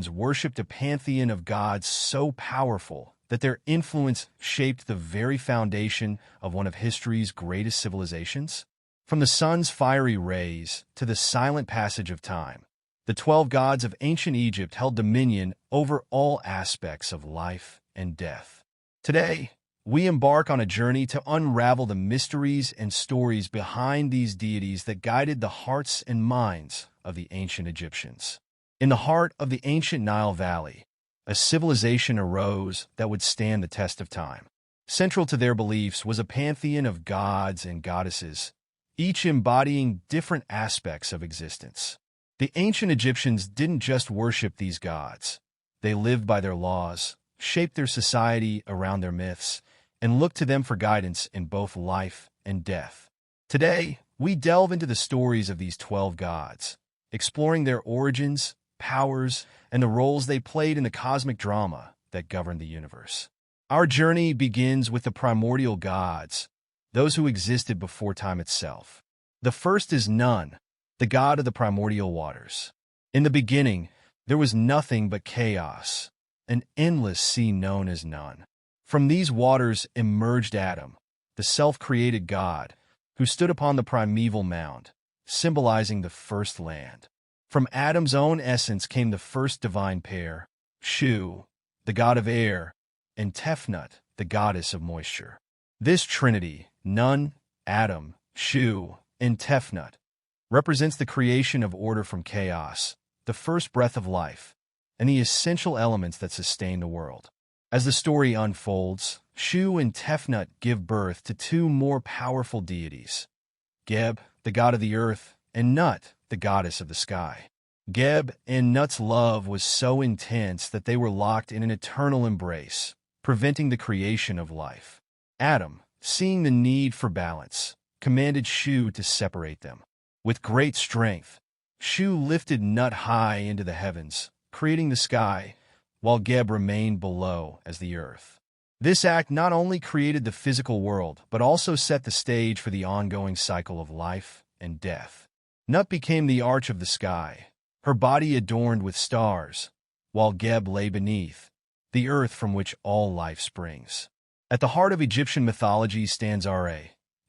worshipped a pantheon of gods so powerful that their influence shaped the very foundation of one of history's greatest civilizations? From the sun's fiery rays to the silent passage of time, the 12 gods of ancient Egypt held dominion over all aspects of life and death. Today, we embark on a journey to unravel the mysteries and stories behind these deities that guided the hearts and minds of the ancient Egyptians. In the heart of the ancient Nile Valley, a civilization arose that would stand the test of time. Central to their beliefs was a pantheon of gods and goddesses, each embodying different aspects of existence. The ancient Egyptians didn't just worship these gods. They lived by their laws, shaped their society around their myths, and looked to them for guidance in both life and death. Today, we delve into the stories of these 12 gods, exploring their origins, powers, and the roles they played in the cosmic drama that governed the universe. Our journey begins with the primordial gods, those who existed before time itself. The first is Nun, the god of the primordial waters. In the beginning, there was nothing but chaos, an endless sea known as Nun. From these waters emerged Adam, the self-created god, who stood upon the primeval mound, symbolizing the first land. From Adam's own essence came the first divine pair, Shu, the god of air, and Tefnut, the goddess of moisture. This trinity, Nun, Adam, Shu, and Tefnut, represents the creation of order from chaos, the first breath of life, and the essential elements that sustain the world. As the story unfolds, Shu and Tefnut give birth to two more powerful deities, Geb, the god of the earth, and Nut, the goddess of the sky. Geb and Nut's love was so intense that they were locked in an eternal embrace, preventing the creation of life. Adam, seeing the need for balance, commanded Shu to separate them. With great strength, Shu lifted Nut high into the heavens, creating the sky, while Geb remained below as the earth. This act not only created the physical world, but also set the stage for the ongoing cycle of life and death. Nut became the arch of the sky, her body adorned with stars, while Geb lay beneath, the earth from which all life springs. At the heart of Egyptian mythology stands Ra,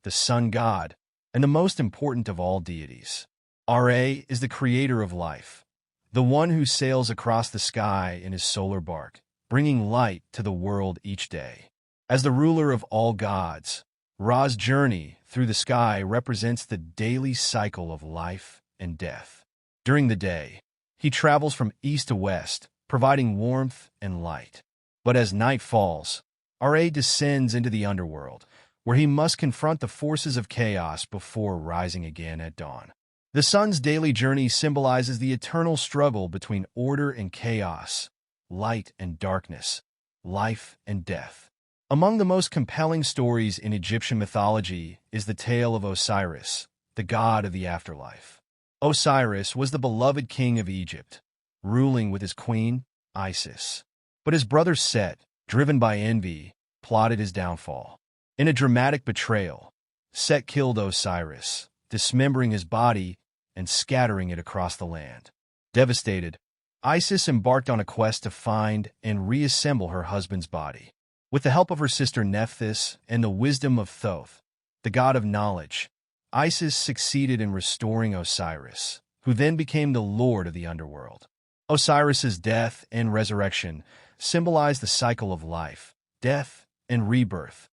the sun god, and the most important of all deities. Ra is the creator of life, the one who sails across the sky in his solar bark, bringing light to the world each day. As the ruler of all gods, Ra's journey through the sky represents the daily cycle of life and death. During the day, he travels from east to west, providing warmth and light. But as night falls, Ra descends into the underworld, where he must confront the forces of chaos before rising again at dawn. The sun's daily journey symbolizes the eternal struggle between order and chaos, light and darkness, life and death. Among the most compelling stories in Egyptian mythology is the tale of Osiris, the god of the afterlife. Osiris was the beloved king of Egypt, ruling with his queen, Isis. But his brother Set, driven by envy, plotted his downfall. In a dramatic betrayal, Set killed Osiris, dismembering his body and scattering it across the land. Devastated, Isis embarked on a quest to find and reassemble her husband's body. With the help of her sister Nephthys and the wisdom of Thoth, the god of knowledge, Isis succeeded in restoring Osiris, who then became the lord of the underworld. Osiris's death and resurrection symbolize the cycle of life, death, and rebirth,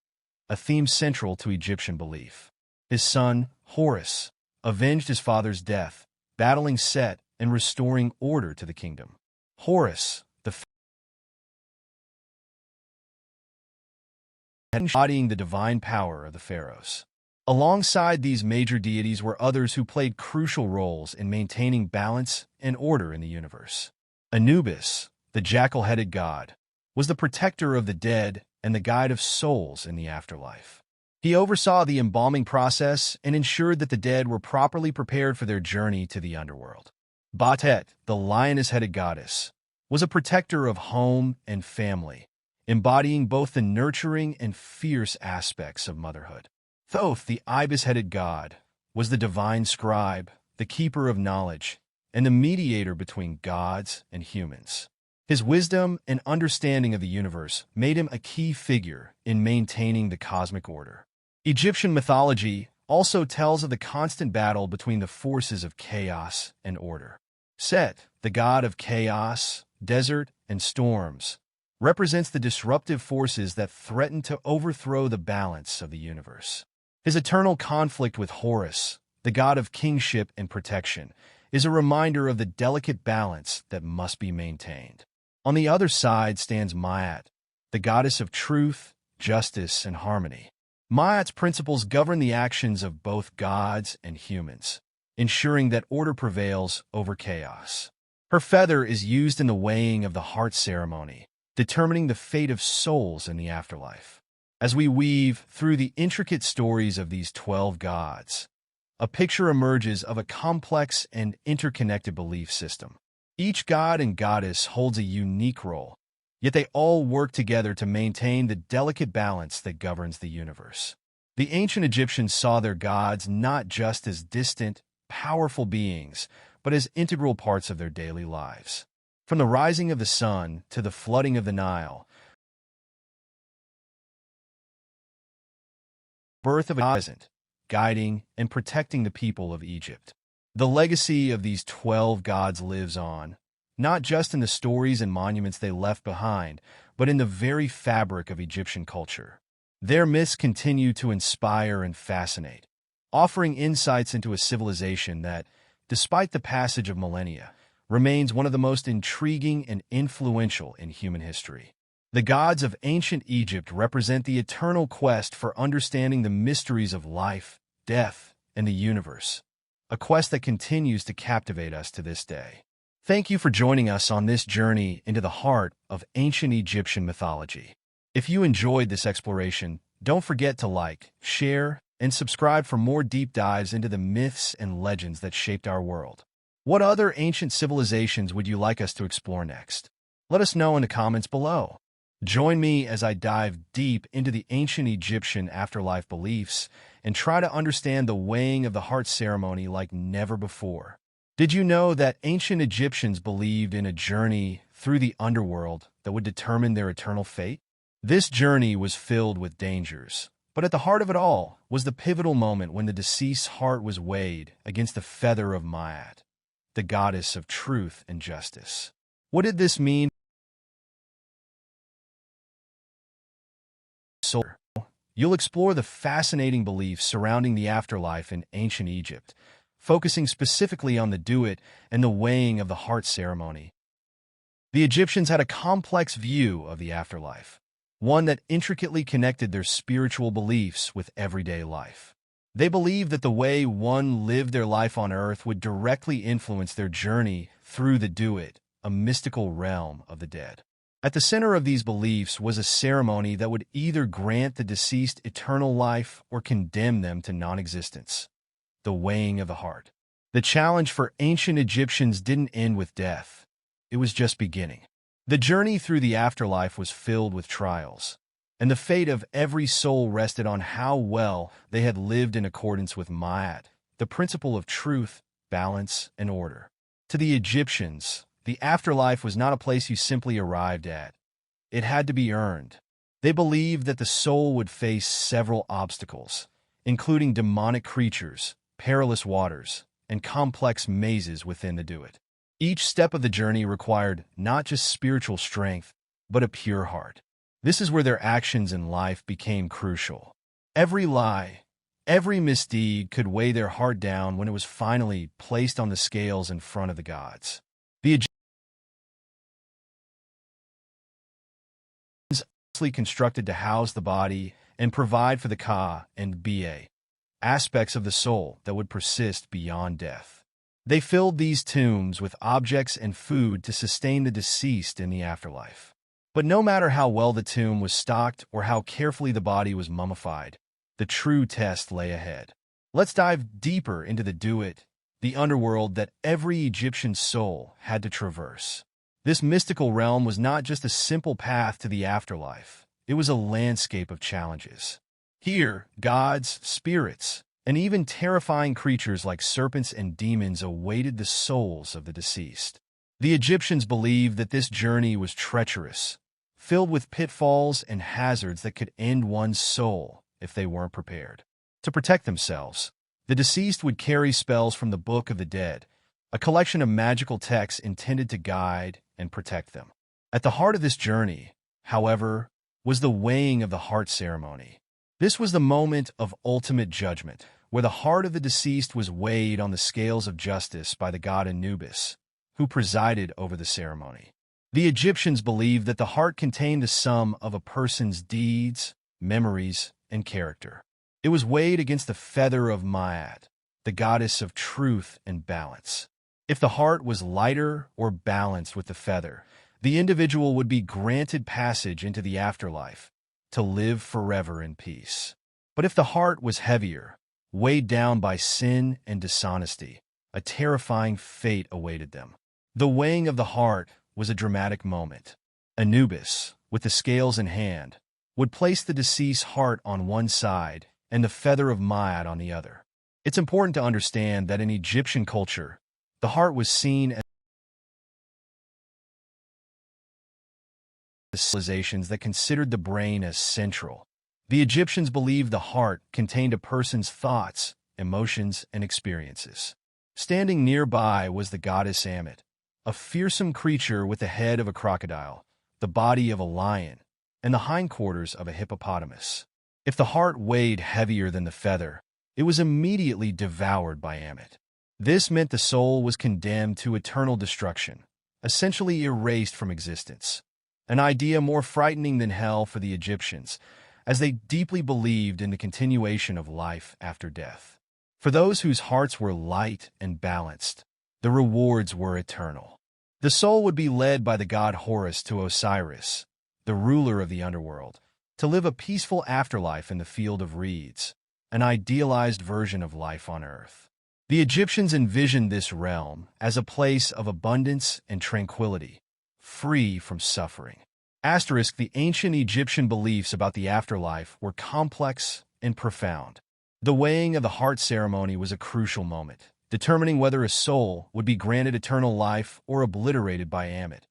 a theme central to Egyptian belief. His son, Horus, avenged his father's death, battling Set and restoring order to the kingdom. Horus, embodying the divine power of the pharaohs. Alongside these major deities were others who played crucial roles in maintaining balance and order in the universe. Anubis, the jackal-headed god, was the protector of the dead and the guide of souls in the afterlife. He oversaw the embalming process and ensured that the dead were properly prepared for their journey to the underworld. Batet, the lioness-headed goddess, was a protector of home and family, embodying both the nurturing and fierce aspects of motherhood. Thoth, the ibis-headed god, was the divine scribe, the keeper of knowledge, and the mediator between gods and humans. His wisdom and understanding of the universe made him a key figure in maintaining the cosmic order. Egyptian mythology also tells of the constant battle between the forces of chaos and order. Set, the god of chaos, desert, and storms, represents the disruptive forces that threaten to overthrow the balance of the universe. His eternal conflict with Horus, the god of kingship and protection, is a reminder of the delicate balance that must be maintained. On the other side stands Ma'at, the goddess of truth, justice, and harmony. Ma'at's principles govern the actions of both gods and humans, ensuring that order prevails over chaos. Her feather is used in the weighing of the heart ceremony, determining the fate of souls in the afterlife. As we weave through the intricate stories of these 12 gods, a picture emerges of a complex and interconnected belief system. Each god and goddess holds a unique role, yet they all work together to maintain the delicate balance that governs the universe. The ancient Egyptians saw their gods not just as distant, powerful beings, but as integral parts of their daily lives. From the rising of the sun to the flooding of the Nile, birth of a god present, guiding and protecting the people of Egypt. The legacy of these 12 gods lives on, not just in the stories and monuments they left behind, but in the very fabric of Egyptian culture. Their myths continue to inspire and fascinate, offering insights into a civilization that, despite the passage of millennia, remains one of the most intriguing and influential in human history. The gods of ancient Egypt represent the eternal quest for understanding the mysteries of life, death, and the universe, a quest that continues to captivate us to this day. Thank you for joining us on this journey into the heart of ancient Egyptian mythology. If you enjoyed this exploration, don't forget to like, share, and subscribe for more deep dives into the myths and legends that shaped our world. What other ancient civilizations would you like us to explore next? Let us know in the comments below. Join me as I dive deep into the ancient Egyptian afterlife beliefs and try to understand the weighing of the heart ceremony like never before. Did you know that ancient Egyptians believed in a journey through the underworld that would determine their eternal fate? This journey was filled with dangers, but at the heart of it all was the pivotal moment when the deceased's heart was weighed against the feather of Ma'at, the goddess of truth and justice. What did this mean? You'll explore the fascinating beliefs surrounding the afterlife in ancient Egypt, focusing specifically on the duat and the weighing of the heart ceremony. The Egyptians had a complex view of the afterlife, one that intricately connected their spiritual beliefs with everyday life. They believed that the way one lived their life on earth would directly influence their journey through the duat, a mystical realm of the dead. At the center of these beliefs was a ceremony that would either grant the deceased eternal life or condemn them to non-existence: the weighing of the heart. The challenge for ancient Egyptians didn't end with death. It was just beginning. The journey through the afterlife was filled with trials, and the fate of every soul rested on how well they had lived in accordance with Ma'at, the principle of truth, balance, and order. To the Egyptians, the afterlife was not a place you simply arrived at. It had to be earned. They believed that the soul would face several obstacles, including demonic creatures, perilous waters, and complex mazes within the duat. Each step of the journey required not just spiritual strength, but a pure heart. This is where their actions in life became crucial. Every lie, every misdeed could weigh their heart down when it was finally placed on the scales in front of the gods. The constructed to house the body and provide for the Ka and Ba, aspects of the soul that would persist beyond death. They filled these tombs with objects and food to sustain the deceased in the afterlife. But no matter how well the tomb was stocked or how carefully the body was mummified, the true test lay ahead. Let's dive deeper into the duat, the underworld that every Egyptian soul had to traverse. This mystical realm was not just a simple path to the afterlife. It was a landscape of challenges. Here, gods, spirits, and even terrifying creatures like serpents and demons awaited the souls of the deceased. The Egyptians believed that this journey was treacherous, filled with pitfalls and hazards that could end one's soul if they weren't prepared. To protect themselves, the deceased would carry spells from the Book of the Dead, a collection of magical texts intended to guide and protect them. At the heart of this journey, however, was the weighing of the heart ceremony. This was the moment of ultimate judgment, where the heart of the deceased was weighed on the scales of justice by the god Anubis, who presided over the ceremony. The Egyptians believed that the heart contained the sum of a person's deeds, memories, and character. It was weighed against the feather of Maat, the goddess of truth and balance. If the heart was lighter or balanced with the feather, the individual would be granted passage into the afterlife, to live forever in peace. But if the heart was heavier, weighed down by sin and dishonesty, a terrifying fate awaited them. The weighing of the heart was a dramatic moment. Anubis, with the scales in hand, would place the deceased's heart on one side and the feather of Maat on the other. It's important to understand that in Egyptian culture, the heart was seen as civilizations that considered the brain as central. The Egyptians believed the heart contained a person's thoughts, emotions, and experiences. Standing nearby was the goddess Ammit, a fearsome creature with the head of a crocodile, the body of a lion, and the hindquarters of a hippopotamus. If the heart weighed heavier than the feather, it was immediately devoured by Ammit. This meant the soul was condemned to eternal destruction, essentially erased from existence. An idea more frightening than hell for the Egyptians, as they deeply believed in the continuation of life after death. For those whose hearts were light and balanced, the rewards were eternal. The soul would be led by the god Horus to Osiris, the ruler of the underworld, to live a peaceful afterlife in the field of reeds, an idealized version of life on earth. The Egyptians envisioned this realm as a place of abundance and tranquility, free from suffering. The ancient Egyptian beliefs about the afterlife were complex and profound. The weighing of the heart ceremony was a crucial moment, determining whether a soul would be granted eternal life or obliterated by Ammit.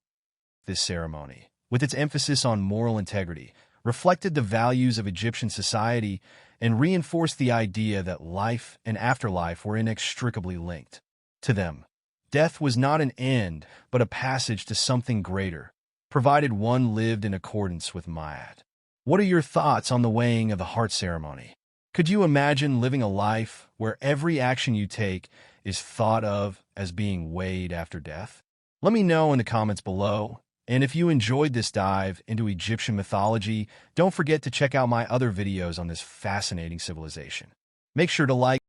This ceremony, with its emphasis on moral integrity, reflected the values of Egyptian society and reinforced the idea that life and afterlife were inextricably linked. To them, death was not an end, but a passage to something greater, provided one lived in accordance with Maat. What are your thoughts on the weighing of the heart ceremony? Could you imagine living a life where every action you take is thought of as being weighed after death? Let me know in the comments below. And if you enjoyed this dive into Egyptian mythology, don't forget to check out my other videos on this fascinating civilization. Make sure to like.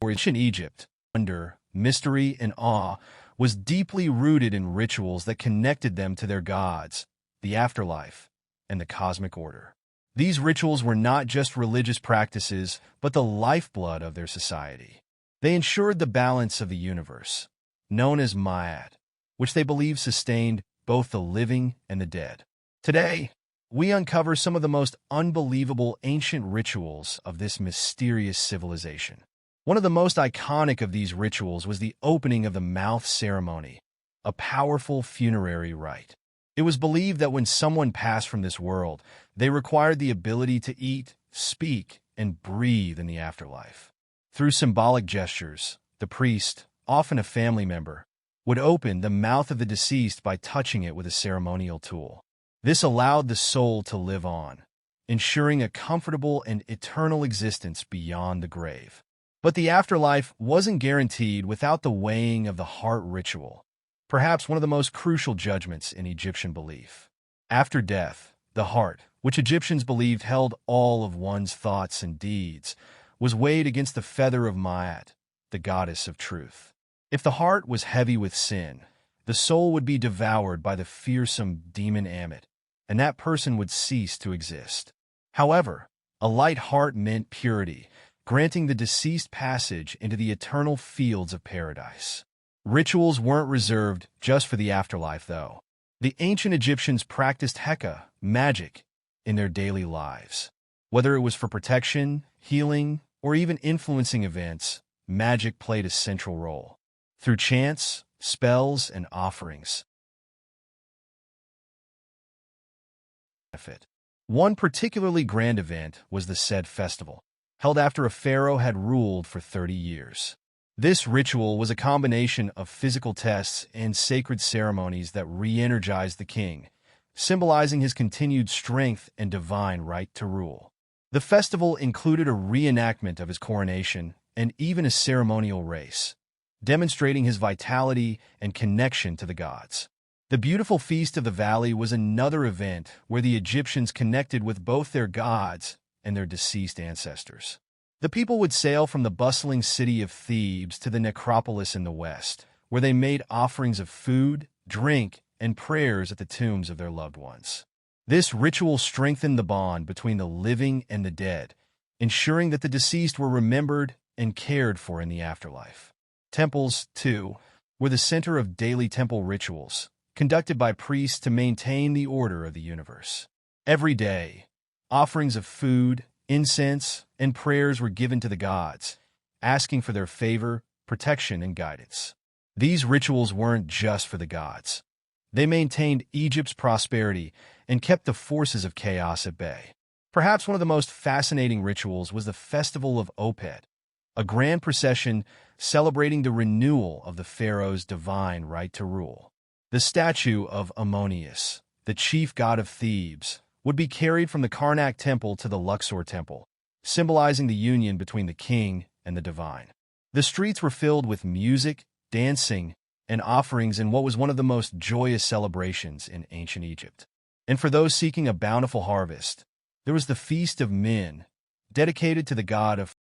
Ancient Egypt, wonder, mystery, and awe, was deeply rooted in rituals that connected them to their gods, the afterlife, and the cosmic order. These rituals were not just religious practices, but the lifeblood of their society. They ensured the balance of the universe, known as Maat, which they believed sustained both the living and the dead. Today, we uncover some of the most unbelievable ancient rituals of this mysterious civilization. One of the most iconic of these rituals was the opening of the mouth ceremony, a powerful funerary rite. It was believed that when someone passed from this world, they required the ability to eat, speak, and breathe in the afterlife. Through symbolic gestures, the priest, often a family member, would open the mouth of the deceased by touching it with a ceremonial tool. This allowed the soul to live on, ensuring a comfortable and eternal existence beyond the grave. But the afterlife wasn't guaranteed without the weighing of the heart ritual, perhaps one of the most crucial judgments in Egyptian belief. After death, the heart, which Egyptians believed held all of one's thoughts and deeds, was weighed against the feather of Maat, the goddess of truth. If the heart was heavy with sin, the soul would be devoured by the fearsome demon Ammit, and that person would cease to exist. However, a light heart meant purity, granting the deceased passage into the eternal fields of paradise. Rituals weren't reserved just for the afterlife, though. The ancient Egyptians practiced Heka, magic, in their daily lives. Whether it was for protection, healing, or even influencing events, magic played a central role. Through chants, spells, and offerings. One particularly grand event was the Sed Festival, held after a pharaoh had ruled for 30 years. This ritual was a combination of physical tests and sacred ceremonies that re-energized the king, symbolizing his continued strength and divine right to rule. The festival included a reenactment of his coronation and even a ceremonial race, demonstrating his vitality and connection to the gods. The beautiful Feast of the Valley was another event where the Egyptians connected with both their gods and their deceased ancestors. The people would sail from the bustling city of Thebes to the necropolis in the west, where they made offerings of food, drink, and prayers at the tombs of their loved ones. This ritual strengthened the bond between the living and the dead, ensuring that the deceased were remembered and cared for in the afterlife. Temples, too, were the center of daily temple rituals, conducted by priests to maintain the order of the universe. Every day, offerings of food, incense, and prayers were given to the gods, asking for their favor, protection, and guidance. These rituals weren't just for the gods. They maintained Egypt's prosperity and kept the forces of chaos at bay. Perhaps one of the most fascinating rituals was the Festival of Opet, a grand procession celebrating the renewal of the pharaoh's divine right to rule. The statue of Ammonius, the chief god of Thebes, would be carried from the Karnak temple to the Luxor temple, symbolizing the union between the king and the divine. The streets were filled with music, dancing, and offerings in what was one of the most joyous celebrations in ancient Egypt. And for those seeking a bountiful harvest, there was the Feast of Min, dedicated to the god of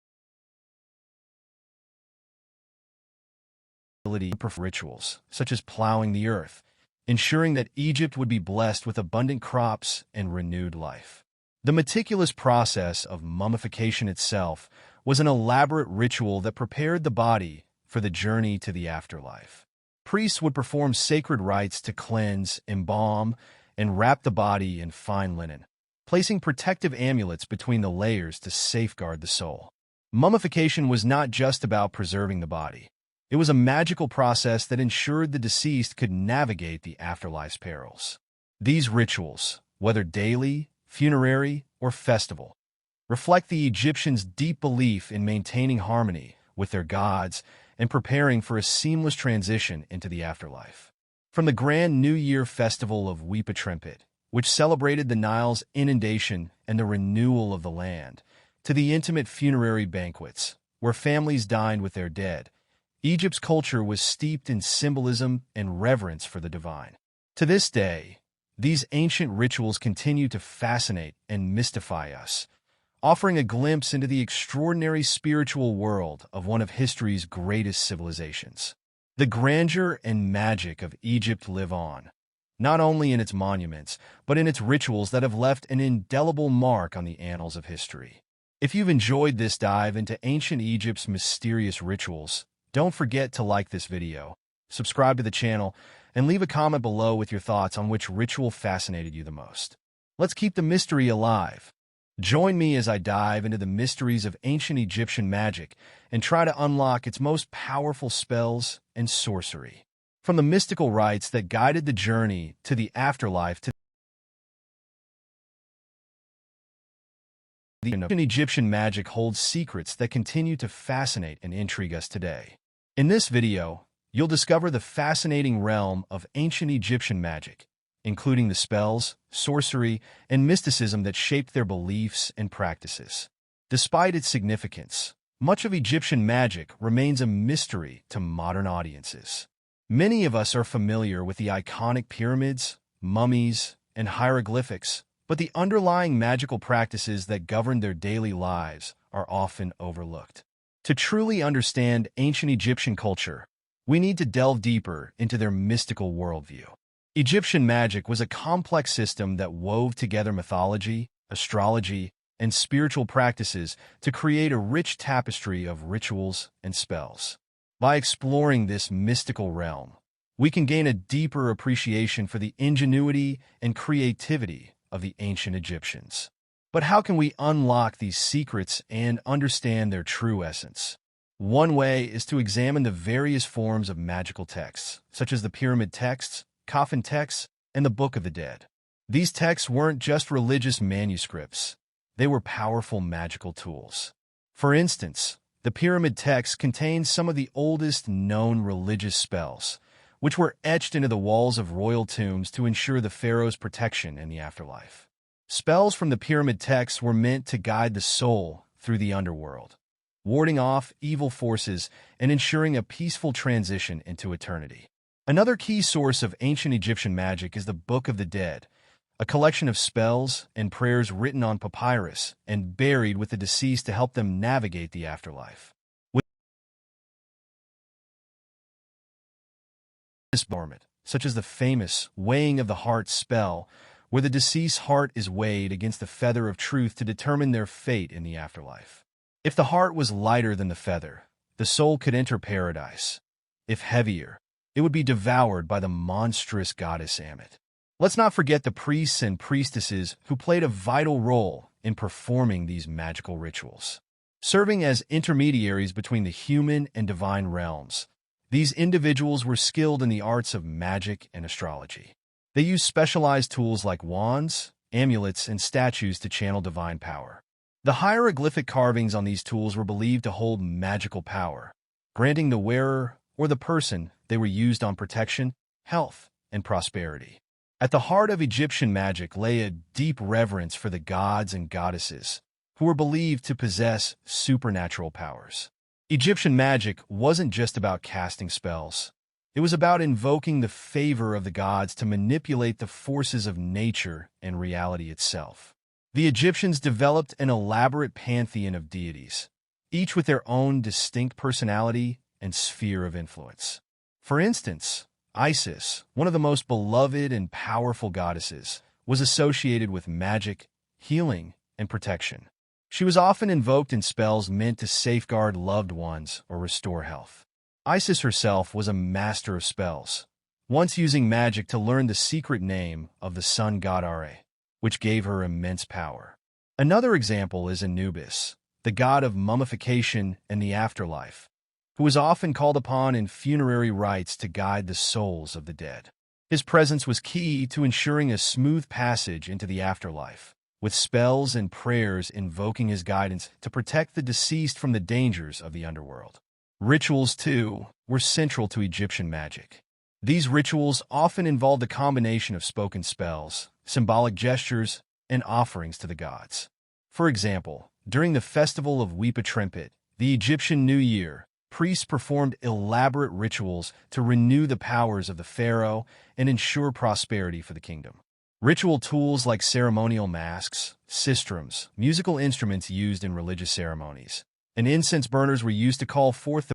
rituals, such as plowing the earth, ensuring that Egypt would be blessed with abundant crops and renewed life. The meticulous process of mummification itself was an elaborate ritual that prepared the body for the journey to the afterlife. Priests would perform sacred rites to cleanse, embalm, and wrap the body in fine linen, placing protective amulets between the layers to safeguard the soul. Mummification was not just about preserving the body. It was a magical process that ensured the deceased could navigate the afterlife's perils. These rituals, whether daily, funerary, or festival, reflect the Egyptians' deep belief in maintaining harmony with their gods and preparing for a seamless transition into the afterlife. From the grand New Year festival of Weepatrempet, which celebrated the Nile's inundation and the renewal of the land, to the intimate funerary banquets, where families dined with their dead, Egypt's culture was steeped in symbolism and reverence for the divine. To this day, these ancient rituals continue to fascinate and mystify us, offering a glimpse into the extraordinary spiritual world of one of history's greatest civilizations. The grandeur and magic of Egypt live on, not only in its monuments, but in its rituals that have left an indelible mark on the annals of history. If you've enjoyed this dive into ancient Egypt's mysterious rituals, don't forget to like this video, subscribe to the channel, and leave a comment below with your thoughts on which ritual fascinated you the most. Let's keep the mystery alive. Join me as I dive into the mysteries of ancient Egyptian magic and try to unlock its most powerful spells and sorcery. From the mystical rites that guided the journey to the afterlife to the ancient Egyptian magic holds secrets that continue to fascinate and intrigue us today. In this video, you'll discover the fascinating realm of ancient Egyptian magic, including the spells, sorcery, and mysticism that shaped their beliefs and practices. Despite its significance, much of Egyptian magic remains a mystery to modern audiences. Many of us are familiar with the iconic pyramids, mummies, and hieroglyphics, but the underlying magical practices that govern their daily lives are often overlooked. To truly understand ancient Egyptian culture, we need to delve deeper into their mystical worldview. Egyptian magic was a complex system that wove together mythology, astrology, and spiritual practices to create a rich tapestry of rituals and spells. By exploring this mystical realm, we can gain a deeper appreciation for the ingenuity and creativity of the ancient Egyptians. But how can we unlock these secrets and understand their true essence? One way is to examine the various forms of magical texts, such as the pyramid texts, coffin texts, and the Book of the Dead. These texts weren't just religious manuscripts. They were powerful magical tools. For instance, the pyramid texts contain some of the oldest known religious spells, which were etched into the walls of royal tombs to ensure the pharaoh's protection in the afterlife. Spells from the pyramid texts were meant to guide the soul through the underworld, warding off evil forces and ensuring a peaceful transition into eternity. Another key source of ancient Egyptian magic is the Book of the Dead, a collection of spells and prayers written on papyrus and buried with the deceased to help them navigate the afterlife. With this garment, such as the famous weighing of the heart spell, where the deceased's heart is weighed against the feather of truth to determine their fate in the afterlife. If the heart was lighter than the feather, the soul could enter paradise. If heavier, it would be devoured by the monstrous goddess Ammit. Let's not forget the priests and priestesses who played a vital role in performing these magical rituals. Serving as intermediaries between the human and divine realms, these individuals were skilled in the arts of magic and astrology. They used specialized tools like wands, amulets, and statues to channel divine power. The hieroglyphic carvings on these tools were believed to hold magical power, granting the wearer or the person they were used on protection, health, and prosperity. At the heart of Egyptian magic lay a deep reverence for the gods and goddesses, who were believed to possess supernatural powers. Egyptian magic wasn't just about casting spells. It was about invoking the favor of the gods to manipulate the forces of nature and reality itself. The Egyptians developed an elaborate pantheon of deities, each with their own distinct personality and sphere of influence. For instance, Isis, one of the most beloved and powerful goddesses, was associated with magic, healing, and protection. She was often invoked in spells meant to safeguard loved ones or restore health. Isis herself was a master of spells, once using magic to learn the secret name of the sun god Ra, which gave her immense power. Another example is Anubis, the god of mummification and the afterlife, who was often called upon in funerary rites to guide the souls of the dead. His presence was key to ensuring a smooth passage into the afterlife, with spells and prayers invoking his guidance to protect the deceased from the dangers of the underworld. Rituals, too, were central to Egyptian magic. These rituals often involved a combination of spoken spells, symbolic gestures, and offerings to the gods. For example, during the festival of Weepa the Egyptian New Year, priests performed elaborate rituals to renew the powers of the pharaoh and ensure prosperity for the kingdom. Ritual tools like ceremonial masks, sistrums, musical instruments used in religious ceremonies, and incense burners were used to call forth the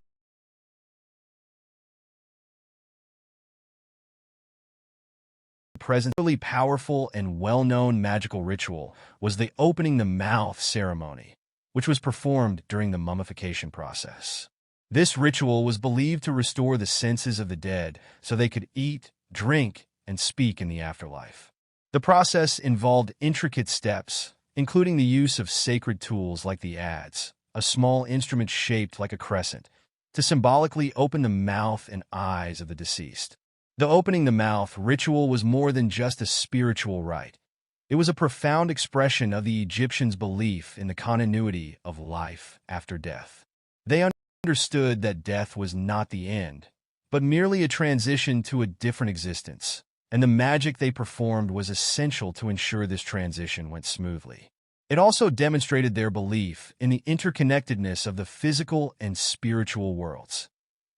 presence. A really powerful and well-known magical ritual was the opening the mouth ceremony, which was performed during the mummification process. This ritual was believed to restore the senses of the dead so they could eat, drink, and speak in the afterlife. The process involved intricate steps, including the use of sacred tools like the adze, a small instrument shaped like a crescent, to symbolically open the mouth and eyes of the deceased. The opening the mouth ritual was more than just a spiritual rite. It was a profound expression of the Egyptians' belief in the continuity of life after death. They understood that death was not the end, but merely a transition to a different existence, and the magic they performed was essential to ensure this transition went smoothly. It also demonstrated their belief in the interconnectedness of the physical and spiritual worlds.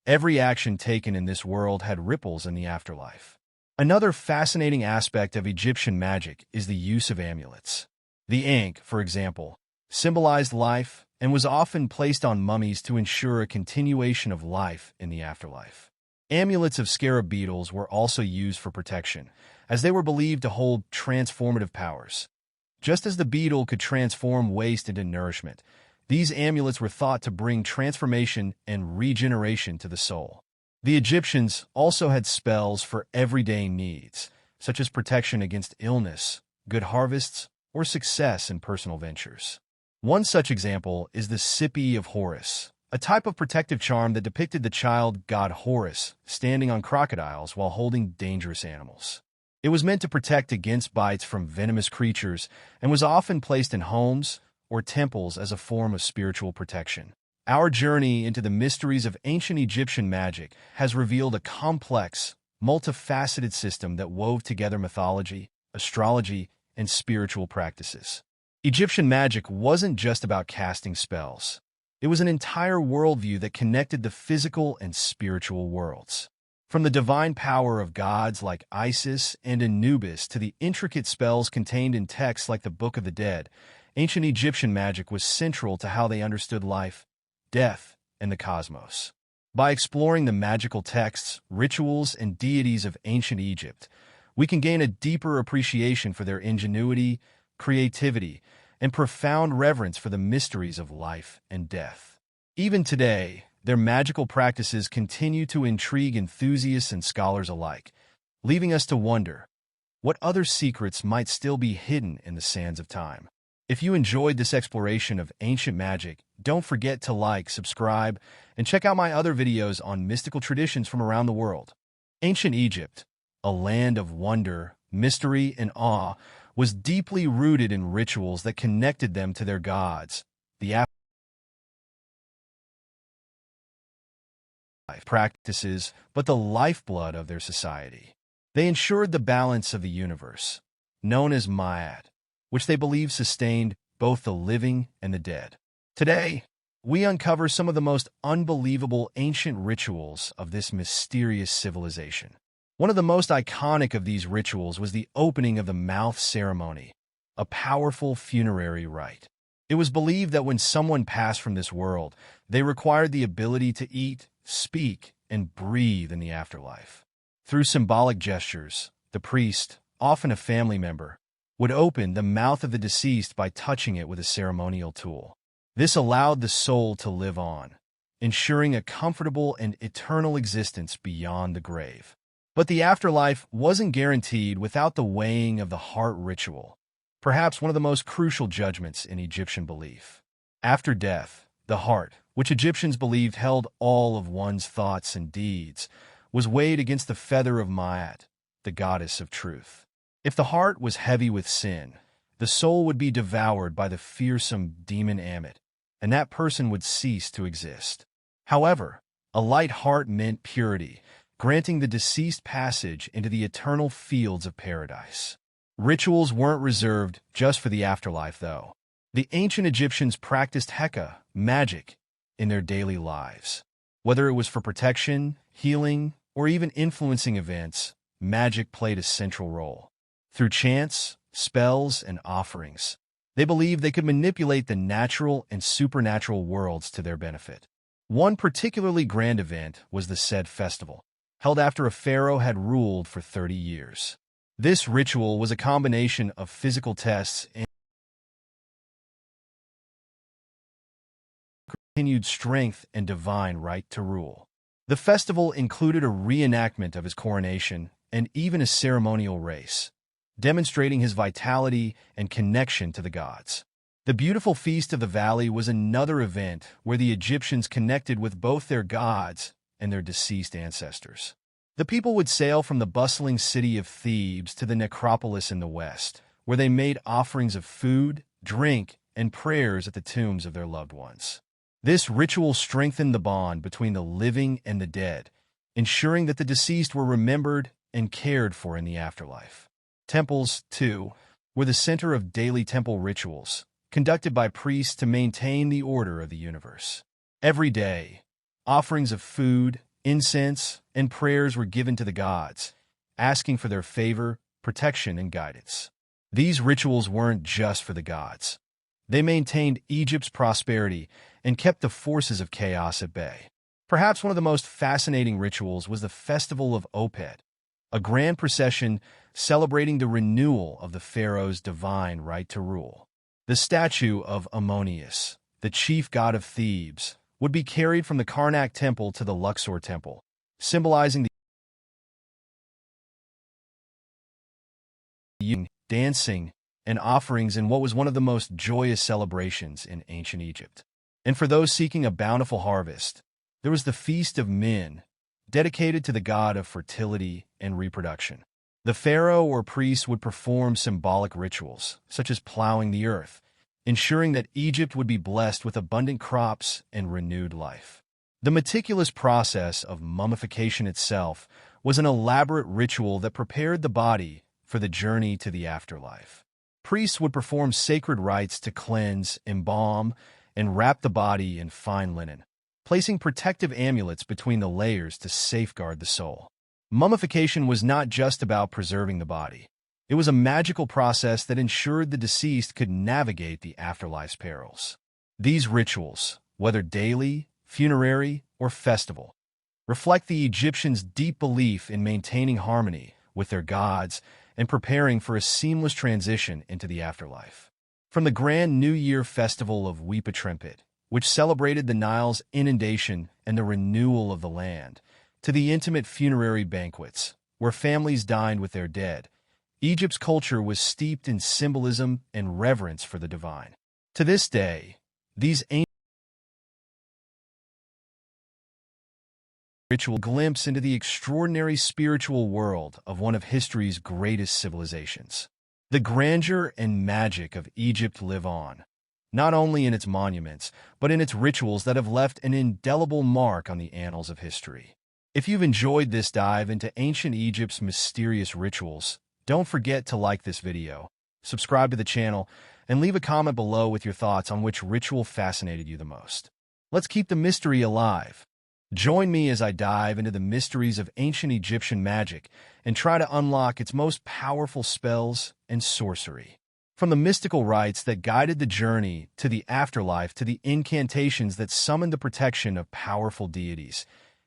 Every action taken in this world had ripples in the afterlife. Another fascinating aspect of Egyptian magic is the use of amulets. The ankh, for example, symbolized life and was often placed on mummies to ensure a continuation of life in the afterlife. Amulets of scarab beetles were also used for protection, as they were believed to hold transformative powers. Just as the beetle could transform waste into nourishment, these amulets were thought to bring transformation and regeneration to the soul. The Egyptians also had spells for everyday needs, such as protection against illness, good harvests, or success in personal ventures. One such example is the Sipi of Horus, a type of protective charm that depicted the child god Horus standing on crocodiles while holding dangerous animals. It was meant to protect against bites from venomous creatures and was often placed in homes or temples as a form of spiritual protection. Our journey into the mysteries of ancient Egyptian magic has revealed a complex, multifaceted system that wove together mythology, astrology, and spiritual practices. Egyptian magic wasn't just about casting spells. It was an entire worldview that connected the physical and spiritual worlds. From the divine power of gods like Isis and Anubis to the intricate spells contained in texts like the Book of the Dead, ancient Egyptian magic was central to how they understood life, death, and the cosmos. By exploring the magical texts, rituals, and deities of ancient Egypt, we can gain a deeper appreciation for their ingenuity, creativity, and profound reverence for the mysteries of life and death. Even today, their magical practices continue to intrigue enthusiasts and scholars alike, leaving us to wonder what other secrets might still be hidden in the sands of time. If you enjoyed this exploration of ancient magic, don't forget to like, subscribe, and check out my other videos on mystical traditions from around the world. Ancient Egypt, a land of wonder, mystery, and awe, was deeply rooted in rituals that connected them to their gods, the practices, but the lifeblood of their society. They ensured the balance of the universe, known as Ma'at, which they believed sustained both the living and the dead. Today, we uncover some of the most unbelievable ancient rituals of this mysterious civilization. One of the most iconic of these rituals was the opening of the mouth ceremony, a powerful funerary rite. It was believed that when someone passed from this world, they required the ability to eat, speak, and breathe in the afterlife. Through symbolic gestures, the priest, often a family member, would open the mouth of the deceased by touching it with a ceremonial tool. This allowed the soul to live on, ensuring a comfortable and eternal existence beyond the grave. But the afterlife wasn't guaranteed without the weighing of the heart ritual, perhaps one of the most crucial judgments in Egyptian belief. After death, the heart, which Egyptians believed held all of one's thoughts and deeds, was weighed against the feather of Ma'at, the goddess of truth. If the heart was heavy with sin, the soul would be devoured by the fearsome demon Ammit, and that person would cease to exist. However, a light heart meant purity, granting the deceased passage into the eternal fields of paradise. Rituals weren't reserved just for the afterlife, though. The ancient Egyptians practiced Heka, magic, in their daily lives. Whether it was for protection, healing, or even influencing events, magic played a central role. Through chants, spells, and offerings, they believed they could manipulate the natural and supernatural worlds to their benefit. One particularly grand event was the Sed Festival, held after a pharaoh had ruled for 30 years. This ritual was a combination of physical tests and continued strength and divine right to rule. The festival included a reenactment of his coronation and even a ceremonial race, demonstrating his vitality and connection to the gods. The beautiful Feast of the Valley was another event where the Egyptians connected with both their gods and their deceased ancestors. The people would sail from the bustling city of Thebes to the necropolis in the west, where they made offerings of food, drink, and prayers at the tombs of their loved ones. This ritual strengthened the bond between the living and the dead, ensuring that the deceased were remembered and cared for in the afterlife. Temples, too, were the center of daily temple rituals, conducted by priests to maintain the order of the universe. Every day, offerings of food, incense, and prayers were given to the gods, asking for their favor, protection, and guidance. These rituals weren't just for the gods. They maintained Egypt's prosperity and kept the forces of chaos at bay. Perhaps one of the most fascinating rituals was the Festival of Opet, a grand procession celebrating the renewal of the pharaoh's divine right to rule. The statue of Ammonius, the chief god of Thebes, would be carried from the Karnak temple to the Luxor temple, symbolizing the dancing, and offerings in what was one of the most joyous celebrations in ancient Egypt. And for those seeking a bountiful harvest, there was the Feast of Min, dedicated to the god of fertility and reproduction. The pharaoh or priest would perform symbolic rituals, such as plowing the earth, ensuring that Egypt would be blessed with abundant crops and renewed life. The meticulous process of mummification itself was an elaborate ritual that prepared the body for the journey to the afterlife. Priests would perform sacred rites to cleanse, embalm, and wrap the body in fine linen, placing protective amulets between the layers to safeguard the soul. Mummification was not just about preserving the body. It was a magical process that ensured the deceased could navigate the afterlife's perils. These rituals, whether daily, funerary, or festival, reflect the Egyptians' deep belief in maintaining harmony with their gods and preparing for a seamless transition into the afterlife. From the grand New Year festival of Weepa, which celebrated the Nile's inundation and the renewal of the land, to the intimate funerary banquets, where families dined with their dead, Egypt's culture was steeped in symbolism and reverence for the divine. To this day, these ancient rituals glimpse into the extraordinary spiritual world of one of history's greatest civilizations. The grandeur and magic of Egypt live on, not only in its monuments, but in its rituals that have left an indelible mark on the annals of history. If you've enjoyed this dive into ancient Egypt's mysterious rituals, don't forget to like this video, subscribe to the channel, and leave a comment below with your thoughts on which ritual fascinated you the most. Let's keep the mystery alive. Join me as I dive into the mysteries of ancient Egyptian magic and try to unlock its most powerful spells and sorcery. From the mystical rites that guided the journey to the afterlife to the incantations that summoned the protection of powerful deities,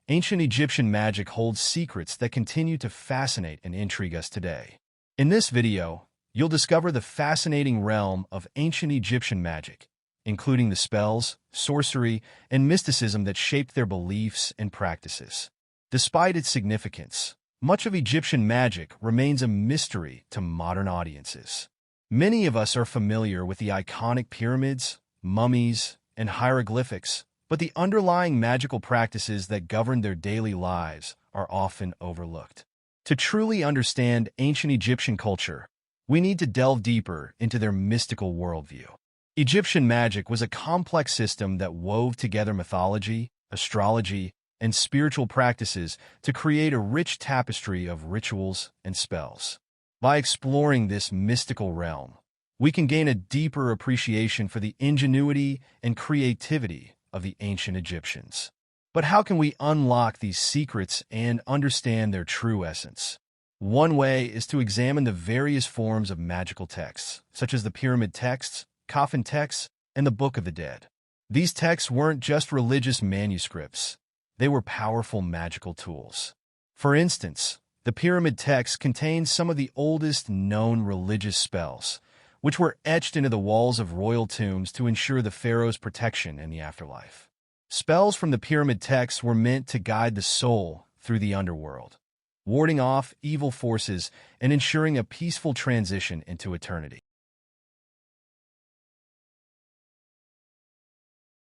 ancient Egyptian magic holds secrets that continue to fascinate and intrigue us today. In this video, you'll discover the fascinating realm of ancient Egyptian magic, including the spells, sorcery, and mysticism that shaped their beliefs and practices. Despite its significance, much of Egyptian magic remains a mystery to modern audiences. Many of us are familiar with the iconic pyramids, mummies, and hieroglyphics, but the underlying magical practices that govern their daily lives are often overlooked. To truly understand ancient Egyptian culture, we need to delve deeper into their mystical worldview. Egyptian magic was a complex system that wove together mythology, astrology, and spiritual practices to create a rich tapestry of rituals and spells. By exploring this mystical realm, we can gain a deeper appreciation for the ingenuity and creativity of the ancient Egyptians. But how can we unlock these secrets and understand their true essence? One way is to examine the various forms of magical texts, such as the pyramid texts, coffin texts, and the Book of the Dead. These texts weren't just religious manuscripts. They were powerful magical tools. For instance, the pyramid texts contain some of the oldest known religious spells, which were etched into the walls of royal tombs to ensure the pharaoh's protection in the afterlife. Spells from the pyramid texts were meant to guide the soul through the underworld, warding off evil forces and ensuring a peaceful transition into eternity.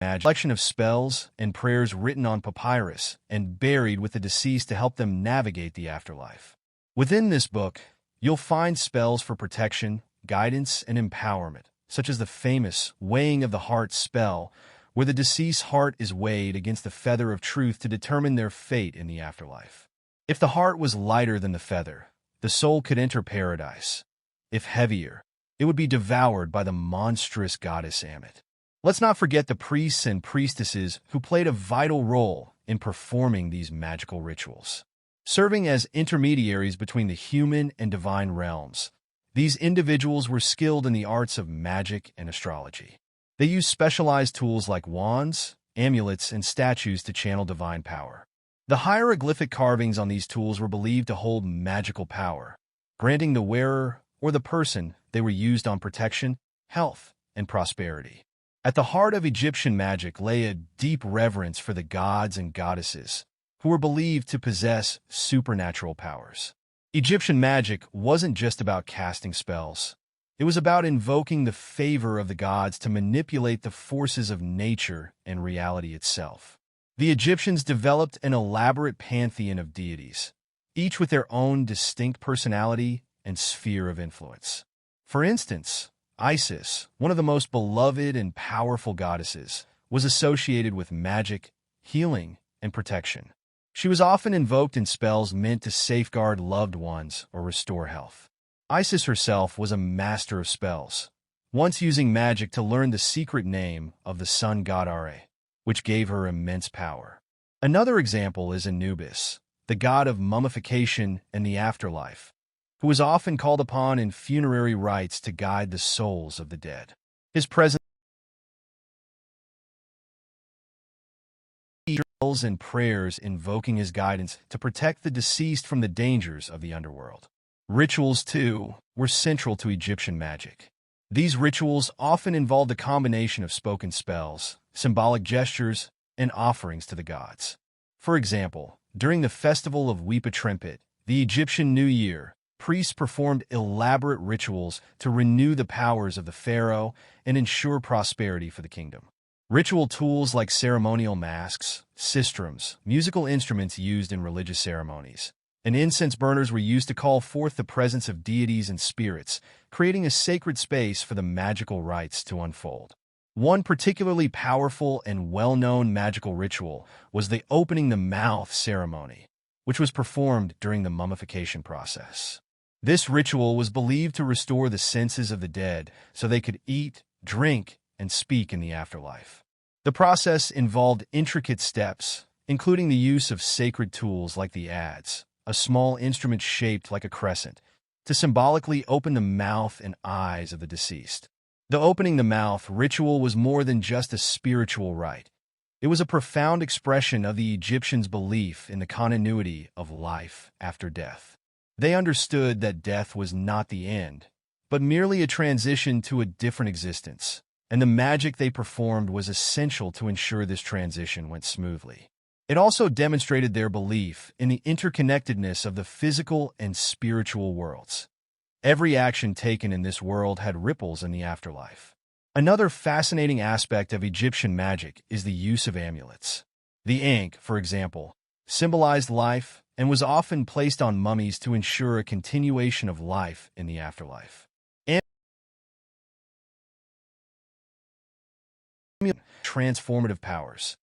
A collection of spells and prayers written on papyrus and buried with the deceased to help them navigate the afterlife. Within this book, you'll find spells for protection, guidance, and empowerment, such as the famous weighing of the heart spell, where the deceased's heart is weighed against the feather of truth to determine their fate in the afterlife. If the heart was lighter than the feather, the soul could enter paradise. If heavier, it would be devoured by the monstrous goddess Ammit. Let's not forget the priests and priestesses who played a vital role in performing these magical rituals. Serving as intermediaries between the human and divine realms, these individuals were skilled in the arts of magic and astrology. They used specialized tools like wands, amulets, and statues to channel divine power. The hieroglyphic carvings on these tools were believed to hold magical power, granting the wearer or the person they were used on protection, health, and prosperity. At the heart of Egyptian magic lay a deep reverence for the gods and goddesses, who were believed to possess supernatural powers. Egyptian magic wasn't just about casting spells. It was about invoking the favor of the gods to manipulate the forces of nature and reality itself. The Egyptians developed an elaborate pantheon of deities, each with their own distinct personality and sphere of influence. For instance, Isis, one of the most beloved and powerful goddesses, was associated with magic, healing, and protection. She was often invoked in spells meant to safeguard loved ones or restore health. Isis herself was a master of spells, once using magic to learn the secret name of the sun god Are, which gave her immense power. Another example is Anubis, the god of mummification and the afterlife, who was often called upon in funerary rites to guide the souls of the dead. His presence and prayers invoking his guidance to protect the deceased from the dangers of the underworld. Rituals, too, were central to Egyptian magic. These rituals often involved a combination of spoken spells, symbolic gestures, and offerings to the gods. For example, during the festival of Weepa Trempet, the Egyptian New Year, priests performed elaborate rituals to renew the powers of the pharaoh and ensure prosperity for the kingdom. Ritual tools like ceremonial masks, sistrums, musical instruments used in religious ceremonies, and incense burners were used to call forth the presence of deities and spirits, creating a sacred space for the magical rites to unfold. One particularly powerful and well-known magical ritual was the opening the mouth ceremony, which was performed during the mummification process. This ritual was believed to restore the senses of the dead so they could eat, drink, and speak in the afterlife. The process involved intricate steps, including the use of sacred tools like the adze, a small instrument shaped like a crescent, to symbolically open the mouth and eyes of the deceased. The opening the mouth ritual was more than just a spiritual rite. It was a profound expression of the Egyptians' belief in the continuity of life after death. They understood that death was not the end, but merely a transition to a different existence, and the magic they performed was essential to ensure this transition went smoothly. It also demonstrated their belief in the interconnectedness of the physical and spiritual worlds. Every action taken in this world had ripples in the afterlife. Another fascinating aspect of Egyptian magic is the use of amulets. The ankh, for example, symbolized life and was often placed on mummies to ensure a continuation of life in the afterlife. Transformative powers.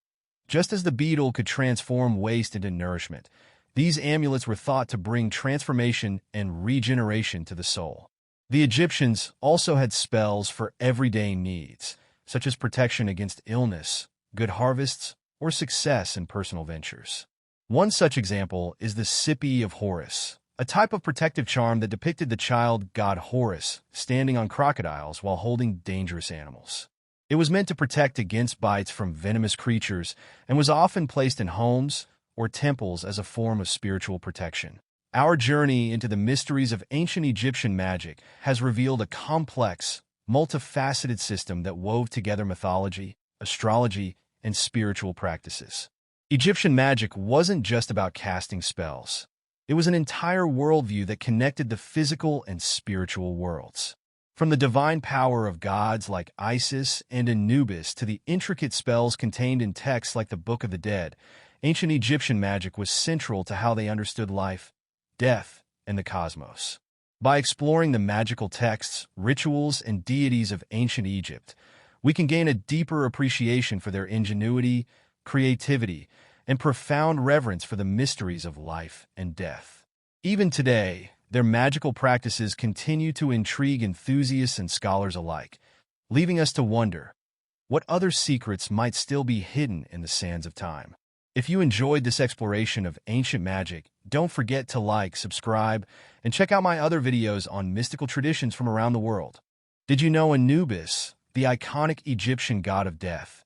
Just as the beetle could transform waste into nourishment, these amulets were thought to bring transformation and regeneration to the soul. The Egyptians also had spells for everyday needs, such as protection against illness, good harvests, or success in personal ventures. One such example is the Sipi of Horus, a type of protective charm that depicted the child god Horus standing on crocodiles while holding dangerous animals. It was meant to protect against bites from venomous creatures and was often placed in homes or temples as a form of spiritual protection. Our journey into the mysteries of ancient Egyptian magic has revealed a complex, multifaceted system that wove together mythology, astrology, and spiritual practices. Egyptian magic wasn't just about casting spells. It was an entire worldview that connected the physical and spiritual worlds. From the divine power of gods like Isis and Anubis to the intricate spells contained in texts like the Book of the Dead, ancient Egyptian magic was central to how they understood life, death, and the cosmos. By exploring the magical texts, rituals, and deities of ancient Egypt, we can gain a deeper appreciation for their ingenuity, creativity, and profound reverence for the mysteries of life and death. Even today, their magical practices continue to intrigue enthusiasts and scholars alike, leaving us to wonder what other secrets might still be hidden in the sands of time. If you enjoyed this exploration of ancient magic, don't forget to like, subscribe, and check out my other videos on mystical traditions from around the world. Did you know Anubis, the iconic Egyptian god of death,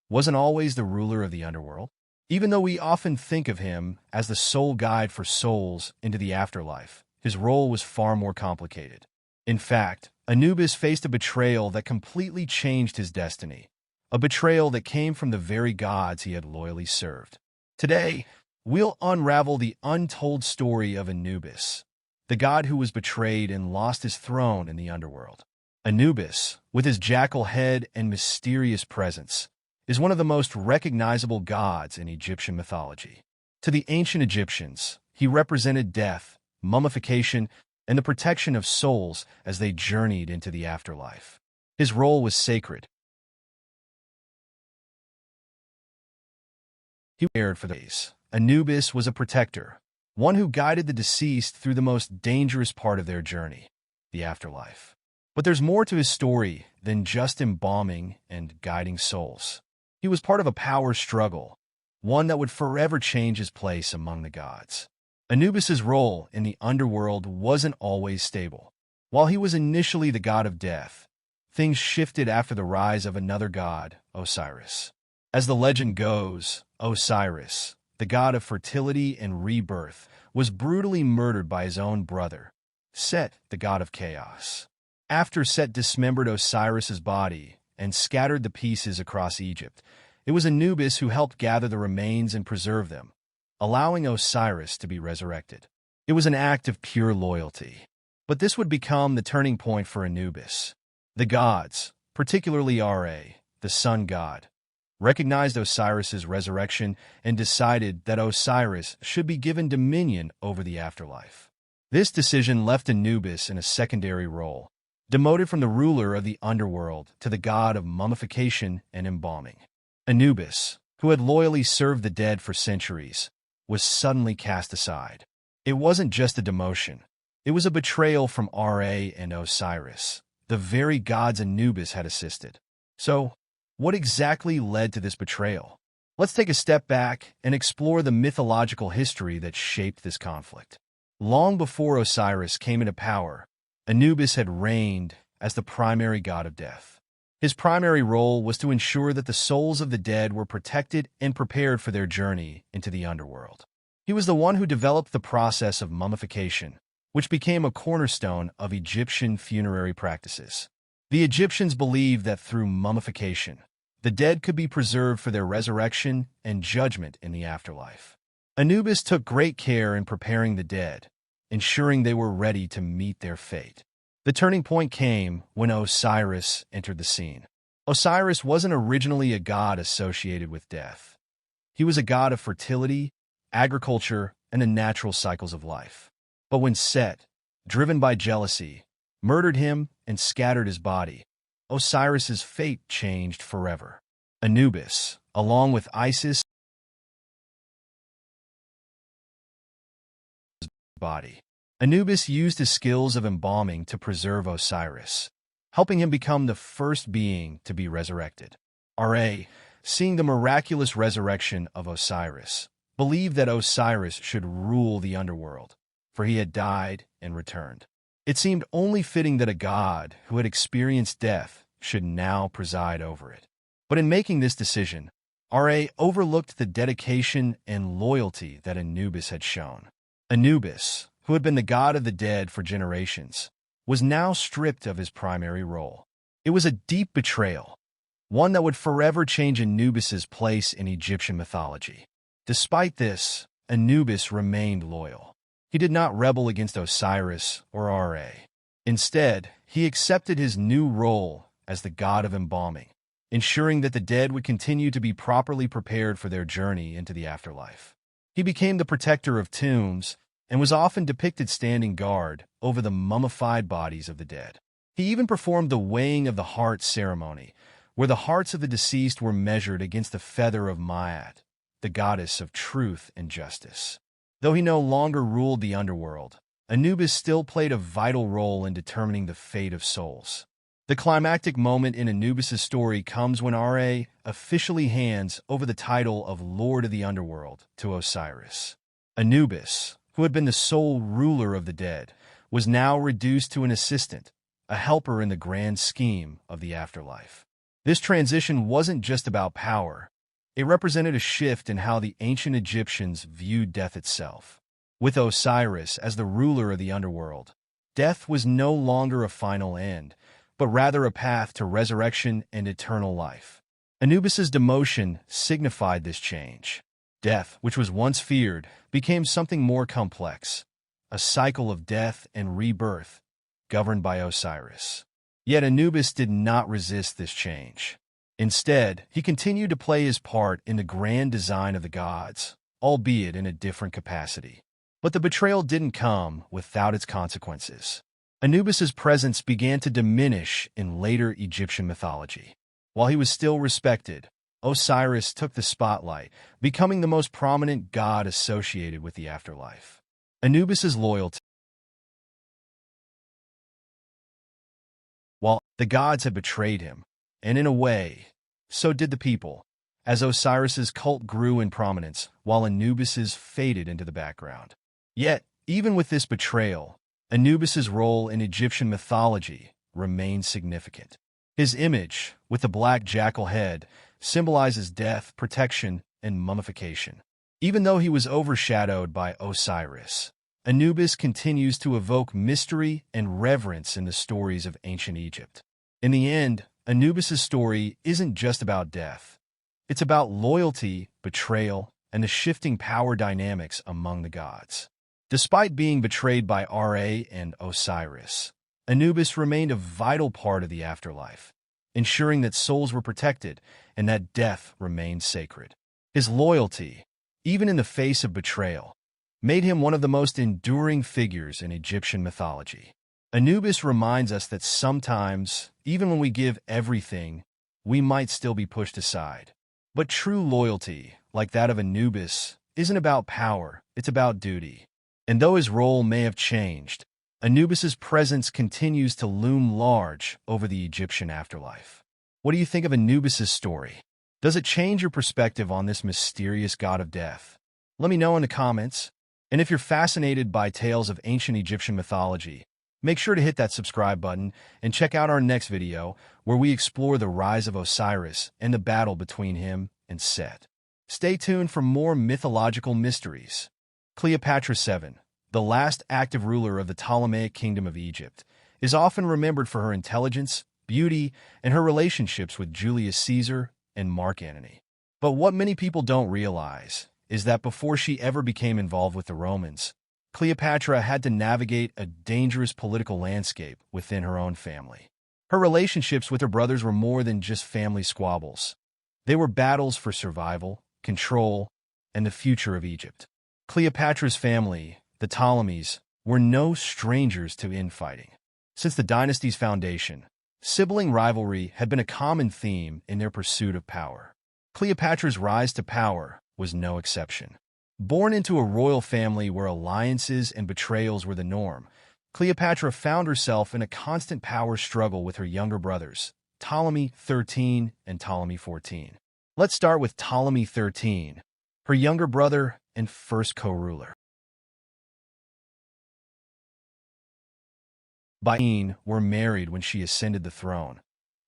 wasn't always the ruler of the underworld? Even though we often think of him as the sole guide for souls into the afterlife, his role was far more complicated. In fact, Anubis faced a betrayal that completely changed his destiny, a betrayal that came from the very gods he had loyally served. Today, we'll unravel the untold story of Anubis, the god who was betrayed and lost his throne in the underworld. Anubis, with his jackal head and mysterious presence, is one of the most recognizable gods in Egyptian mythology. To the ancient Egyptians, he represented death, mummification, and the protection of souls as they journeyed into the afterlife. His role was sacred. He cared for the days. Anubis was a protector, one who guided the deceased through the most dangerous part of their journey, the afterlife. But there's more to his story than just embalming and guiding souls. He was part of a power struggle, one that would forever change his place among the gods. Anubis's role in the underworld wasn't always stable. While he was initially the god of death, things shifted after the rise of another god, Osiris. As the legend goes, Osiris, the god of fertility and rebirth, was brutally murdered by his own brother, Set, the god of chaos. After Set dismembered Osiris's body and scattered the pieces across Egypt, it was Anubis who helped gather the remains and preserve them, allowing Osiris to be resurrected. It was an act of pure loyalty. But this would become the turning point for Anubis. The gods, particularly Ra, the sun god, recognized Osiris's resurrection and decided that Osiris should be given dominion over the afterlife. This decision left Anubis in a secondary role, demoted from the ruler of the underworld to the god of mummification and embalming. Anubis, who had loyally served the dead for centuries, was suddenly cast aside. It wasn't just a demotion. It was a betrayal from Ra and Osiris, the very gods Anubis had assisted. So, what exactly led to this betrayal? Let's take a step back and explore the mythological history that shaped this conflict. Long before Osiris came into power, Anubis had reigned as the primary god of death. His primary role was to ensure that the souls of the dead were protected and prepared for their journey into the underworld. He was the one who developed the process of mummification, which became a cornerstone of Egyptian funerary practices. The Egyptians believed that through mummification, the dead could be preserved for their resurrection and judgment in the afterlife. Anubis took great care in preparing the dead, ensuring they were ready to meet their fate. The turning point came when Osiris entered the scene. Osiris wasn't originally a god associated with death. He was a god of fertility, agriculture, and the natural cycles of life. But when Set, driven by jealousy, murdered him and scattered his body, Osiris's fate changed forever. Anubis, along with Isis' body. Anubis used his skills of embalming to preserve Osiris, helping him become the first being to be resurrected. Ra, seeing the miraculous resurrection of Osiris, believed that Osiris should rule the underworld, for he had died and returned. It seemed only fitting that a god who had experienced death should now preside over it. But in making this decision, Ra overlooked the dedication and loyalty that Anubis had shown. Anubis, who had been the god of the dead for generations, was now stripped of his primary role. It was a deep betrayal, one that would forever change Anubis's place in Egyptian mythology. Despite this, Anubis remained loyal. He did not rebel against Osiris or Ra. Instead, he accepted his new role as the god of embalming, ensuring that the dead would continue to be properly prepared for their journey into the afterlife. He became the protector of tombs and was often depicted standing guard over the mummified bodies of the dead. He even performed the weighing of the heart ceremony, where the hearts of the deceased were measured against the feather of Maat, the goddess of truth and justice. Though he no longer ruled the underworld, Anubis still played a vital role in determining the fate of souls. The climactic moment in Anubis's story comes when Ra officially hands over the title of Lord of the Underworld to Osiris. Anubis, who had been the sole ruler of the dead, was now reduced to an assistant, a helper in the grand scheme of the afterlife. This transition wasn't just about power. It represented a shift in how the ancient Egyptians viewed death itself. With Osiris as the ruler of the underworld, death was no longer a final end, but rather a path to resurrection and eternal life. Anubis's demotion signified this change. Death, which was once feared, became something more complex, a cycle of death and rebirth, governed by Osiris. Yet Anubis did not resist this change. Instead, he continued to play his part in the grand design of the gods, albeit in a different capacity. But the betrayal didn't come without its consequences. Anubis's presence began to diminish in later Egyptian mythology. While he was still respected, Osiris took the spotlight, becoming the most prominent god associated with the afterlife. Anubis's loyalty. While the gods had betrayed him, and in a way, so did the people, as Osiris's cult grew in prominence while Anubis's faded into the background. Yet, even with this betrayal, Anubis's role in Egyptian mythology remained significant. His image, with the black jackal head, symbolizes death, protection, and mummification. Even though he was overshadowed by Osiris, Anubis continues to evoke mystery and reverence in the stories of ancient Egypt. In the end, Anubis's story isn't just about death. It's about loyalty, betrayal, and the shifting power dynamics among the gods. Despite being betrayed by Ra and Osiris, Anubis remained a vital part of the afterlife, ensuring that souls were protected and that death remained sacred. His loyalty, even in the face of betrayal, made him one of the most enduring figures in Egyptian mythology. Anubis reminds us that sometimes, even when we give everything, we might still be pushed aside. But true loyalty, like that of Anubis, isn't about power, it's about duty. And though his role may have changed, Anubis's presence continues to loom large over the Egyptian afterlife. What do you think of Anubis's story? Does it change your perspective on this mysterious god of death? Let me know in the comments. And if you're fascinated by tales of ancient Egyptian mythology, make sure to hit that subscribe button and check out our next video where we explore the rise of Osiris and the battle between him and Set. Stay tuned for more mythological mysteries. Cleopatra VII, the last active ruler of the Ptolemaic Kingdom of Egypt, is often remembered for her intelligence, beauty, and her relationships with Julius Caesar and Mark Antony. But what many people don't realize is that before she ever became involved with the Romans, Cleopatra had to navigate a dangerous political landscape within her own family. Her relationships with her brothers were more than just family squabbles. They were battles for survival, control, and the future of Egypt. Cleopatra's family, the Ptolemies, were no strangers to infighting. Since the dynasty's foundation, sibling rivalry had been a common theme in their pursuit of power. Cleopatra's rise to power was no exception. Born into a royal family where alliances and betrayals were the norm, Cleopatra found herself in a constant power struggle with her younger brothers, Ptolemy XIII and Ptolemy XIV. Let's start with Ptolemy XIII, her younger brother and first co-ruler. Were married when she ascended the throne,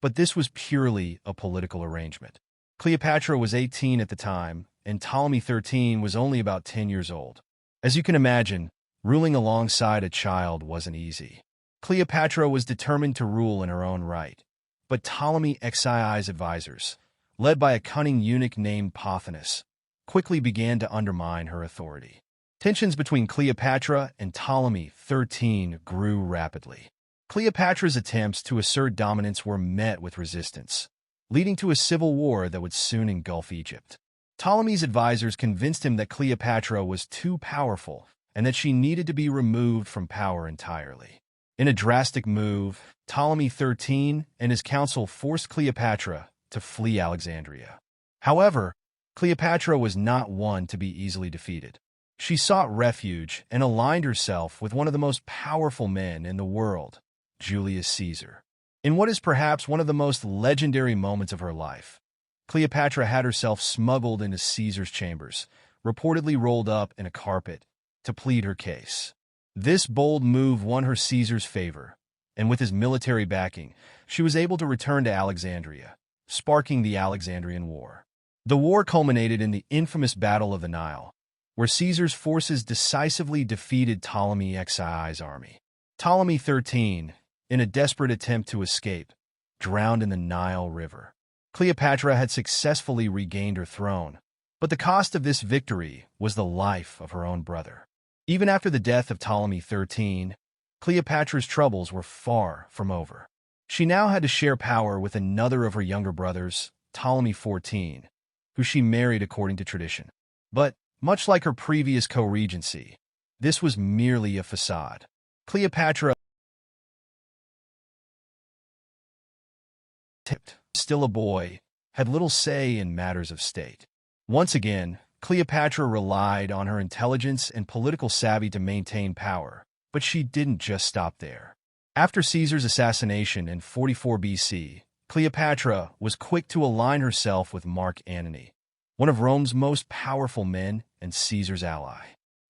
but this was purely a political arrangement. Cleopatra was 18 at the time, and Ptolemy XIII was only about 10 years old. As you can imagine, ruling alongside a child wasn't easy. Cleopatra was determined to rule in her own right, but Ptolemy XII's advisors, led by a cunning eunuch named Pothinus, quickly began to undermine her authority. Tensions between Cleopatra and Ptolemy XIII grew rapidly. Cleopatra's attempts to assert dominance were met with resistance, leading to a civil war that would soon engulf Egypt. Ptolemy's advisors convinced him that Cleopatra was too powerful and that she needed to be removed from power entirely. In a drastic move, Ptolemy XIII and his council forced Cleopatra to flee Alexandria. However, Cleopatra was not one to be easily defeated. She sought refuge and aligned herself with one of the most powerful men in the world, Julius Caesar. In what is perhaps one of the most legendary moments of her life, Cleopatra had herself smuggled into Caesar's chambers, reportedly rolled up in a carpet, to plead her case. This bold move won her Caesar's favor, and with his military backing, she was able to return to Alexandria, sparking the Alexandrian War. The war culminated in the infamous Battle of the Nile, where Caesar's forces decisively defeated Ptolemy XII's army. Ptolemy XIII, in a desperate attempt to escape, drowned in the Nile River. Cleopatra had successfully regained her throne, but the cost of this victory was the life of her own brother. Even after the death of Ptolemy XIII, Cleopatra's troubles were far from over. She now had to share power with another of her younger brothers, Ptolemy XIV, who she married according to tradition. But, much like her previous co-regency, this was merely a facade. Cleopatra, still a boy, had little say in matters of state. Once again, Cleopatra relied on her intelligence and political savvy to maintain power, but she didn't just stop there. After Caesar's assassination in 44 BC, Cleopatra was quick to align herself with Mark Antony, one of Rome's most powerful men and Caesar's ally.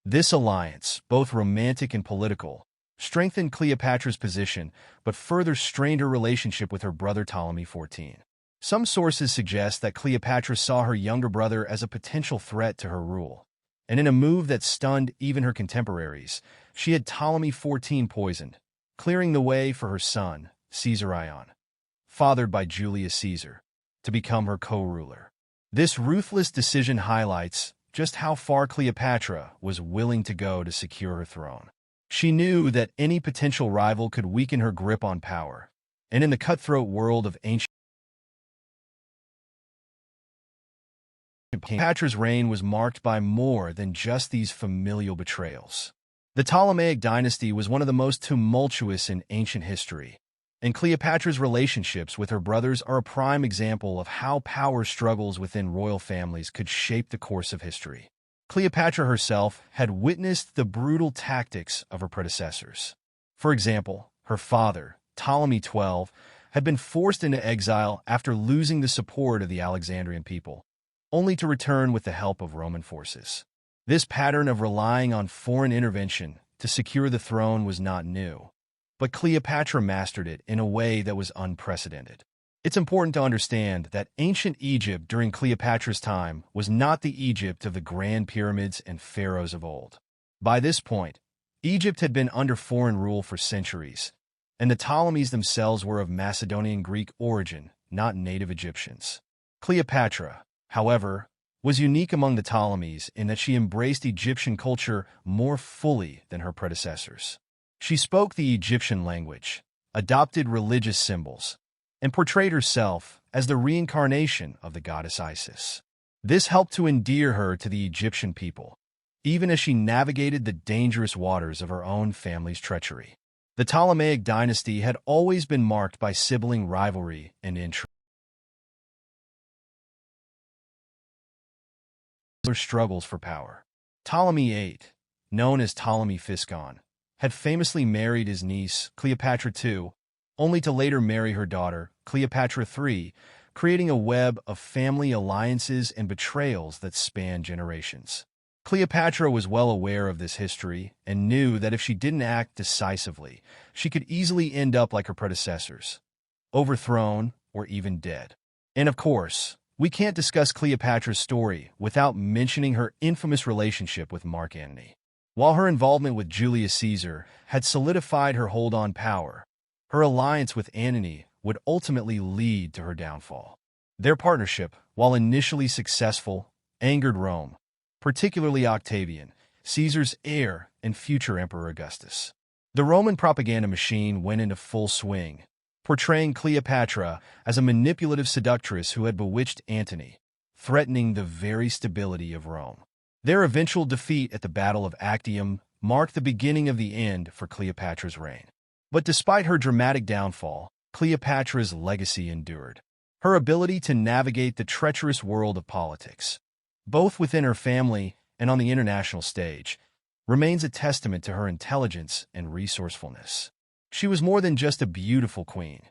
This alliance, both romantic and political, strengthened Cleopatra's position but further strained her relationship with her brother Ptolemy XIV. Some sources suggest that Cleopatra saw her younger brother as a potential threat to her rule, and in a move that stunned even her contemporaries, she had Ptolemy XIV poisoned, clearing the way for her son, Caesarion, fathered by Julius Caesar, to become her co-ruler. This ruthless decision highlights just how far Cleopatra was willing to go to secure her throne. She knew that any potential rival could weaken her grip on power, and in the cutthroat world of ancient Cleopatra's reign was marked by more than just these familial betrayals. The Ptolemaic dynasty was one of the most tumultuous in ancient history, and Cleopatra's relationships with her brothers are a prime example of how power struggles within royal families could shape the course of history. Cleopatra herself had witnessed the brutal tactics of her predecessors. For example, her father, Ptolemy XII, had been forced into exile after losing the support of the Alexandrian people, only to return with the help of Roman forces. This pattern of relying on foreign intervention to secure the throne was not new, but Cleopatra mastered it in a way that was unprecedented. It's important to understand that ancient Egypt during Cleopatra's time was not the Egypt of the Grand Pyramids and pharaohs of old. By this point, Egypt had been under foreign rule for centuries, and the Ptolemies themselves were of Macedonian Greek origin, not native Egyptians. Cleopatra, however, was unique among the Ptolemies in that she embraced Egyptian culture more fully than her predecessors. She spoke the Egyptian language, adopted religious symbols, and portrayed herself as the reincarnation of the goddess Isis. This helped to endear her to the Egyptian people, even as she navigated the dangerous waters of her own family's treachery. The Ptolemaic dynasty had always been marked by sibling rivalry and intrigue. Struggles for power. Ptolemy VIII, known as Ptolemy Physcon, had famously married his niece, Cleopatra II, only to later marry her daughter, Cleopatra III, creating a web of family alliances and betrayals that spanned generations. Cleopatra was well aware of this history and knew that if she didn't act decisively, she could easily end up like her predecessors, overthrown or even dead. And of course, we can't discuss Cleopatra's story without mentioning her infamous relationship with Mark Antony. While her involvement with Julius Caesar had solidified her hold on power, her alliance with Antony would ultimately lead to her downfall. Their partnership, while initially successful, angered Rome, particularly Octavian, Caesar's heir and future Emperor Augustus. The Roman propaganda machine went into full swing, portraying Cleopatra as a manipulative seductress who had bewitched Antony, threatening the very stability of Rome. Their eventual defeat at the Battle of Actium marked the beginning of the end for Cleopatra's reign. But despite her dramatic downfall, Cleopatra's legacy endured. Her ability to navigate the treacherous world of politics, both within her family and on the international stage, remains a testament to her intelligence and resourcefulness. She was more than just a beautiful queen.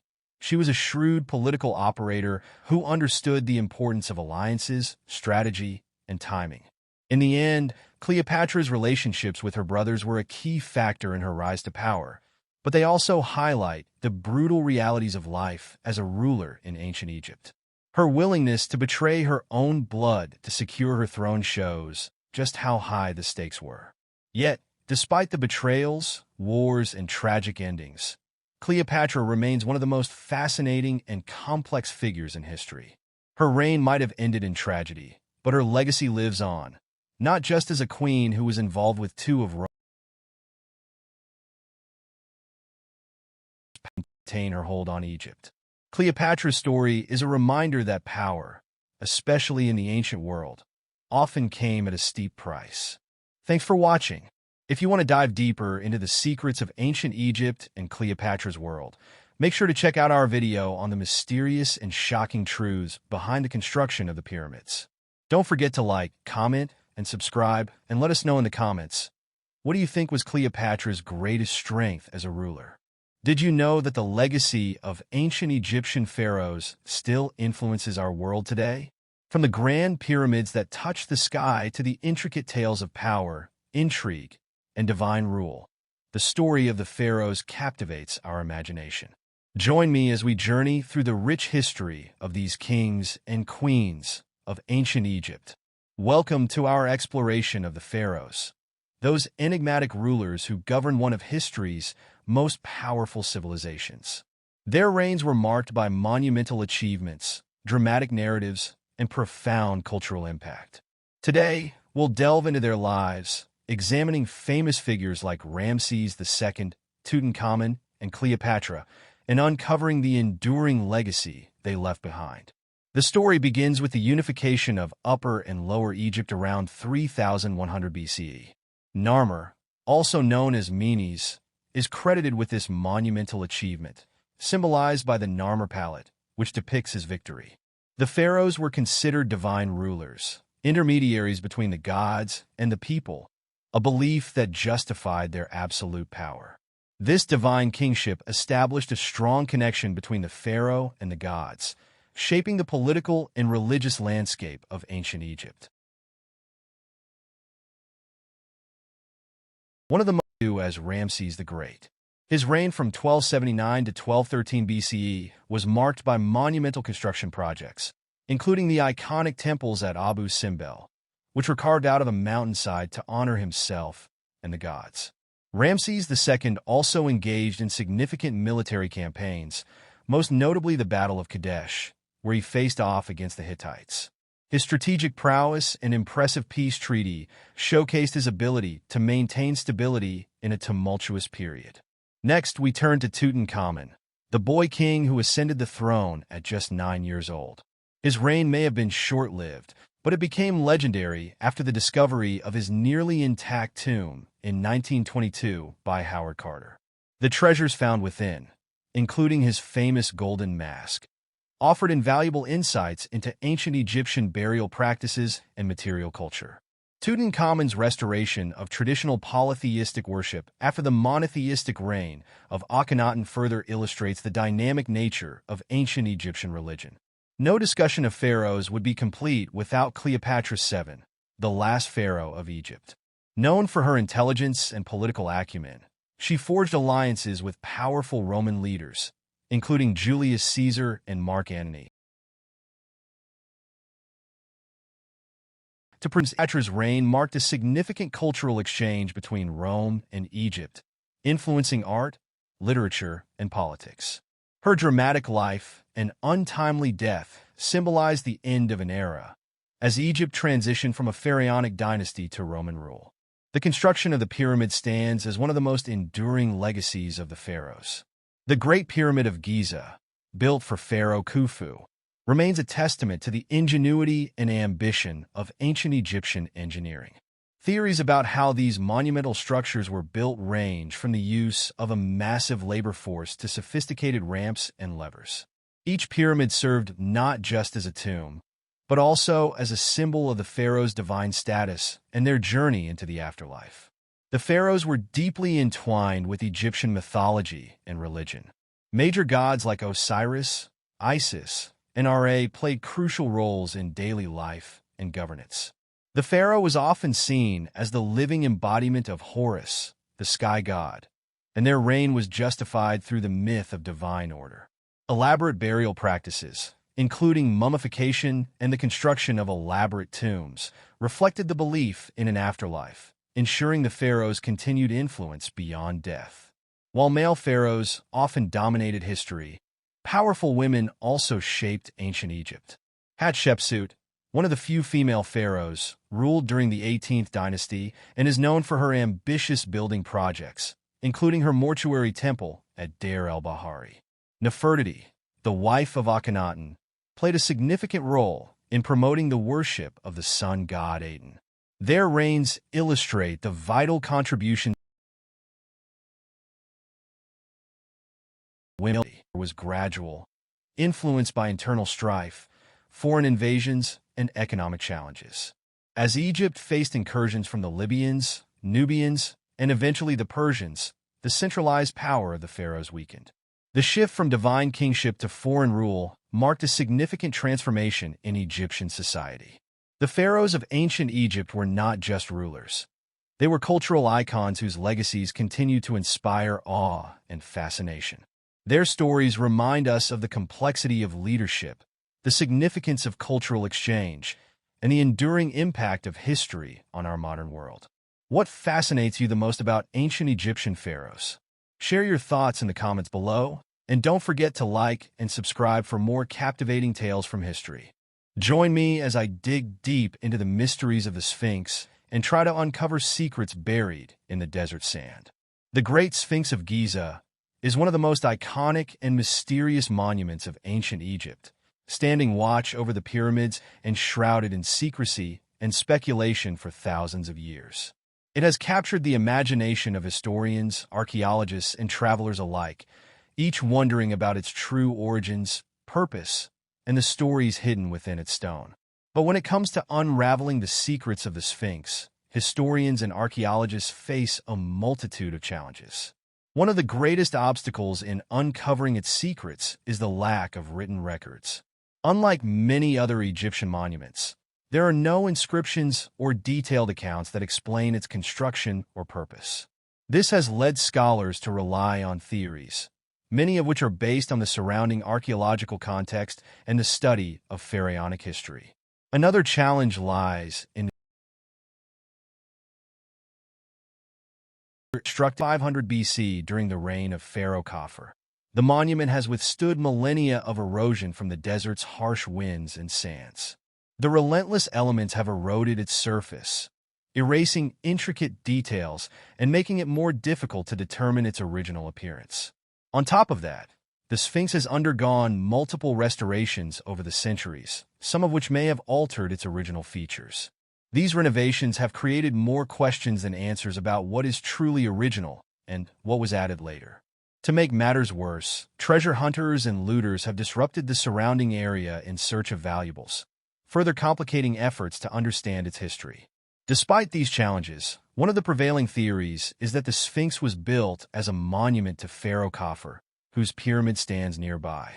She was a shrewd political operator who understood the importance of alliances, strategy, and timing. In the end, Cleopatra's relationships with her brothers were a key factor in her rise to power, but they also highlight the brutal realities of life as a ruler in ancient Egypt. Her willingness to betray her own blood to secure her throne shows just how high the stakes were. Yet, despite the betrayals, wars, and tragic endings, Cleopatra remains one of the most fascinating and complex figures in history. Her reign might have ended in tragedy, but her legacy lives on, not just as a queen who was involved with two of Rome's maintain her hold on Egypt. Cleopatra's story is a reminder that power, especially in the ancient world, often came at a steep price. Thanks for watching. If you want to dive deeper into the secrets of ancient Egypt and Cleopatra's world, make sure to check out our video on the mysterious and shocking truths behind the construction of the pyramids. Don't forget to like, comment, and subscribe, and let us know in the comments. What do you think was Cleopatra's greatest strength as a ruler? Did you know that the legacy of ancient Egyptian pharaohs still influences our world today? From the grand pyramids that touch the sky to the intricate tales of power, intrigue, and divine rule, the story of the pharaohs captivates our imagination. Join me as we journey through the rich history of these kings and queens of ancient Egypt. Welcome to our exploration of the pharaohs, those enigmatic rulers who governed one of history's most powerful civilizations. Their reigns were marked by monumental achievements, dramatic narratives, and profound cultural impact. Today, we'll delve into their lives, examining famous figures like Ramses II, Tutankhamun, and Cleopatra, and uncovering the enduring legacy they left behind. The story begins with the unification of Upper and Lower Egypt around 3100 BCE. Narmer, also known as Menes, is credited with this monumental achievement, symbolized by the Narmer palette, which depicts his victory. The pharaohs were considered divine rulers, intermediaries between the gods and the people, a belief that justified their absolute power. This divine kingship established a strong connection between the pharaoh and the gods, shaping the political and religious landscape of ancient Egypt. One of the most known as Ramses the Great. His reign from 1279 to 1213 BCE was marked by monumental construction projects, including the iconic temples at Abu Simbel, which were carved out of a mountainside to honor himself and the gods. Ramses II also engaged in significant military campaigns, most notably the Battle of Kadesh, where he faced off against the Hittites. His strategic prowess and impressive peace treaty showcased his ability to maintain stability in a tumultuous period. Next, we turn to Tutankhamun, the boy king who ascended the throne at just 9 years old. His reign may have been short-lived, but it became legendary after the discovery of his nearly intact tomb in 1922 by Howard Carter. The treasures found within, including his famous golden mask, offered invaluable insights into ancient Egyptian burial practices and material culture. Tutankhamun's restoration of traditional polytheistic worship after the monotheistic reign of Akhenaten further illustrates the dynamic nature of ancient Egyptian religion. No discussion of pharaohs would be complete without Cleopatra VII, the last pharaoh of Egypt. Known for her intelligence and political acumen, she forged alliances with powerful Roman leaders, including Julius Caesar and Mark Antony. Cleopatra's reign marked a significant cultural exchange between Rome and Egypt, influencing art, literature, and politics. Her dramatic life and untimely death symbolized the end of an era, as Egypt transitioned from a pharaonic dynasty to Roman rule. The construction of the pyramid stands as one of the most enduring legacies of the pharaohs. The Great Pyramid of Giza, built for Pharaoh Khufu, remains a testament to the ingenuity and ambition of ancient Egyptian engineering. Theories about how these monumental structures were built range from the use of a massive labor force to sophisticated ramps and levers. Each pyramid served not just as a tomb, but also as a symbol of the pharaoh's divine status and their journey into the afterlife. The pharaohs were deeply entwined with Egyptian mythology and religion. Major gods like Osiris, Isis, and Ra played crucial roles in daily life and governance. The pharaoh was often seen as the living embodiment of Horus, the sky god, and their reign was justified through the myth of divine order. Elaborate burial practices, including mummification and the construction of elaborate tombs, reflected the belief in an afterlife, ensuring the pharaoh's continued influence beyond death. While male pharaohs often dominated history, powerful women also shaped ancient Egypt. Hatshepsut, one of the few female pharaohs, ruled during the 18th dynasty and is known for her ambitious building projects, including her mortuary temple at Deir el-Bahari. Nefertiti, the wife of Akhenaten, played a significant role in promoting the worship of the sun god Aten. Their reigns illustrate the vital contribution women was gradual, influenced by internal strife, foreign invasions, and economic challenges. As Egypt faced incursions from the Libyans, Nubians, and eventually the Persians, the centralized power of the pharaohs weakened. The shift from divine kingship to foreign rule marked a significant transformation in Egyptian society. The pharaohs of ancient Egypt were not just rulers. They were cultural icons whose legacies continue to inspire awe and fascination. Their stories remind us of the complexity of leadership, the significance of cultural exchange, and the enduring impact of history on our modern world. What fascinates you the most about ancient Egyptian pharaohs? Share your thoughts in the comments below, and don't forget to like and subscribe for more captivating tales from history. Join me as I dig deep into the mysteries of the Sphinx and try to uncover secrets buried in the desert sand. The Great Sphinx of Giza is one of the most iconic and mysterious monuments of ancient Egypt, standing watch over the pyramids and shrouded in secrecy and speculation for thousands of years. It has captured the imagination of historians, archaeologists, and travelers alike, each wondering about its true origins, purpose, and the stories hidden within its stone. But when it comes to unraveling the secrets of the Sphinx, historians and archaeologists face a multitude of challenges. One of the greatest obstacles in uncovering its secrets is the lack of written records. Unlike many other Egyptian monuments, there are no inscriptions or detailed accounts that explain its construction or purpose. This has led scholars to rely on theories, many of which are based on the surrounding archaeological context and the study of pharaonic history. Another challenge lies in constructed 500 BC during the reign of Pharaoh Khafre. The monument has withstood millennia of erosion from the desert's harsh winds and sands. The relentless elements have eroded its surface, erasing intricate details and making it more difficult to determine its original appearance. On top of that, the Sphinx has undergone multiple restorations over the centuries, some of which may have altered its original features. These renovations have created more questions than answers about what is truly original and what was added later. To make matters worse, treasure hunters and looters have disrupted the surrounding area in search of valuables, further complicating efforts to understand its history. Despite these challenges, one of the prevailing theories is that the Sphinx was built as a monument to Pharaoh Khafre, whose pyramid stands nearby.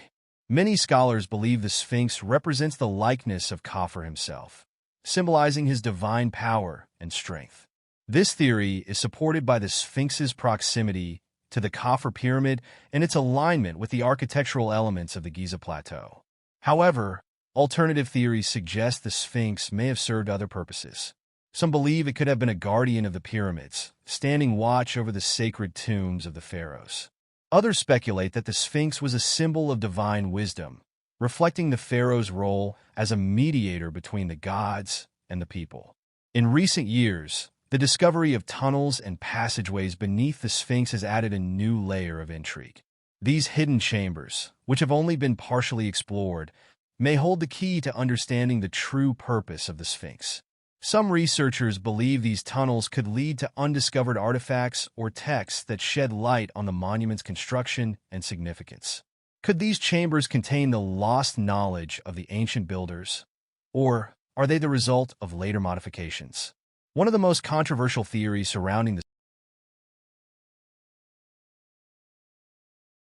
Many scholars believe the Sphinx represents the likeness of Khafre himself, symbolizing his divine power and strength. This theory is supported by the Sphinx's proximity to the Khafre pyramid and its alignment with the architectural elements of the Giza Plateau. However, alternative theories suggest the Sphinx may have served other purposes. Some believe it could have been a guardian of the pyramids, standing watch over the sacred tombs of the pharaohs. Others speculate that the Sphinx was a symbol of divine wisdom, reflecting the pharaoh's role as a mediator between the gods and the people. In recent years, the discovery of tunnels and passageways beneath the Sphinx has added a new layer of intrigue. These hidden chambers, which have only been partially explored, may hold the key to understanding the true purpose of the Sphinx. Some researchers believe these tunnels could lead to undiscovered artifacts or texts that shed light on the monument's construction and significance. Could these chambers contain the lost knowledge of the ancient builders, or are they the result of later modifications? One of the most controversial theories surrounding the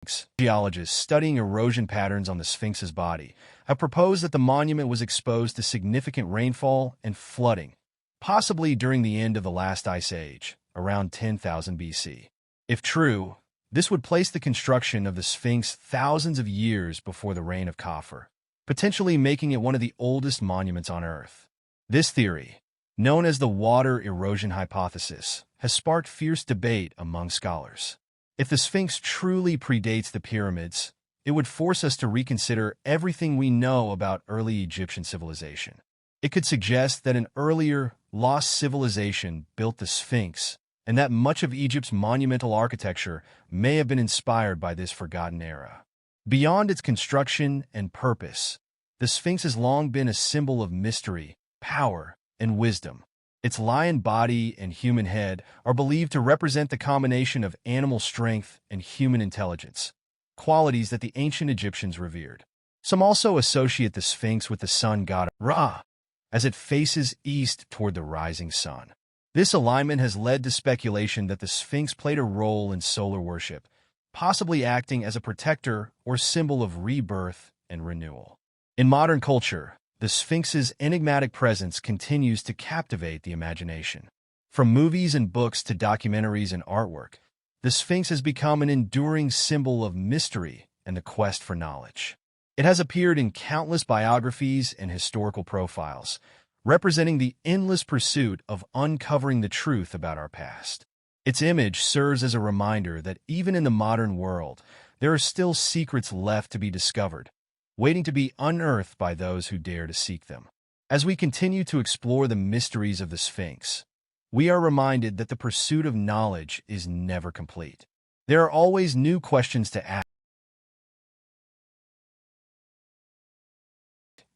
Sphinx, geologists studying erosion patterns on the Sphinx's body have proposed that the monument was exposed to significant rainfall and flooding, possibly during the end of the last ice age, around 10,000 BC. If true, this would place the construction of the Sphinx thousands of years before the reign of Khafre, potentially making it one of the oldest monuments on Earth. This theory, known as the water erosion hypothesis, has sparked fierce debate among scholars. If the Sphinx truly predates the pyramids, it would force us to reconsider everything we know about early Egyptian civilization. It could suggest that an earlier, lost civilization built the Sphinx, and that much of Egypt's monumental architecture may have been inspired by this forgotten era. Beyond its construction and purpose, the Sphinx has long been a symbol of mystery, power, and wisdom. Its lion body and human head are believed to represent the combination of animal strength and human intelligence, qualities that the ancient Egyptians revered. Some also associate the Sphinx with the sun god Ra, as it faces east toward the rising sun. This alignment has led to speculation that the Sphinx played a role in solar worship, possibly acting as a protector or symbol of rebirth and renewal. In modern culture, the Sphinx's enigmatic presence continues to captivate the imagination. From movies and books to documentaries and artwork, the Sphinx has become an enduring symbol of mystery and the quest for knowledge. It has appeared in countless biographies and historical profiles, representing the endless pursuit of uncovering the truth about our past. Its image serves as a reminder that even in the modern world, there are still secrets left to be discovered, waiting to be unearthed by those who dare to seek them. As we continue to explore the mysteries of the Sphinx, we are reminded that the pursuit of knowledge is never complete. There are always new questions to ask.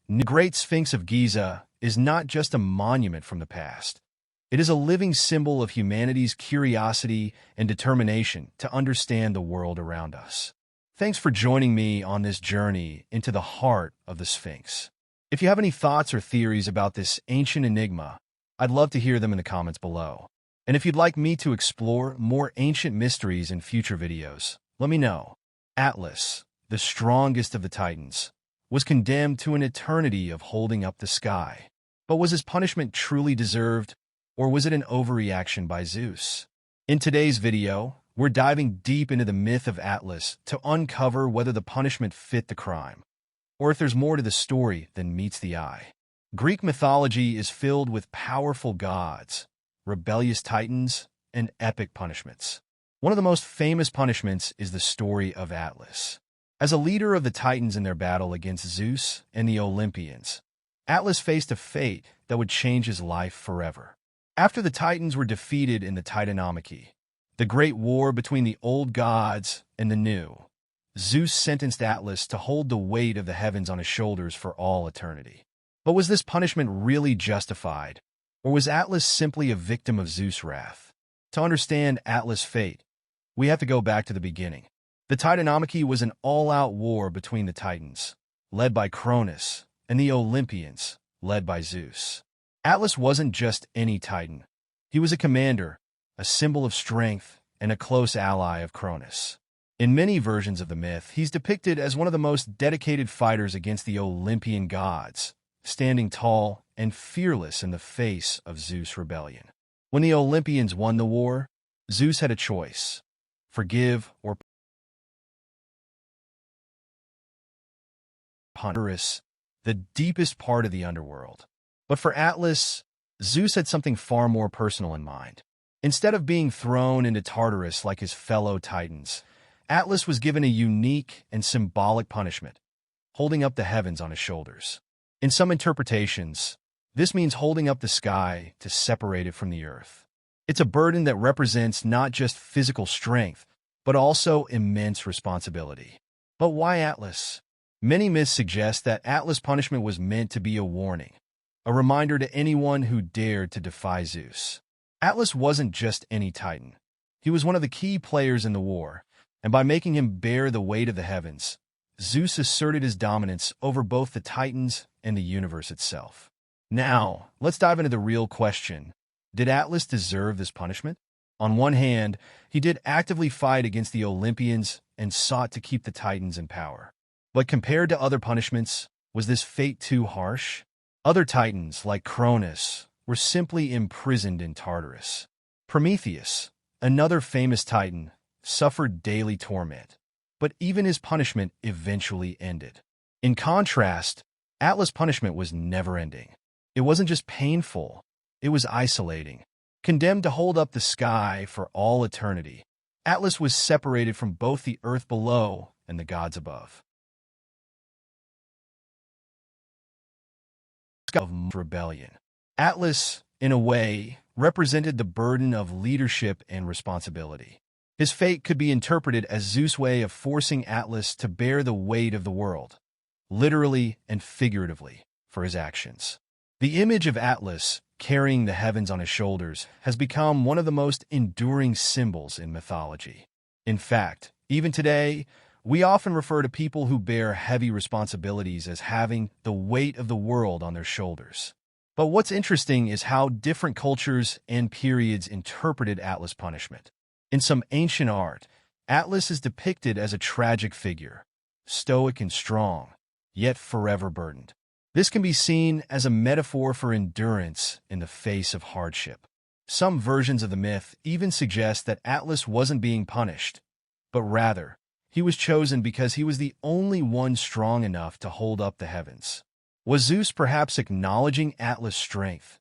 The Great Sphinx of Giza is not just a monument from the past. It is a living symbol of humanity's curiosity and determination to understand the world around us. Thanks for joining me on this journey into the heart of the Sphinx. If you have any thoughts or theories about this ancient enigma, I'd love to hear them in the comments below. And if you'd like me to explore more ancient mysteries in future videos, let me know. Atlas, the strongest of the Titans, was condemned to an eternity of holding up the sky. But was his punishment truly deserved, or was it an overreaction by Zeus? In today's video, we're diving deep into the myth of Atlas to uncover whether the punishment fit the crime, or if there's more to the story than meets the eye. Greek mythology is filled with powerful gods, rebellious titans, and epic punishments. One of the most famous punishments is the story of Atlas. As a leader of the Titans in their battle against Zeus and the Olympians, Atlas faced a fate that would change his life forever. After the Titans were defeated in the Titanomachy, the great war between the old gods and the new, Zeus sentenced Atlas to hold the weight of the heavens on his shoulders for all eternity. But was this punishment really justified, or was Atlas simply a victim of Zeus' wrath? To understand Atlas' fate, we have to go back to the beginning. The Titanomachy was an all-out war between the Titans, led by Cronus, and the Olympians, led by Zeus. Atlas wasn't just any Titan. He was a commander, a symbol of strength, and a close ally of Cronus. In many versions of the myth, he's depicted as one of the most dedicated fighters against the Olympian gods, standing tall and fearless in the face of Zeus' rebellion. When the Olympians won the war, Zeus had a choice: forgive or punish, the deepest part of the underworld. But for Atlas, Zeus had something far more personal in mind. Instead of being thrown into Tartarus like his fellow Titans, Atlas was given a unique and symbolic punishment: holding up the heavens on his shoulders. In some interpretations, this means holding up the sky to separate it from the earth. It's a burden that represents not just physical strength, but also immense responsibility. But why Atlas? Many myths suggest that Atlas' punishment was meant to be a warning, a reminder to anyone who dared to defy Zeus. Atlas wasn't just any Titan. He was one of the key players in the war, and by making him bear the weight of the heavens, Zeus asserted his dominance over both the Titans and the universe itself. Now, let's dive into the real question. Did Atlas deserve this punishment? On one hand, he did actively fight against the Olympians and sought to keep the Titans in power. But compared to other punishments, was this fate too harsh? Other Titans, like Cronus, were simply imprisoned in Tartarus. Prometheus, another famous Titan, suffered daily torment, but even his punishment eventually ended. In contrast, Atlas' punishment was never-ending. It wasn't just painful, it was isolating. Condemned to hold up the sky for all eternity, Atlas was separated from both the earth below and the gods above. Of rebellion. Atlas, in a way, represented the burden of leadership and responsibility. His fate could be interpreted as Zeus' way of forcing Atlas to bear the weight of the world, literally and figuratively, for his actions. The image of Atlas, carrying the heavens on his shoulders, has become one of the most enduring symbols in mythology. In fact, even today, we often refer to people who bear heavy responsibilities as having the weight of the world on their shoulders. But what's interesting is how different cultures and periods interpreted Atlas' punishment. In some ancient art, Atlas is depicted as a tragic figure, stoic and strong, yet forever burdened. This can be seen as a metaphor for endurance in the face of hardship. Some versions of the myth even suggest that Atlas wasn't being punished, but rather, he was chosen because he was the only one strong enough to hold up the heavens. Was Zeus perhaps acknowledging Atlas' strength,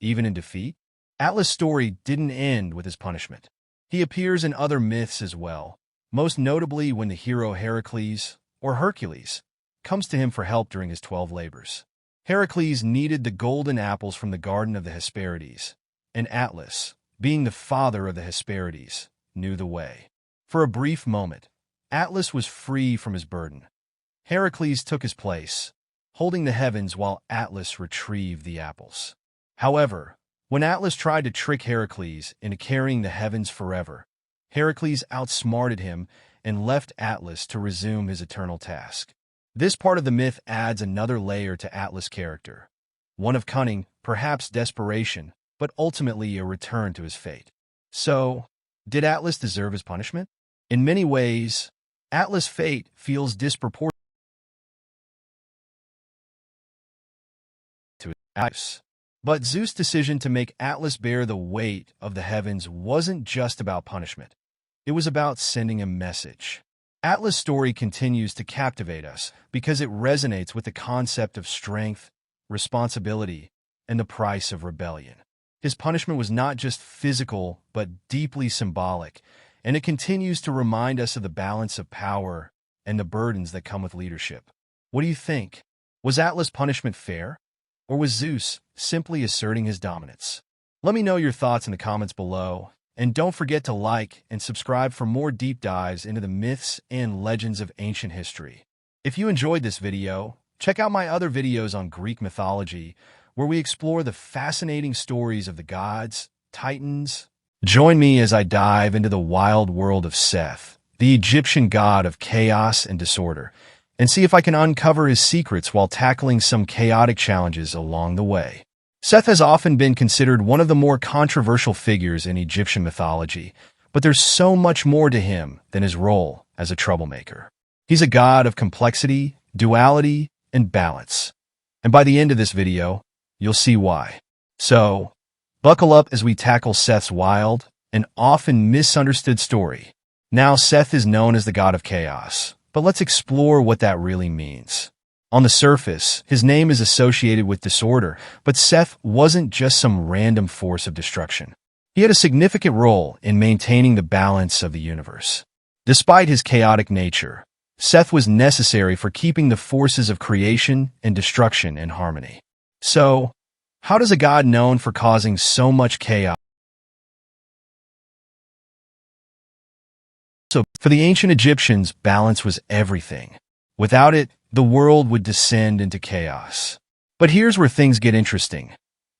even in defeat? Atlas' story didn't end with his punishment. He appears in other myths as well, most notably when the hero Heracles, or Hercules, comes to him for help during his 12 labors. Heracles needed the golden apples from the Garden of the Hesperides, and Atlas, being the father of the Hesperides, knew the way. For a brief moment, Atlas was free from his burden. Heracles took his place, holding the heavens while Atlas retrieved the apples. However, when Atlas tried to trick Heracles into carrying the heavens forever, Heracles outsmarted him and left Atlas to resume his eternal task. This part of the myth adds another layer to Atlas' character, one of cunning, perhaps desperation, but ultimately a return to his fate. So, did Atlas deserve his punishment? In many ways, Atlas' fate feels disproportionate to Atlas. But Zeus' decision to make Atlas bear the weight of the heavens wasn't just about punishment. It was about sending a message. Atlas' story continues to captivate us because it resonates with the concept of strength, responsibility, and the price of rebellion. His punishment was not just physical, but deeply symbolic, and it continues to remind us of the balance of power and the burdens that come with leadership. What do you think? Was Atlas' punishment fair? Or was Zeus simply asserting his dominance? Let me know your thoughts in the comments below, and don't forget to like and subscribe for more deep dives into the myths and legends of ancient history. If you enjoyed this video, check out my other videos on Greek mythology, where we explore the fascinating stories of the gods, titans. Join me as I dive into the wild world of Seth, the Egyptian god of chaos and disorder, and see if I can uncover his secrets while tackling some chaotic challenges along the way. Seth has often been considered one of the more controversial figures in Egyptian mythology, but there's so much more to him than his role as a troublemaker. He's a god of complexity, duality, and balance. And by the end of this video, you'll see why. So, buckle up as we tackle Seth's wild and often misunderstood story. Now, Seth is known as the god of chaos, but let's explore what that really means. On the surface, his name is associated with disorder, but Seth wasn't just some random force of destruction. He had a significant role in maintaining the balance of the universe. Despite his chaotic nature, Seth was necessary for keeping the forces of creation and destruction in harmony. So, how does a god known for causing so much chaos? So, for the ancient Egyptians, balance was everything. Without it, the world would descend into chaos. But here's where things get interesting.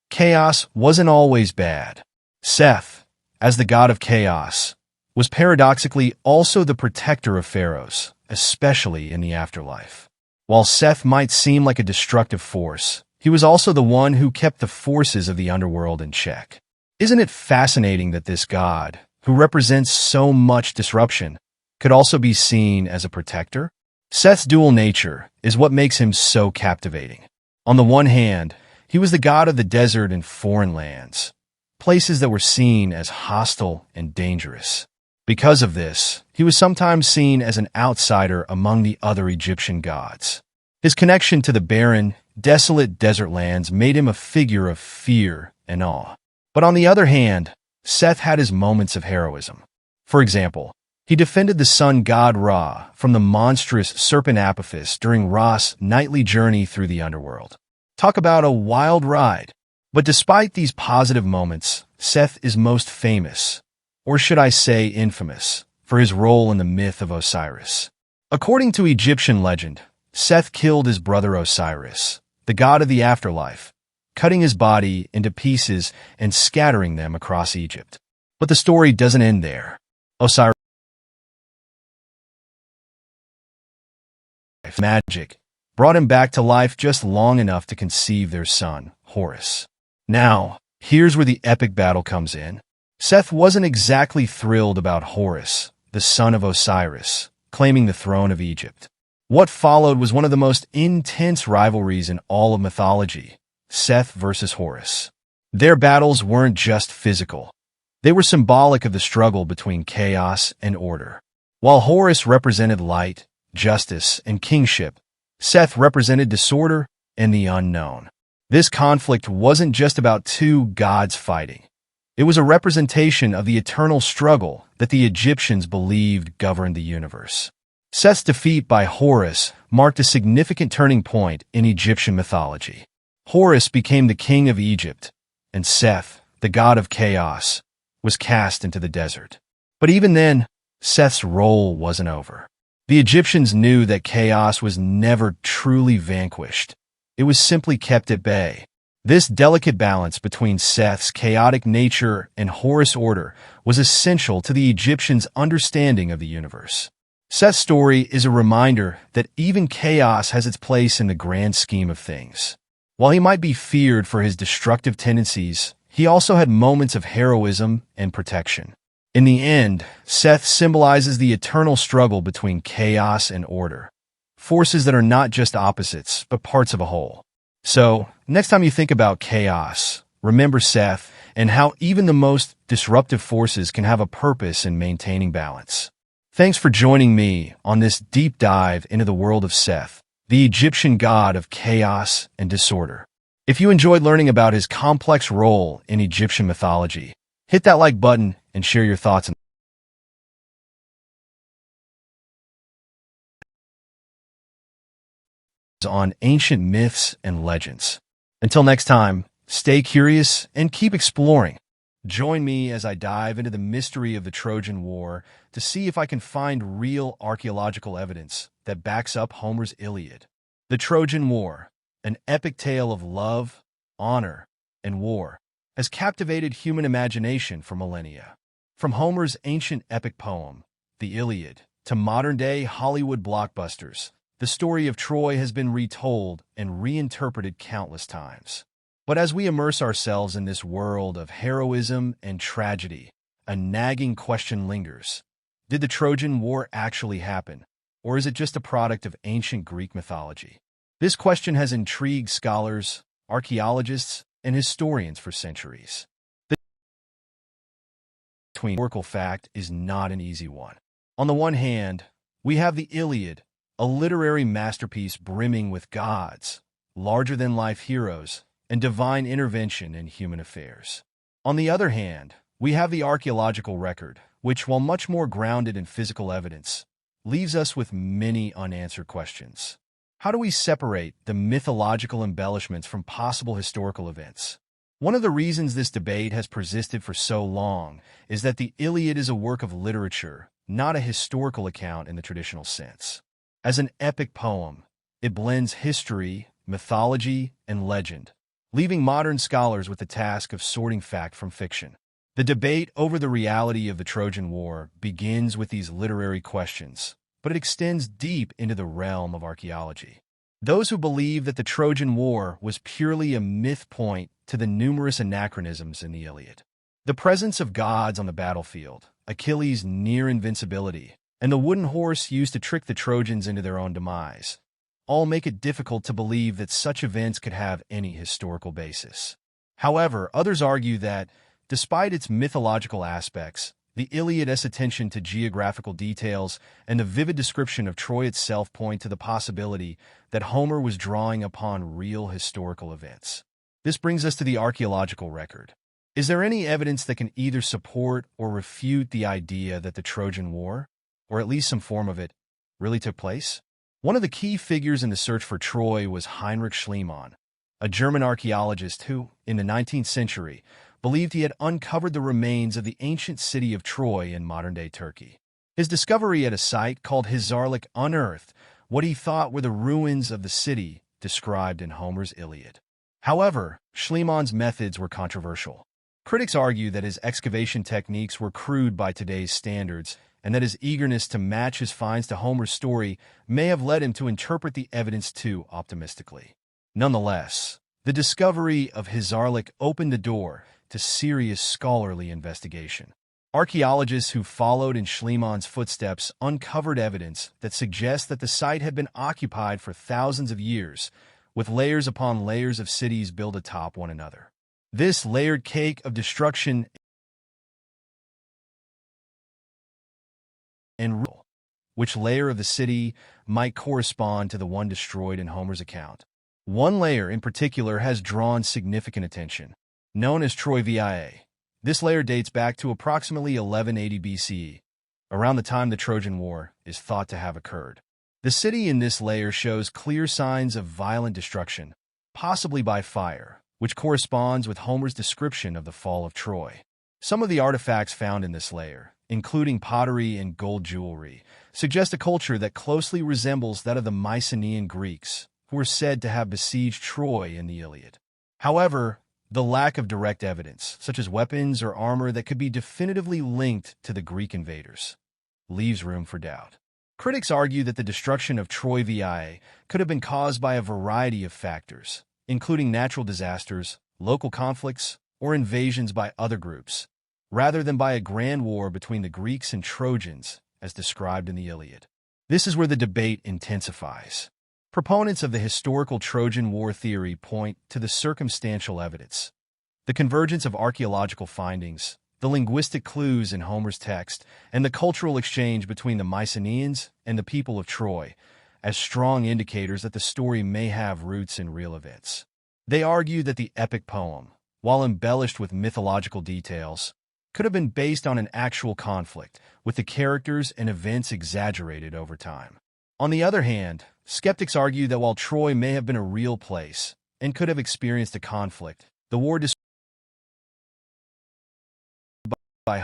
Chaos wasn't always bad. Seth, as the god of chaos, was paradoxically also the protector of pharaohs, especially in the afterlife. While Seth might seem like a destructive force, he was also the one who kept the forces of the underworld in check. Isn't it fascinating that this god, who represents so much disruption, could also be seen as a protector? Seth's dual nature is what makes him so captivating. On the one hand, he was the god of the desert and foreign lands, places that were seen as hostile and dangerous. Because of this, he was sometimes seen as an outsider among the other Egyptian gods. His connection to the barren, desolate desert lands made him a figure of fear and awe. But on the other hand, Seth had his moments of heroism. For example, he defended the sun god Ra from the monstrous serpent Apophis during Ra's nightly journey through the underworld. Talk about a wild ride. But despite these positive moments, Seth is most famous, or should I say infamous, for his role in the myth of Osiris. According to Egyptian legend, Seth killed his brother Osiris, the god of the afterlife, cutting his body into pieces and scattering them across Egypt. But the story doesn't end there. Osiris' magic brought him back to life just long enough to conceive their son, Horus. Now, here's where the epic battle comes in. Seth wasn't exactly thrilled about Horus, the son of Osiris, claiming the throne of Egypt. What followed was one of the most intense rivalries in all of mythology, Seth versus Horus. Their battles weren't just physical. They were symbolic of the struggle between chaos and order. While Horus represented light, justice, and kingship, Seth represented disorder and the unknown. This conflict wasn't just about two gods fighting. It was a representation of the eternal struggle that the Egyptians believed governed the universe. Seth's defeat by Horus marked a significant turning point in Egyptian mythology. Horus became the king of Egypt, and Seth, the god of chaos, was cast into the desert. But even then, Seth's role wasn't over. The Egyptians knew that chaos was never truly vanquished. It was simply kept at bay. This delicate balance between Seth's chaotic nature and Horus' order was essential to the Egyptians' understanding of the universe. Seth's story is a reminder that even chaos has its place in the grand scheme of things. While he might be feared for his destructive tendencies, he also had moments of heroism and protection. In the end, Seth symbolizes the eternal struggle between chaos and order, forces that are not just opposites, but parts of a whole. So, next time you think about chaos, remember Seth and how even the most disruptive forces can have a purpose in maintaining balance. Thanks for joining me on this deep dive into the world of Seth, the Egyptian god of chaos and disorder. If you enjoyed learning about his complex role in Egyptian mythology, hit that like button and share your thoughts on ancient myths and legends. Until next time, stay curious and keep exploring. Join me as I dive into the mystery of the Trojan War to see if I can find real archaeological evidence that backs up Homer's Iliad. The Trojan War, an epic tale of love, honor, and war, has captivated human imagination for millennia. From Homer's ancient epic poem, the Iliad, to modern-day Hollywood blockbusters, the story of Troy has been retold and reinterpreted countless times. But as we immerse ourselves in this world of heroism and tragedy, a nagging question lingers. Did the Trojan War actually happen, or is it just a product of ancient Greek mythology? This question has intrigued scholars, archaeologists, and historians for centuries. The historical fact is not an easy one. On the one hand, we have the Iliad, a literary masterpiece brimming with gods, larger-than-life heroes, and divine intervention in human affairs. On the other hand, we have the archaeological record, which, while much more grounded in physical evidence, leaves us with many unanswered questions. How do we separate the mythological embellishments from possible historical events? One of the reasons this debate has persisted for so long is that the Iliad is a work of literature, not a historical account in the traditional sense. As an epic poem, it blends history, mythology, and legend, leaving modern scholars with the task of sorting fact from fiction. The debate over the reality of the Trojan War begins with these literary questions, but it extends deep into the realm of archaeology. Those who believe that the Trojan War was purely a myth point to the numerous anachronisms in the Iliad. The presence of gods on the battlefield, Achilles' near invincibility, and the wooden horse used to trick the Trojans into their own demise, all make it difficult to believe that such events could have any historical basis. However, others argue that, despite its mythological aspects, the Iliad's attention to geographical details and the vivid description of Troy itself point to the possibility that Homer was drawing upon real historical events. This brings us to the archaeological record. Is there any evidence that can either support or refute the idea that the Trojan War, or at least some form of it, really took place? One of the key figures in the search for Troy was Heinrich Schliemann, a German archaeologist who, in the 19th century, believed he had uncovered the remains of the ancient city of Troy in modern-day Turkey. His discovery at a site called Hizarlik unearthed what he thought were the ruins of the city described in Homer's Iliad. However, Schliemann's methods were controversial. Critics argue that his excavation techniques were crude by today's standards, and that his eagerness to match his finds to Homer's story may have led him to interpret the evidence too optimistically. Nonetheless, the discovery of Hizarlik opened the door to serious scholarly investigation. Archaeologists who followed in Schliemann's footsteps uncovered evidence that suggests that the site had been occupied for thousands of years, with layers upon layers of cities built atop one another. This layered cake of destruction and rule, which layer of the city might correspond to the one destroyed in Homer's account. One layer in particular has drawn significant attention, known as Troy VIA. This layer dates back to approximately 1180 BCE, around the time the Trojan War is thought to have occurred. The city in this layer shows clear signs of violent destruction, possibly by fire, which corresponds with Homer's description of the fall of Troy. Some of the artifacts found in this layer, including pottery and gold jewelry, suggest a culture that closely resembles that of the Mycenaean Greeks, who were said to have besieged Troy in the Iliad. However, the lack of direct evidence, such as weapons or armor that could be definitively linked to the Greek invaders, leaves room for doubt. Critics argue that the destruction of Troy VIA could have been caused by a variety of factors, including natural disasters, local conflicts, or invasions by other groups, rather than by a grand war between the Greeks and Trojans, as described in the Iliad. This is where the debate intensifies. Proponents of the historical Trojan War theory point to the circumstantial evidence, the convergence of archaeological findings, the linguistic clues in Homer's text, and the cultural exchange between the Mycenaeans and the people of Troy as strong indicators that the story may have roots in real events. They argue that the epic poem, while embellished with mythological details, could have been based on an actual conflict, with the characters and events exaggerated over time. On the other hand, skeptics argue that while Troy may have been a real place and could have experienced a conflict, the war described by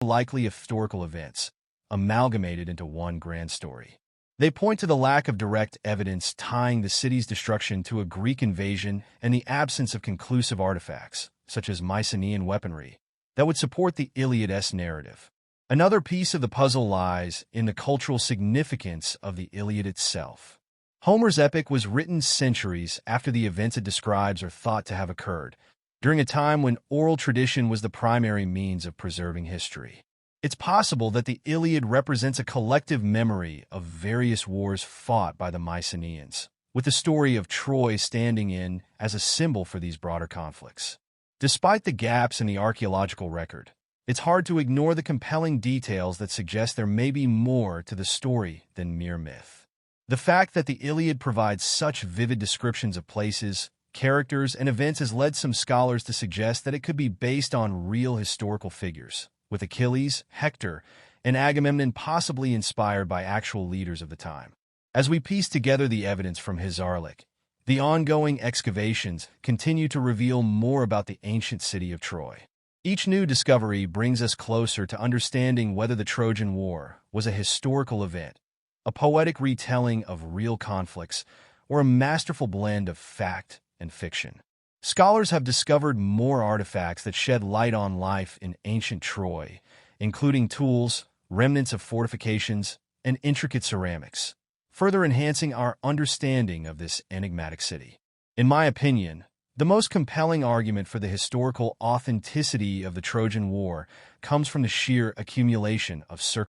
likely historical events, amalgamated into one grand story. They point to the lack of direct evidence tying the city's destruction to a Greek invasion and the absence of conclusive artifacts, such as Mycenaean weaponry, that would support the Iliad-esque narrative. Another piece of the puzzle lies in the cultural significance of the Iliad itself. Homer's epic was written centuries after the events it describes are thought to have occurred, during a time when oral tradition was the primary means of preserving history. It's possible that the Iliad represents a collective memory of various wars fought by the Mycenaeans, with the story of Troy standing in as a symbol for these broader conflicts. Despite the gaps in the archaeological record, it's hard to ignore the compelling details that suggest there may be more to the story than mere myth. The fact that the Iliad provides such vivid descriptions of places, characters, and events has led some scholars to suggest that it could be based on real historical figures, with Achilles, Hector, and Agamemnon possibly inspired by actual leaders of the time. As we piece together the evidence from Hizarlik, the ongoing excavations continue to reveal more about the ancient city of Troy. Each new discovery brings us closer to understanding whether the Trojan War was a historical event, a poetic retelling of real conflicts, or a masterful blend of fact and fiction. Scholars have discovered more artifacts that shed light on life in ancient Troy, including tools, remnants of fortifications, and intricate ceramics, further enhancing our understanding of this enigmatic city. In my opinion, the most compelling argument for the historical authenticity of the Trojan War comes from the sheer accumulation of circumstantial.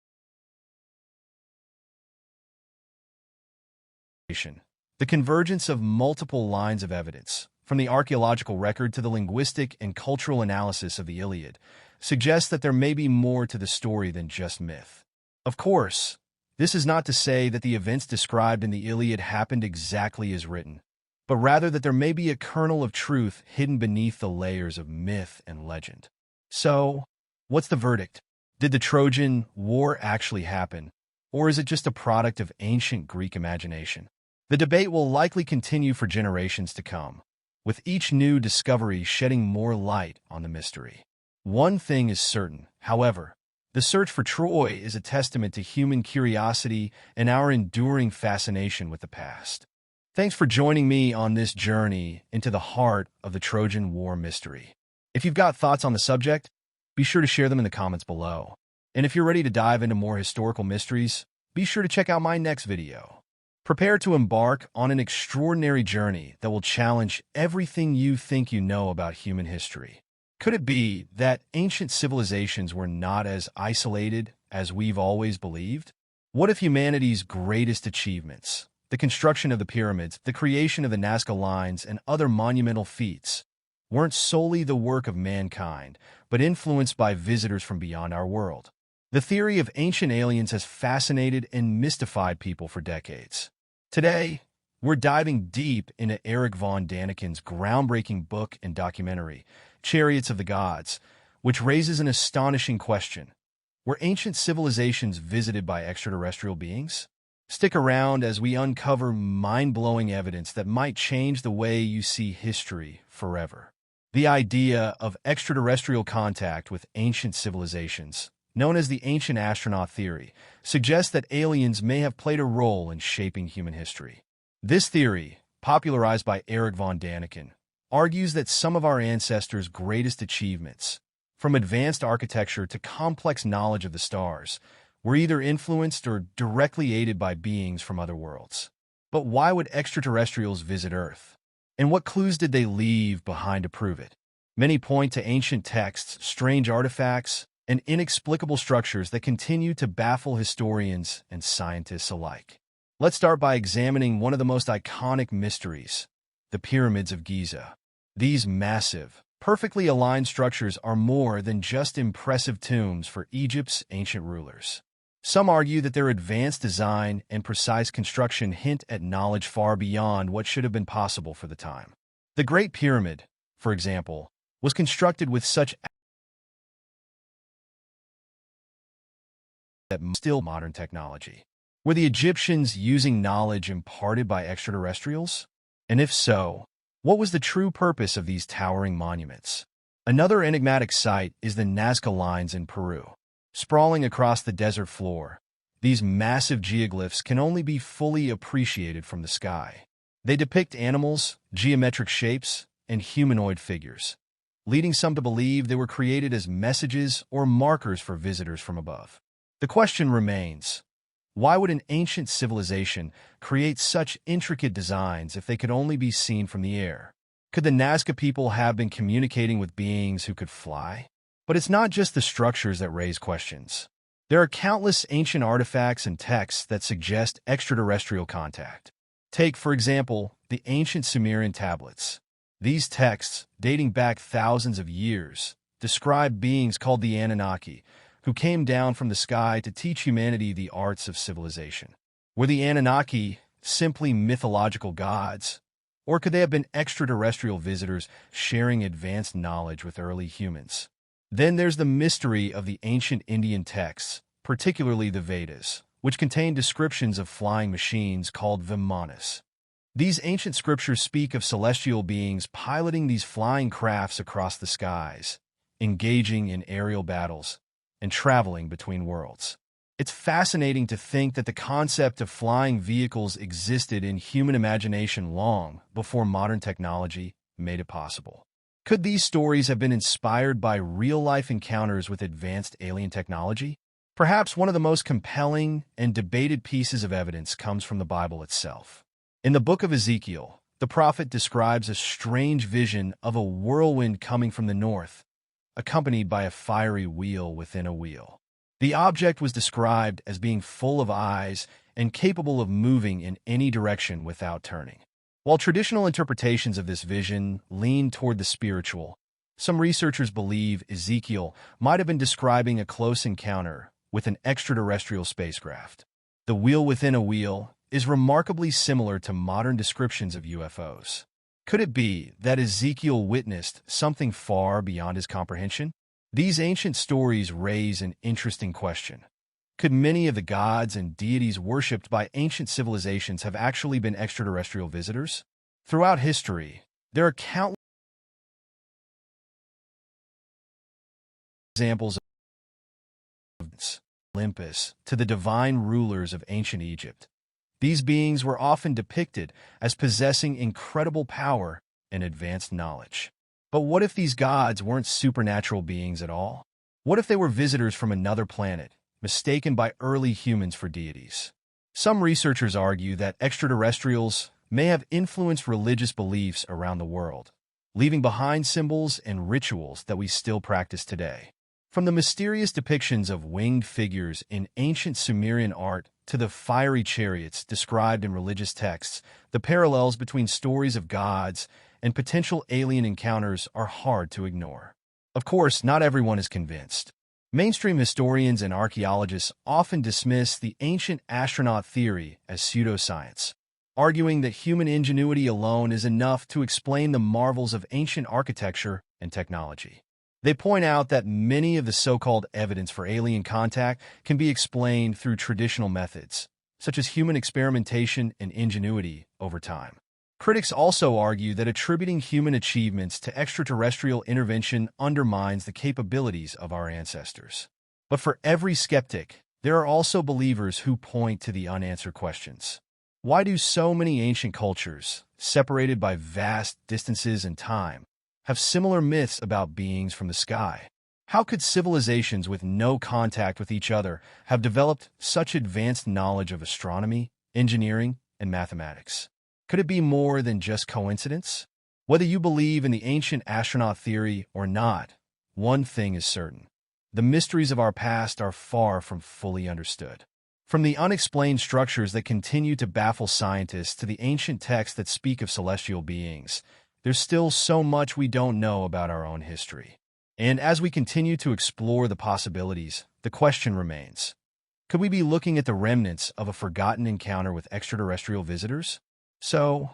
The convergence of multiple lines of evidence, from the archaeological record to the linguistic and cultural analysis of the Iliad, suggests that there may be more to the story than just myth. Of course, this is not to say that the events described in the Iliad happened exactly as written, but rather that there may be a kernel of truth hidden beneath the layers of myth and legend. So, what's the verdict? Did the Trojan War actually happen, or is it just a product of ancient Greek imagination? The debate will likely continue for generations to come, with each new discovery shedding more light on the mystery. One thing is certain, however: the search for Troy is a testament to human curiosity and our enduring fascination with the past. Thanks for joining me on this journey into the heart of the Trojan War mystery. If you've got thoughts on the subject, be sure to share them in the comments below. And if you're ready to dive into more historical mysteries, be sure to check out my next video. Prepare to embark on an extraordinary journey that will challenge everything you think you know about human history. Could it be that ancient civilizations were not as isolated as we've always believed? What if humanity's greatest achievements, the construction of the pyramids, the creation of the Nazca lines, and other monumental feats, weren't solely the work of mankind, but influenced by visitors from beyond our world? The theory of ancient aliens has fascinated and mystified people for decades. Today, we're diving deep into Erich von Daniken's groundbreaking book and documentary, Chariots of the Gods, which raises an astonishing question: were ancient civilizations visited by extraterrestrial beings? Stick around as we uncover mind-blowing evidence that might change the way you see history forever. The idea of extraterrestrial contact with ancient civilizations, known as the ancient astronaut theory, suggests that aliens may have played a role in shaping human history. This theory, popularized by Erich von Daniken, argues that some of our ancestors' greatest achievements, from advanced architecture to complex knowledge of the stars, were either influenced or directly aided by beings from other worlds. But why would extraterrestrials visit Earth? And what clues did they leave behind to prove it? Many point to ancient texts, strange artifacts, and inexplicable structures that continue to baffle historians and scientists alike. Let's start by examining one of the most iconic mysteries: the Pyramids of Giza. These massive, perfectly aligned structures are more than just impressive tombs for Egypt's ancient rulers. Some argue that their advanced design and precise construction hint at knowledge far beyond what should have been possible for the time. The Great Pyramid, for example, was constructed with such that still modern technology. Were the Egyptians using knowledge imparted by extraterrestrials? And if so, what was the true purpose of these towering monuments? Another enigmatic site is the Nazca lines in Peru. Sprawling across the desert floor, these massive geoglyphs can only be fully appreciated from the sky. They depict animals, geometric shapes, and humanoid figures, leading some to believe they were created as messages or markers for visitors from above. The question remains: why would an ancient civilization create such intricate designs if they could only be seen from the air? Could the Nazca people have been communicating with beings who could fly? But it's not just the structures that raise questions. There are countless ancient artifacts and texts that suggest extraterrestrial contact. Take, for example, the ancient Sumerian tablets. These texts, dating back thousands of years, describe beings called the Anunnaki, who came down from the sky to teach humanity the arts of civilization. Were the Anunnaki simply mythological gods, or could they have been extraterrestrial visitors sharing advanced knowledge with early humans? Then there's the mystery of the ancient Indian texts, particularly the Vedas, which contain descriptions of flying machines called Vimanas. These ancient scriptures speak of celestial beings piloting these flying crafts across the skies, engaging in aerial battles, and traveling between worlds. It's fascinating to think that the concept of flying vehicles existed in human imagination long before modern technology made it possible. Could these stories have been inspired by real-life encounters with advanced alien technology? Perhaps one of the most compelling and debated pieces of evidence comes from the Bible itself. In the book of Ezekiel, the prophet describes a strange vision of a whirlwind coming from the north, accompanied by a fiery wheel within a wheel. The object was described as being full of eyes and capable of moving in any direction without turning. While traditional interpretations of this vision lean toward the spiritual, some researchers believe Ezekiel might have been describing a close encounter with an extraterrestrial spacecraft. The wheel within a wheel is remarkably similar to modern descriptions of UFOs. Could it be that Ezekiel witnessed something far beyond his comprehension? These ancient stories raise an interesting question. Could many of the gods and deities worshipped by ancient civilizations have actually been extraterrestrial visitors? Throughout history, There are countless examples of Olympus to the divine rulers of ancient Egypt. These beings were often depicted as possessing incredible power and advanced knowledge. But what if these gods weren't supernatural beings at all? What if they were visitors from another planet, mistaken by early humans for deities? Some researchers argue that extraterrestrials may have influenced religious beliefs around the world, leaving behind symbols and rituals that we still practice today. From the mysterious depictions of winged figures in ancient Sumerian art to the fiery chariots described in religious texts, the parallels between stories of gods and potential alien encounters are hard to ignore. Of course, not everyone is convinced. Mainstream historians and archaeologists often dismiss the ancient astronaut theory as pseudoscience, arguing that human ingenuity alone is enough to explain the marvels of ancient architecture and technology. They point out that many of the so-called evidence for alien contact can be explained through traditional methods, such as human experimentation and ingenuity over time. Critics also argue that attributing human achievements to extraterrestrial intervention undermines the capabilities of our ancestors. But for every skeptic, there are also believers who point to the unanswered questions. Why do so many ancient cultures, separated by vast distances and time, have similar myths about beings from the sky? How could civilizations with no contact with each other have developed such advanced knowledge of astronomy, engineering, and mathematics? Could it be more than just coincidence? Whether you believe in the ancient astronaut theory or not, one thing is certain. The mysteries of our past are far from fully understood. From the unexplained structures that continue to baffle scientists to the ancient texts that speak of celestial beings, there's still so much we don't know about our own history. And as we continue to explore the possibilities, the question remains: could we be looking at the remnants of a forgotten encounter with extraterrestrial visitors? So,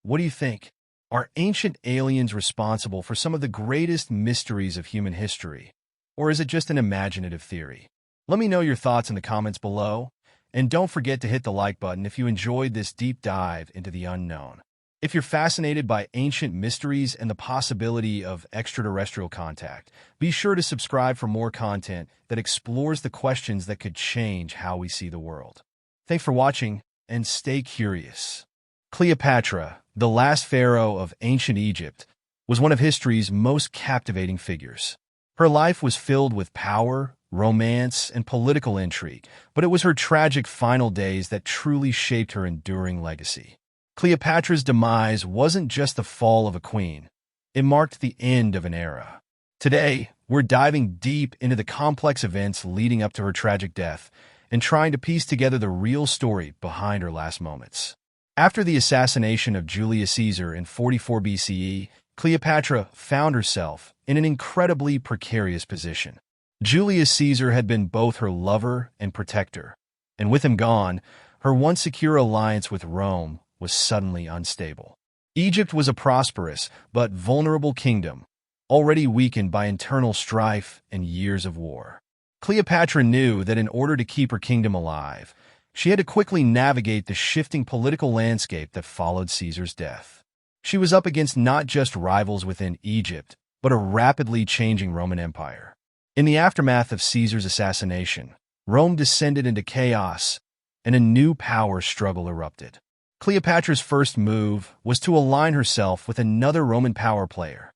what do you think? Are ancient aliens responsible for some of the greatest mysteries of human history? Or is it just an imaginative theory? Let me know your thoughts in the comments below, and don't forget to hit the like button if you enjoyed this deep dive into the unknown. If you're fascinated by ancient mysteries and the possibility of extraterrestrial contact, be sure to subscribe for more content that explores the questions that could change how we see the world. Thanks for watching, and stay curious. Cleopatra, the last pharaoh of ancient Egypt, was one of history's most captivating figures. Her life was filled with power, romance, and political intrigue, but it was her tragic final days that truly shaped her enduring legacy. Cleopatra's demise wasn't just the fall of a queen. It marked the end of an era. Today, we're diving deep into the complex events leading up to her tragic death and trying to piece together the real story behind her last moments. After the assassination of Julius Caesar in 44 BCE, Cleopatra found herself in an incredibly precarious position. Julius Caesar had been both her lover and protector, and with him gone, her once secure alliance with Rome was suddenly unstable. Egypt was a prosperous but vulnerable kingdom, already weakened by internal strife and years of war. Cleopatra knew that in order to keep her kingdom alive, she had to quickly navigate the shifting political landscape that followed Caesar's death. She was up against not just rivals within Egypt, but a rapidly changing Roman Empire. In the aftermath of Caesar's assassination, Rome descended into chaos, and a new power struggle erupted. Cleopatra's first move was to align herself with another Roman power player,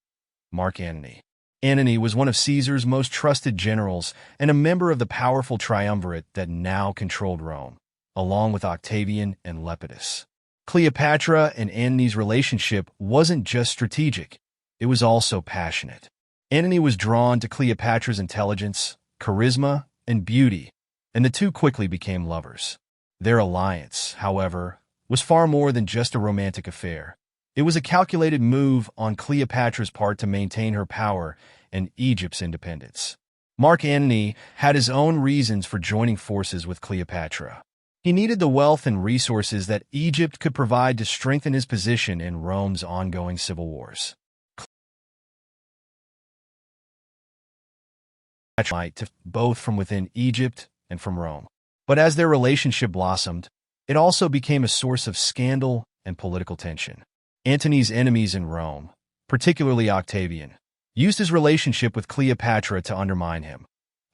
Mark Antony. Antony was one of Caesar's most trusted generals and a member of the powerful triumvirate that now controlled Rome, along with Octavian and Lepidus. Cleopatra and Antony's relationship wasn't just strategic, it was also passionate. Antony was drawn to Cleopatra's intelligence, charisma, and beauty, and the two quickly became lovers. Their alliance, however, was far more than just a romantic affair. It was a calculated move on Cleopatra's part to maintain her power and Egypt's independence. Mark Antony had his own reasons for joining forces with Cleopatra. He needed the wealth and resources that Egypt could provide to strengthen his position in Rome's ongoing civil wars. Cleopatra both from within Egypt and from Rome. But as their relationship blossomed, it also became a source of scandal and political tension. Antony's enemies in Rome, particularly Octavian, used his relationship with Cleopatra to undermine him,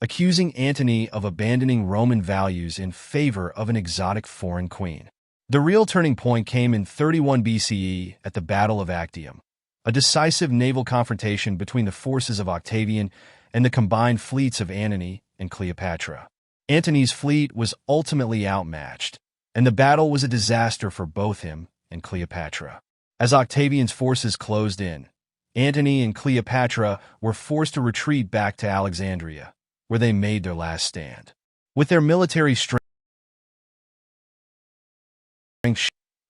accusing Antony of abandoning Roman values in favor of an exotic foreign queen. The real turning point came in 31 BCE at the Battle of Actium, a decisive naval confrontation between the forces of Octavian and the combined fleets of Antony and Cleopatra. Antony's fleet was ultimately outmatched, and the battle was a disaster for both him and Cleopatra. As Octavian's forces closed in, Antony and Cleopatra were forced to retreat back to Alexandria, where they made their last stand. With their military strength,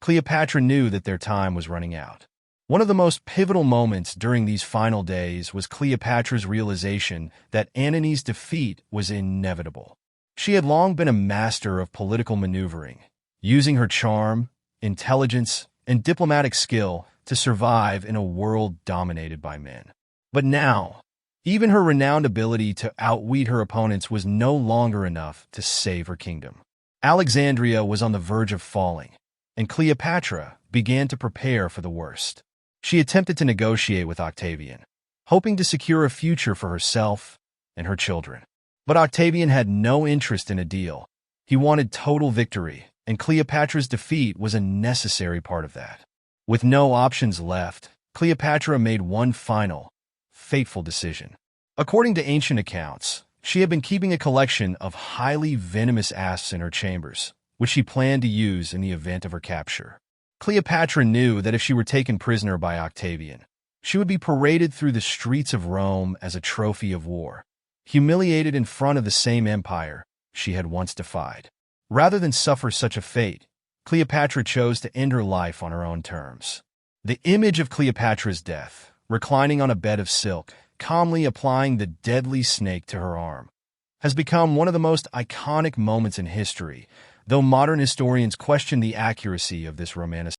Cleopatra knew that their time was running out. One of the most pivotal moments during these final days was Cleopatra's realization that Antony's defeat was inevitable. She had long been a master of political maneuvering, using her charm, intelligence, and diplomatic skill to survive in a world dominated by men. But now, even her renowned ability to outwit her opponents was no longer enough to save her kingdom. Alexandria was on the verge of falling, and Cleopatra began to prepare for the worst. She attempted to negotiate with Octavian, hoping to secure a future for herself and her children. But Octavian had no interest in a deal. He wanted total victory, and Cleopatra's defeat was a necessary part of that. With no options left, Cleopatra made one final, fateful decision. According to ancient accounts, she had been keeping a collection of highly venomous asps in her chambers, which she planned to use in the event of her capture. Cleopatra knew that if she were taken prisoner by Octavian, she would be paraded through the streets of Rome as a trophy of war, humiliated in front of the same empire she had once defied. Rather than suffer such a fate, Cleopatra chose to end her life on her own terms. The image of Cleopatra's death, reclining on a bed of silk, calmly applying the deadly snake to her arm, has become one of the most iconic moments in history, though modern historians question the accuracy of this romantic.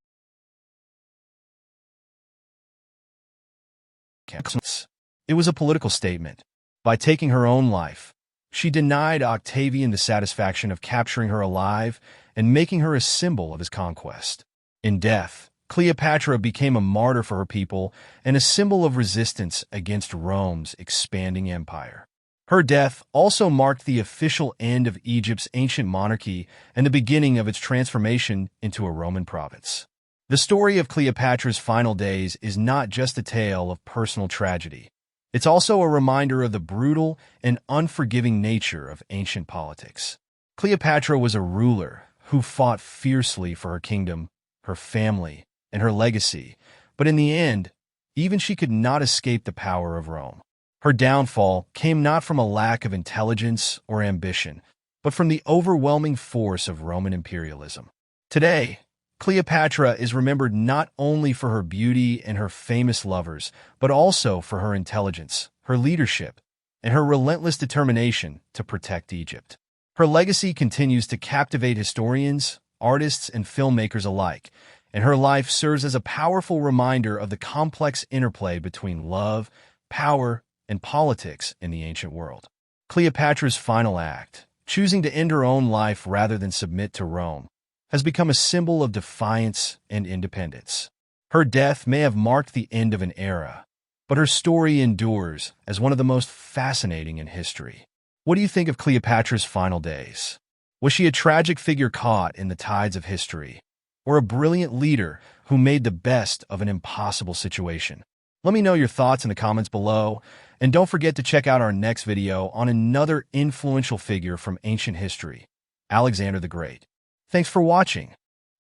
It was a political statement. By taking her own life, she denied Octavian the satisfaction of capturing her alive and making her a symbol of his conquest. In death, Cleopatra became a martyr for her people and a symbol of resistance against Rome's expanding empire. Her death also marked the official end of Egypt's ancient monarchy and the beginning of its transformation into a Roman province. The story of Cleopatra's final days is not just a tale of personal tragedy. It's also a reminder of the brutal and unforgiving nature of ancient politics. Cleopatra was a ruler who fought fiercely for her kingdom, her family, and her legacy, but in the end, even she could not escape the power of Rome. Her downfall came not from a lack of intelligence or ambition, but from the overwhelming force of Roman imperialism. Today, Cleopatra is remembered not only for her beauty and her famous lovers, but also for her intelligence, her leadership, and her relentless determination to protect Egypt. Her legacy continues to captivate historians, artists, and filmmakers alike, and her life serves as a powerful reminder of the complex interplay between love, power, and politics in the ancient world. Cleopatra's final act, choosing to end her own life rather than submit to Rome, has become a symbol of defiance and independence. Her death may have marked the end of an era, but her story endures as one of the most fascinating in history. What do you think of Cleopatra's final days? Was she a tragic figure caught in the tides of history, or a brilliant leader who made the best of an impossible situation? Let me know your thoughts in the comments below, and don't forget to check out our next video on another influential figure from ancient history, Alexander the Great. Thanks for watching.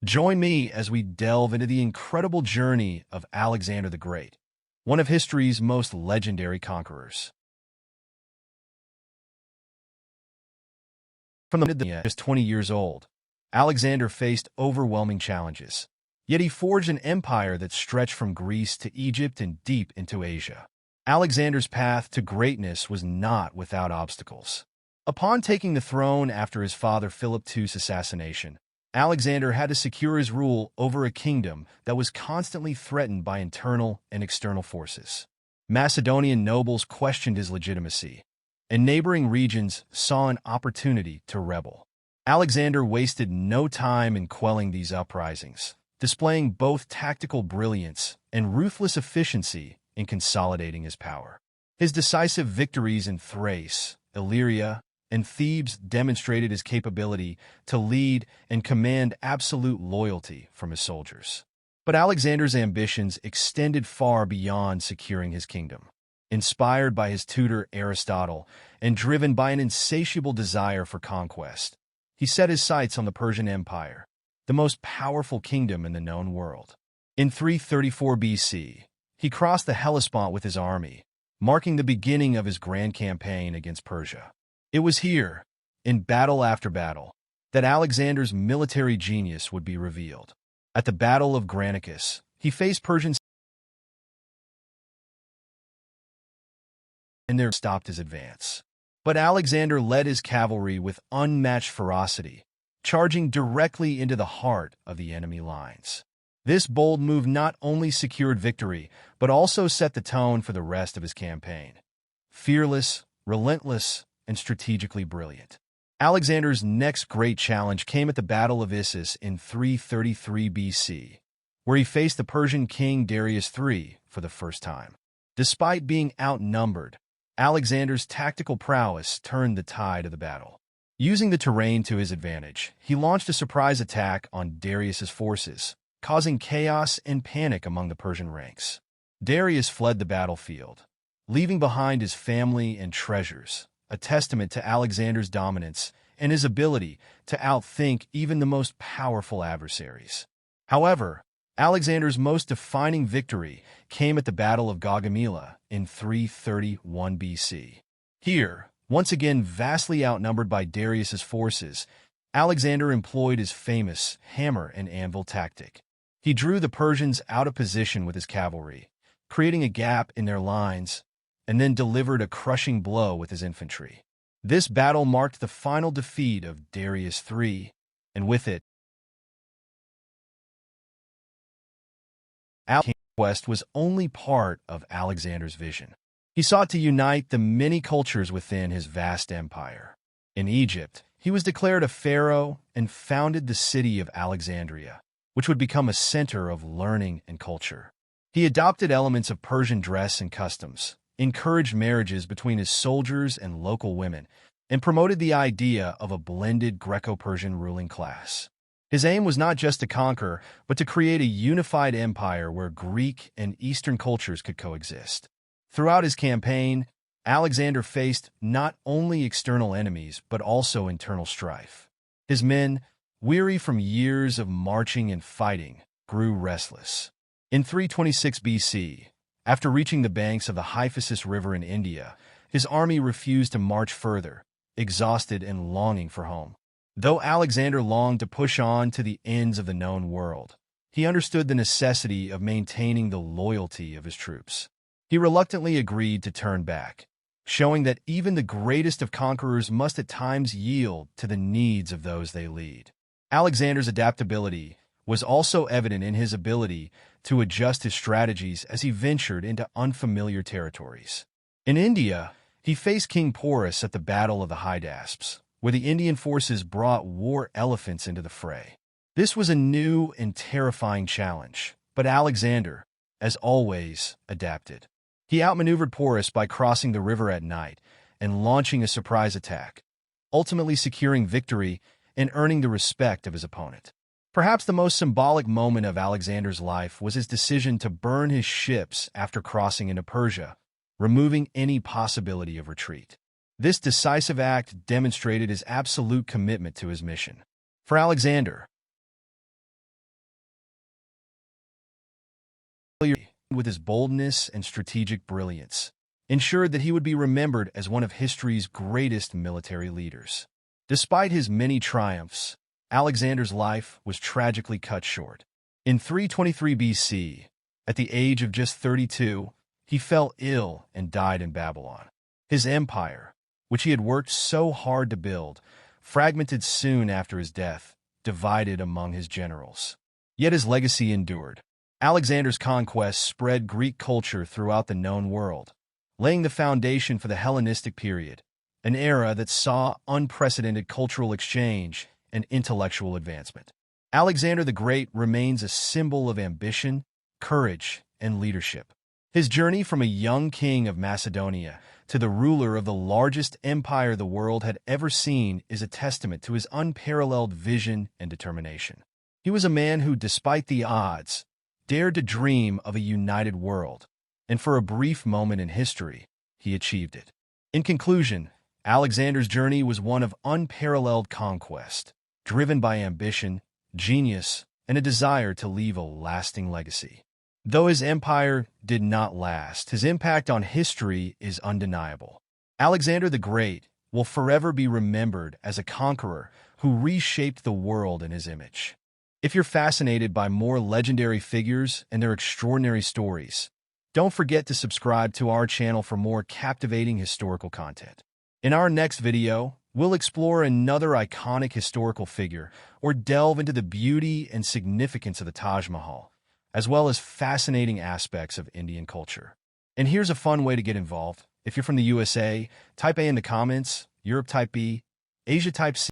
Join me as we delve into the incredible journey of Alexander the Great, one of history's most legendary conquerors. From the just 20 years old, Alexander faced overwhelming challenges. Yet he forged an empire that stretched from Greece to Egypt and deep into Asia. Alexander's path to greatness was not without obstacles. Upon taking the throne after his father Philip II's assassination, Alexander had to secure his rule over a kingdom that was constantly threatened by internal and external forces. Macedonian nobles questioned his legitimacy, and neighboring regions saw an opportunity to rebel. Alexander wasted no time in quelling these uprisings, displaying both tactical brilliance and ruthless efficiency in consolidating his power. His decisive victories in Thrace, Illyria, and Thebes demonstrated his capability to lead and command absolute loyalty from his soldiers. But Alexander's ambitions extended far beyond securing his kingdom. Inspired by his tutor Aristotle and driven by an insatiable desire for conquest, he set his sights on the Persian Empire, the most powerful kingdom in the known world. In 334 BC, he crossed the Hellespont with his army, marking the beginning of his grand campaign against Persia. It was here, in battle after battle, that Alexander's military genius would be revealed. At the Battle of Granicus, he faced Persians and there stopped his advance. But Alexander led his cavalry with unmatched ferocity, charging directly into the heart of the enemy lines. This bold move not only secured victory, but also set the tone for the rest of his campaign. Fearless, relentless, and strategically brilliant. Alexander's next great challenge came at the Battle of Issus in 333 BC, where he faced the Persian king Darius III for the first time. Despite being outnumbered, Alexander's tactical prowess turned the tide of the battle. Using the terrain to his advantage, he launched a surprise attack on Darius's forces, causing chaos and panic among the Persian ranks. Darius fled the battlefield, leaving behind his family and treasures, a testament to Alexander's dominance and his ability to outthink even the most powerful adversaries. However, Alexander's most defining victory came at the Battle of Gaugamela in 331 BC. Here, once again vastly outnumbered by Darius's forces, Alexander employed his famous hammer and anvil tactic. He drew the Persians out of position with his cavalry, creating a gap in their lines, and then delivered a crushing blow with his infantry. This battle marked the final defeat of Darius III, and with it, conquest was only part of Alexander's vision. He sought to unite the many cultures within his vast empire. In Egypt, he was declared a pharaoh and founded the city of Alexandria, which would become a center of learning and culture. He adopted elements of Persian dress and customs, encouraged marriages between his soldiers and local women, and promoted the idea of a blended Greco-Persian ruling class. His aim was not just to conquer, but to create a unified empire where Greek and Eastern cultures could coexist. Throughout his campaign, Alexander faced not only external enemies, but also internal strife. His men, weary from years of marching and fighting, grew restless. In 326 BC, after reaching the banks of the Hyphasis River in India, his army refused to march further, exhausted and longing for home. Though Alexander longed to push on to the ends of the known world, he understood the necessity of maintaining the loyalty of his troops. He reluctantly agreed to turn back, showing that even the greatest of conquerors must at times yield to the needs of those they lead. Alexander's adaptability was also evident in his ability to adjust his strategies as he ventured into unfamiliar territories. In India, he faced King Porus at the Battle of the Hydaspes, where the Indian forces brought war elephants into the fray. This was a new and terrifying challenge, but Alexander, as always, adapted. He outmaneuvered Porus by crossing the river at night and launching a surprise attack, ultimately securing victory and earning the respect of his opponent. Perhaps the most symbolic moment of Alexander's life was his decision to burn his ships after crossing into Persia, removing any possibility of retreat. This decisive act demonstrated his absolute commitment to his mission. For Alexander, with his boldness and strategic brilliance, ensured that he would be remembered as one of history's greatest military leaders. Despite his many triumphs, Alexander's life was tragically cut short. In 323 BC, at the age of just 32, he fell ill and died in Babylon. His empire, which he had worked so hard to build, fragmented soon after his death, divided among his generals. Yet his legacy endured. Alexander's conquests spread Greek culture throughout the known world, laying the foundation for the Hellenistic period, an era that saw unprecedented cultural exchange and intellectual advancement. Alexander the Great remains a symbol of ambition, courage, and leadership. His journey from a young king of Macedonia to the ruler of the largest empire the world had ever seen is a testament to his unparalleled vision and determination. He was a man who, despite the odds, dared to dream of a united world, and for a brief moment in history, he achieved it. In conclusion, Alexander's journey was one of unparalleled conquest, driven by ambition, genius, and a desire to leave a lasting legacy. Though his empire did not last, his impact on history is undeniable. Alexander the Great will forever be remembered as a conqueror who reshaped the world in his image. If you're fascinated by more legendary figures and their extraordinary stories, don't forget to subscribe to our channel for more captivating historical content. In our next video, we'll explore another iconic historical figure or delve into the beauty and significance of the Taj Mahal, as well as fascinating aspects of Indian culture. And here's a fun way to get involved. If you're from the USA, type A in the comments, Europe type B, Asia type C,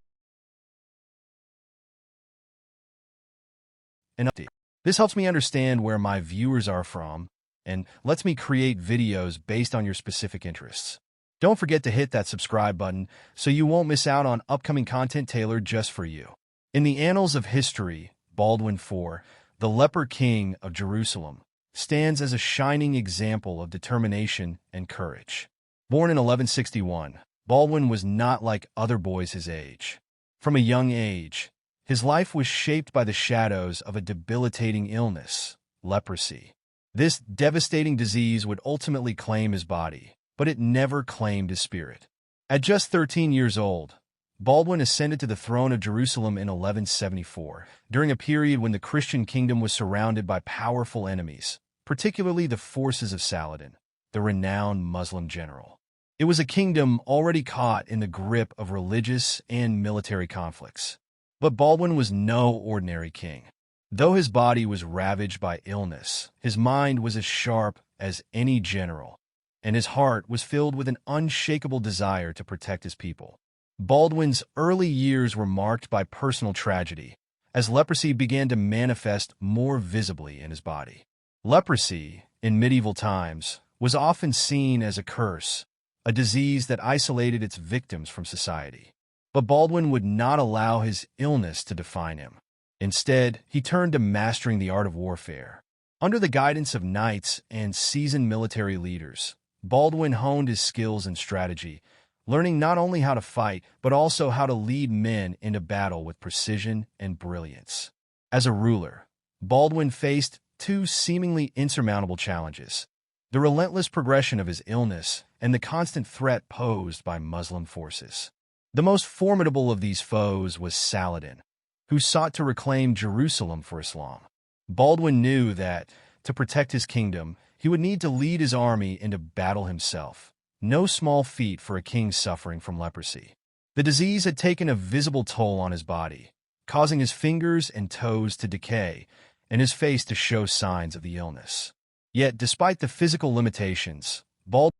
and update. This helps me understand where my viewers are from and lets me create videos based on your specific interests. Don't forget to hit that subscribe button so you won't miss out on upcoming content tailored just for you. In the annals of history, Baldwin IV, the leper king of Jerusalem, stands as a shining example of determination and courage. Born in 1161, Baldwin was not like other boys his age. From a young age, his life was shaped by the shadows of a debilitating illness, leprosy. This devastating disease would ultimately claim his body, but it never claimed his spirit. At just 13 years old, Baldwin ascended to the throne of Jerusalem in 1174, during a period when the Christian kingdom was surrounded by powerful enemies, particularly the forces of Saladin, the renowned Muslim general. It was a kingdom already caught in the grip of religious and military conflicts. But Baldwin was no ordinary king. Though his body was ravaged by illness, his mind was as sharp as any general, and his heart was filled with an unshakable desire to protect his people. Baldwin's early years were marked by personal tragedy, as leprosy began to manifest more visibly in his body. Leprosy, in medieval times, was often seen as a curse, a disease that isolated its victims from society. But Baldwin would not allow his illness to define him. Instead, he turned to mastering the art of warfare. Under the guidance of knights and seasoned military leaders, Baldwin honed his skills and strategy, learning not only how to fight, but also how to lead men into battle with precision and brilliance. As a ruler, Baldwin faced two seemingly insurmountable challenges: the relentless progression of his illness and the constant threat posed by Muslim forces. The most formidable of these foes was Saladin, who sought to reclaim Jerusalem for Islam. Baldwin knew that, to protect his kingdom, he would need to lead his army into battle himself. No small feat for a king suffering from leprosy. The disease had taken a visible toll on his body, causing his fingers and toes to decay and his face to show signs of the illness. Yet, despite the physical limitations, Baldwin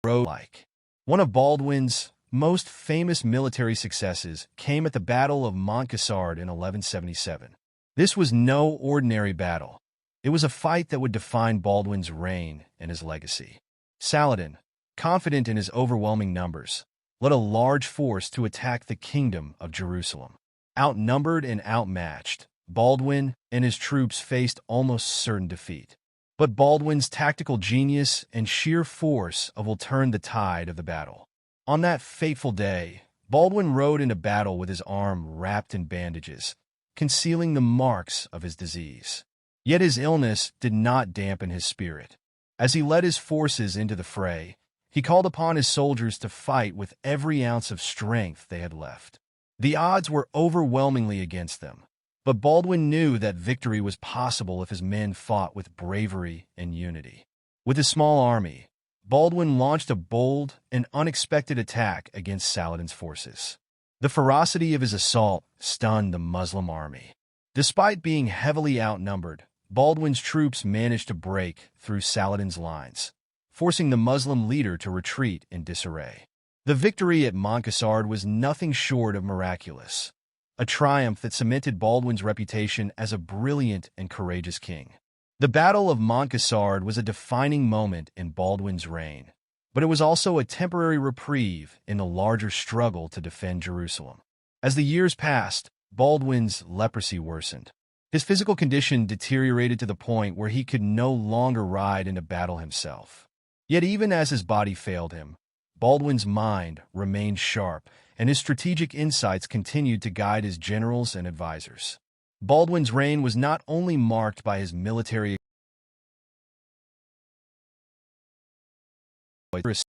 rose like. One of Baldwin's most famous military successes came at the Battle of Montgessard in 1177. This was no ordinary battle. It was a fight that would define Baldwin's reign and his legacy. Saladin, confident in his overwhelming numbers, led a large force to attack the kingdom of Jerusalem. Outnumbered and outmatched, Baldwin and his troops faced almost certain defeat. But Baldwin's tactical genius and sheer force will turn the tide of the battle. On that fateful day, Baldwin rode into battle with his arm wrapped in bandages, concealing the marks of his disease. Yet his illness did not dampen his spirit. As he led his forces into the fray, he called upon his soldiers to fight with every ounce of strength they had left. The odds were overwhelmingly against them, but Baldwin knew that victory was possible if his men fought with bravery and unity. With his small army, Baldwin launched a bold and unexpected attack against Saladin's forces. The ferocity of his assault stunned the Muslim army. Despite being heavily outnumbered, Baldwin's troops managed to break through Saladin's lines, forcing the Muslim leader to retreat in disarray. The victory at Montcassard was nothing short of miraculous, a triumph that cemented Baldwin's reputation as a brilliant and courageous king. The Battle of Montcassard was a defining moment in Baldwin's reign, but it was also a temporary reprieve in the larger struggle to defend Jerusalem. As the years passed, Baldwin's leprosy worsened. His physical condition deteriorated to the point where he could no longer ride into battle himself. Yet even as his body failed him, Baldwin's mind remained sharp, and his strategic insights continued to guide his generals and advisors. Baldwin's reign was not only marked by his military exploits.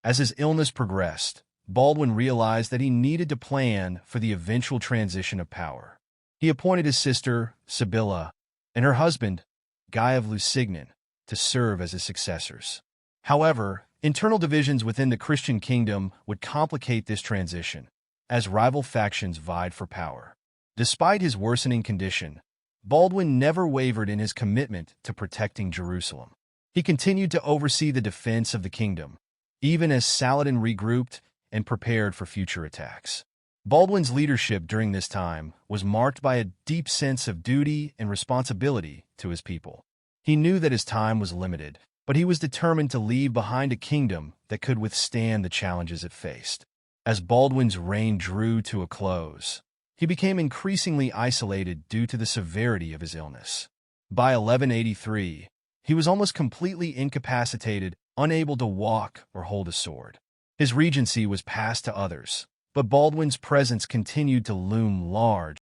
As his illness progressed, Baldwin realized that he needed to plan for the eventual transition of power. He appointed his sister, Sibylla, and her husband, Guy of Lusignan, to serve as his successors. However, internal divisions within the Christian kingdom would complicate this transition, as rival factions vied for power. Despite his worsening condition, Baldwin never wavered in his commitment to protecting Jerusalem. He continued to oversee the defense of the kingdom, even as Saladin regrouped and prepared for future attacks. Baldwin's leadership during this time was marked by a deep sense of duty and responsibility to his people. He knew that his time was limited, but he was determined to leave behind a kingdom that could withstand the challenges it faced. As Baldwin's reign drew to a close, he became increasingly isolated due to the severity of his illness. By 1183, he was almost completely incapacitated, unable to walk or hold a sword. His regency was passed to others, but Baldwin's presence continued to loom large,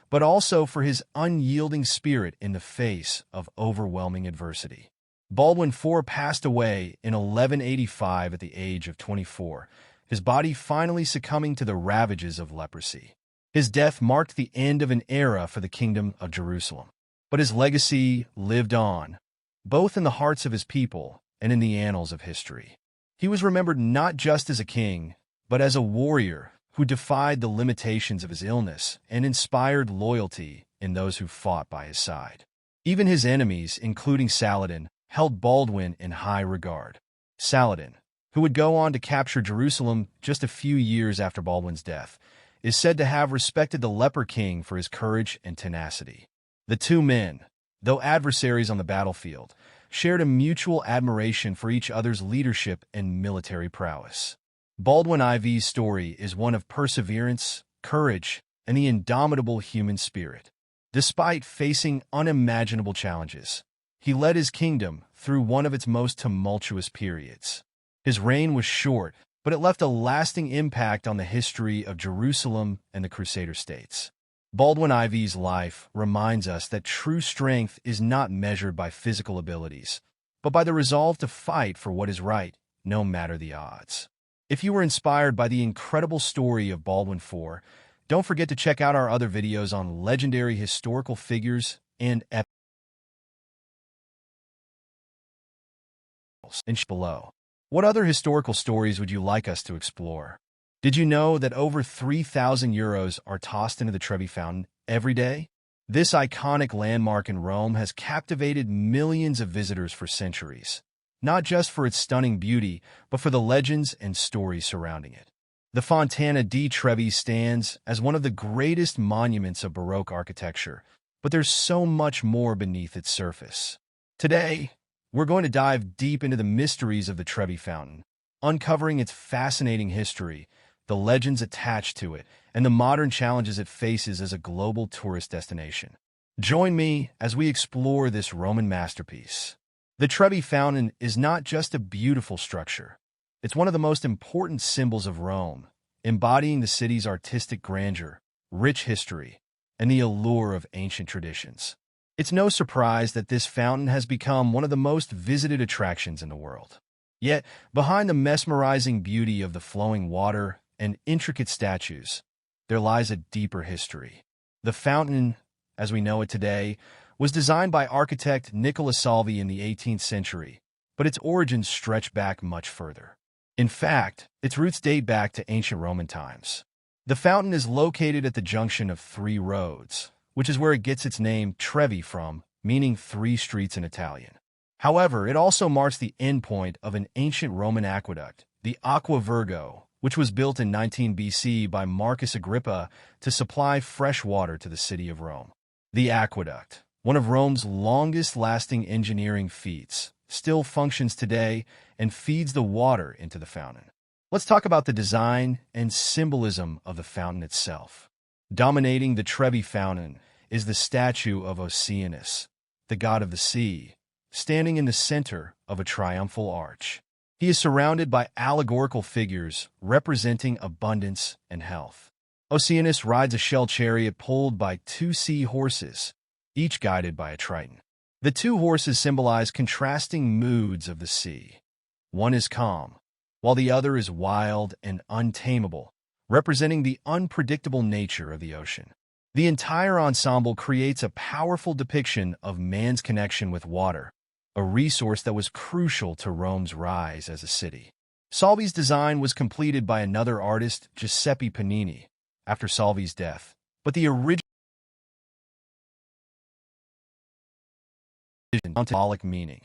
but also for his unyielding spirit in the face of overwhelming adversity. Baldwin IV passed away in 1185 at the age of 24, his body finally succumbing to the ravages of leprosy. His death marked the end of an era for the Kingdom of Jerusalem, but his legacy lived on, both in the hearts of his people and in the annals of history. He was remembered not just as a king, but as a warrior who defied the limitations of his illness and inspired loyalty in those who fought by his side. Even his enemies, including Saladin, held Baldwin in high regard. Saladin, who would go on to capture Jerusalem just a few years after Baldwin's death, is said to have respected the leper king for his courage and tenacity. The two men, though adversaries on the battlefield, shared a mutual admiration for each other's leadership and military prowess. Baldwin IV's story is one of perseverance, courage, and the indomitable human spirit. Despite facing unimaginable challenges, he led his kingdom through one of its most tumultuous periods. His reign was short, but it left a lasting impact on the history of Jerusalem and the Crusader states. Baldwin IV's life reminds us that true strength is not measured by physical abilities, but by the resolve to fight for what is right, no matter the odds. If you were inspired by the incredible story of Baldwin IV, don't forget to check out our other videos on legendary historical figures and epics below. What other historical stories would you like us to explore? Did you know that over 3,000 euros are tossed into the Trevi Fountain every day? This iconic landmark in Rome has captivated millions of visitors for centuries, not just for its stunning beauty, but for the legends and stories surrounding it. The Fontana di Trevi stands as one of the greatest monuments of Baroque architecture, but there's so much more beneath its surface. Today, we're going to dive deep into the mysteries of the Trevi Fountain, uncovering its fascinating history, the legends attached to it, and the modern challenges it faces as a global tourist destination. Join me as we explore this Roman masterpiece. The Trevi Fountain is not just a beautiful structure. It's one of the most important symbols of Rome, embodying the city's artistic grandeur, rich history, and the allure of ancient traditions. It's no surprise that this fountain has become one of the most visited attractions in the world. Yet, behind the mesmerizing beauty of the flowing water and intricate statues, there lies a deeper history. The fountain, as we know it today, was designed by architect Nicola Salvi in the 18th century, but its origins stretch back much further. In fact, its roots date back to ancient Roman times. The fountain is located at the junction of three roads, which is where it gets its name Trevi from, meaning three streets in Italian. However, it also marks the endpoint of an ancient Roman aqueduct, the Aqua Virgo, which was built in 19 BC by Marcus Agrippa to supply fresh water to the city of Rome. The aqueduct, one of Rome's longest-lasting engineering feats, still functions today and feeds the water into the fountain. Let's talk about the design and symbolism of the fountain itself. Dominating the Trevi Fountain is the statue of Oceanus, the god of the sea, standing in the center of a triumphal arch. He is surrounded by allegorical figures representing abundance and health. Oceanus rides a shell chariot pulled by two sea horses, each guided by a triton. The two horses symbolize contrasting moods of the sea. One is calm, while the other is wild and untamable, representing the unpredictable nature of the ocean. The entire ensemble creates a powerful depiction of man's connection with water, a resource that was crucial to Rome's rise as a city. Salvi's design was completed by another artist, Giuseppe Panini, after Salvi's death, but the original symbolic meaning,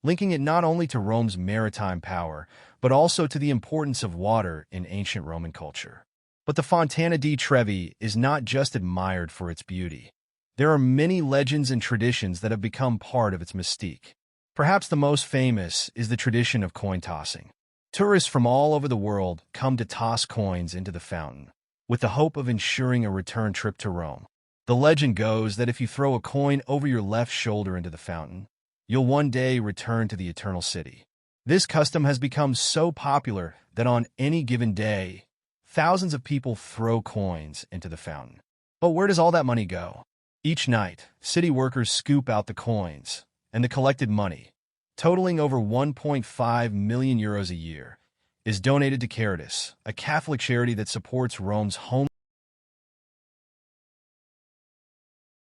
linking it not only to Rome's maritime power, but also to the importance of water in ancient Roman culture. But the Fontana di Trevi is not just admired for its beauty. There are many legends and traditions that have become part of its mystique. Perhaps the most famous is the tradition of coin tossing. Tourists from all over the world come to toss coins into the fountain, with the hope of ensuring a return trip to Rome. The legend goes that if you throw a coin over your left shoulder into the fountain, you'll one day return to the Eternal City. This custom has become so popular that on any given day, thousands of people throw coins into the fountain. But where does all that money go? Each night, city workers scoop out the coins, and the collected money, totaling over 1.5 million euros a year, is donated to Caritas, a Catholic charity that supports Rome's home.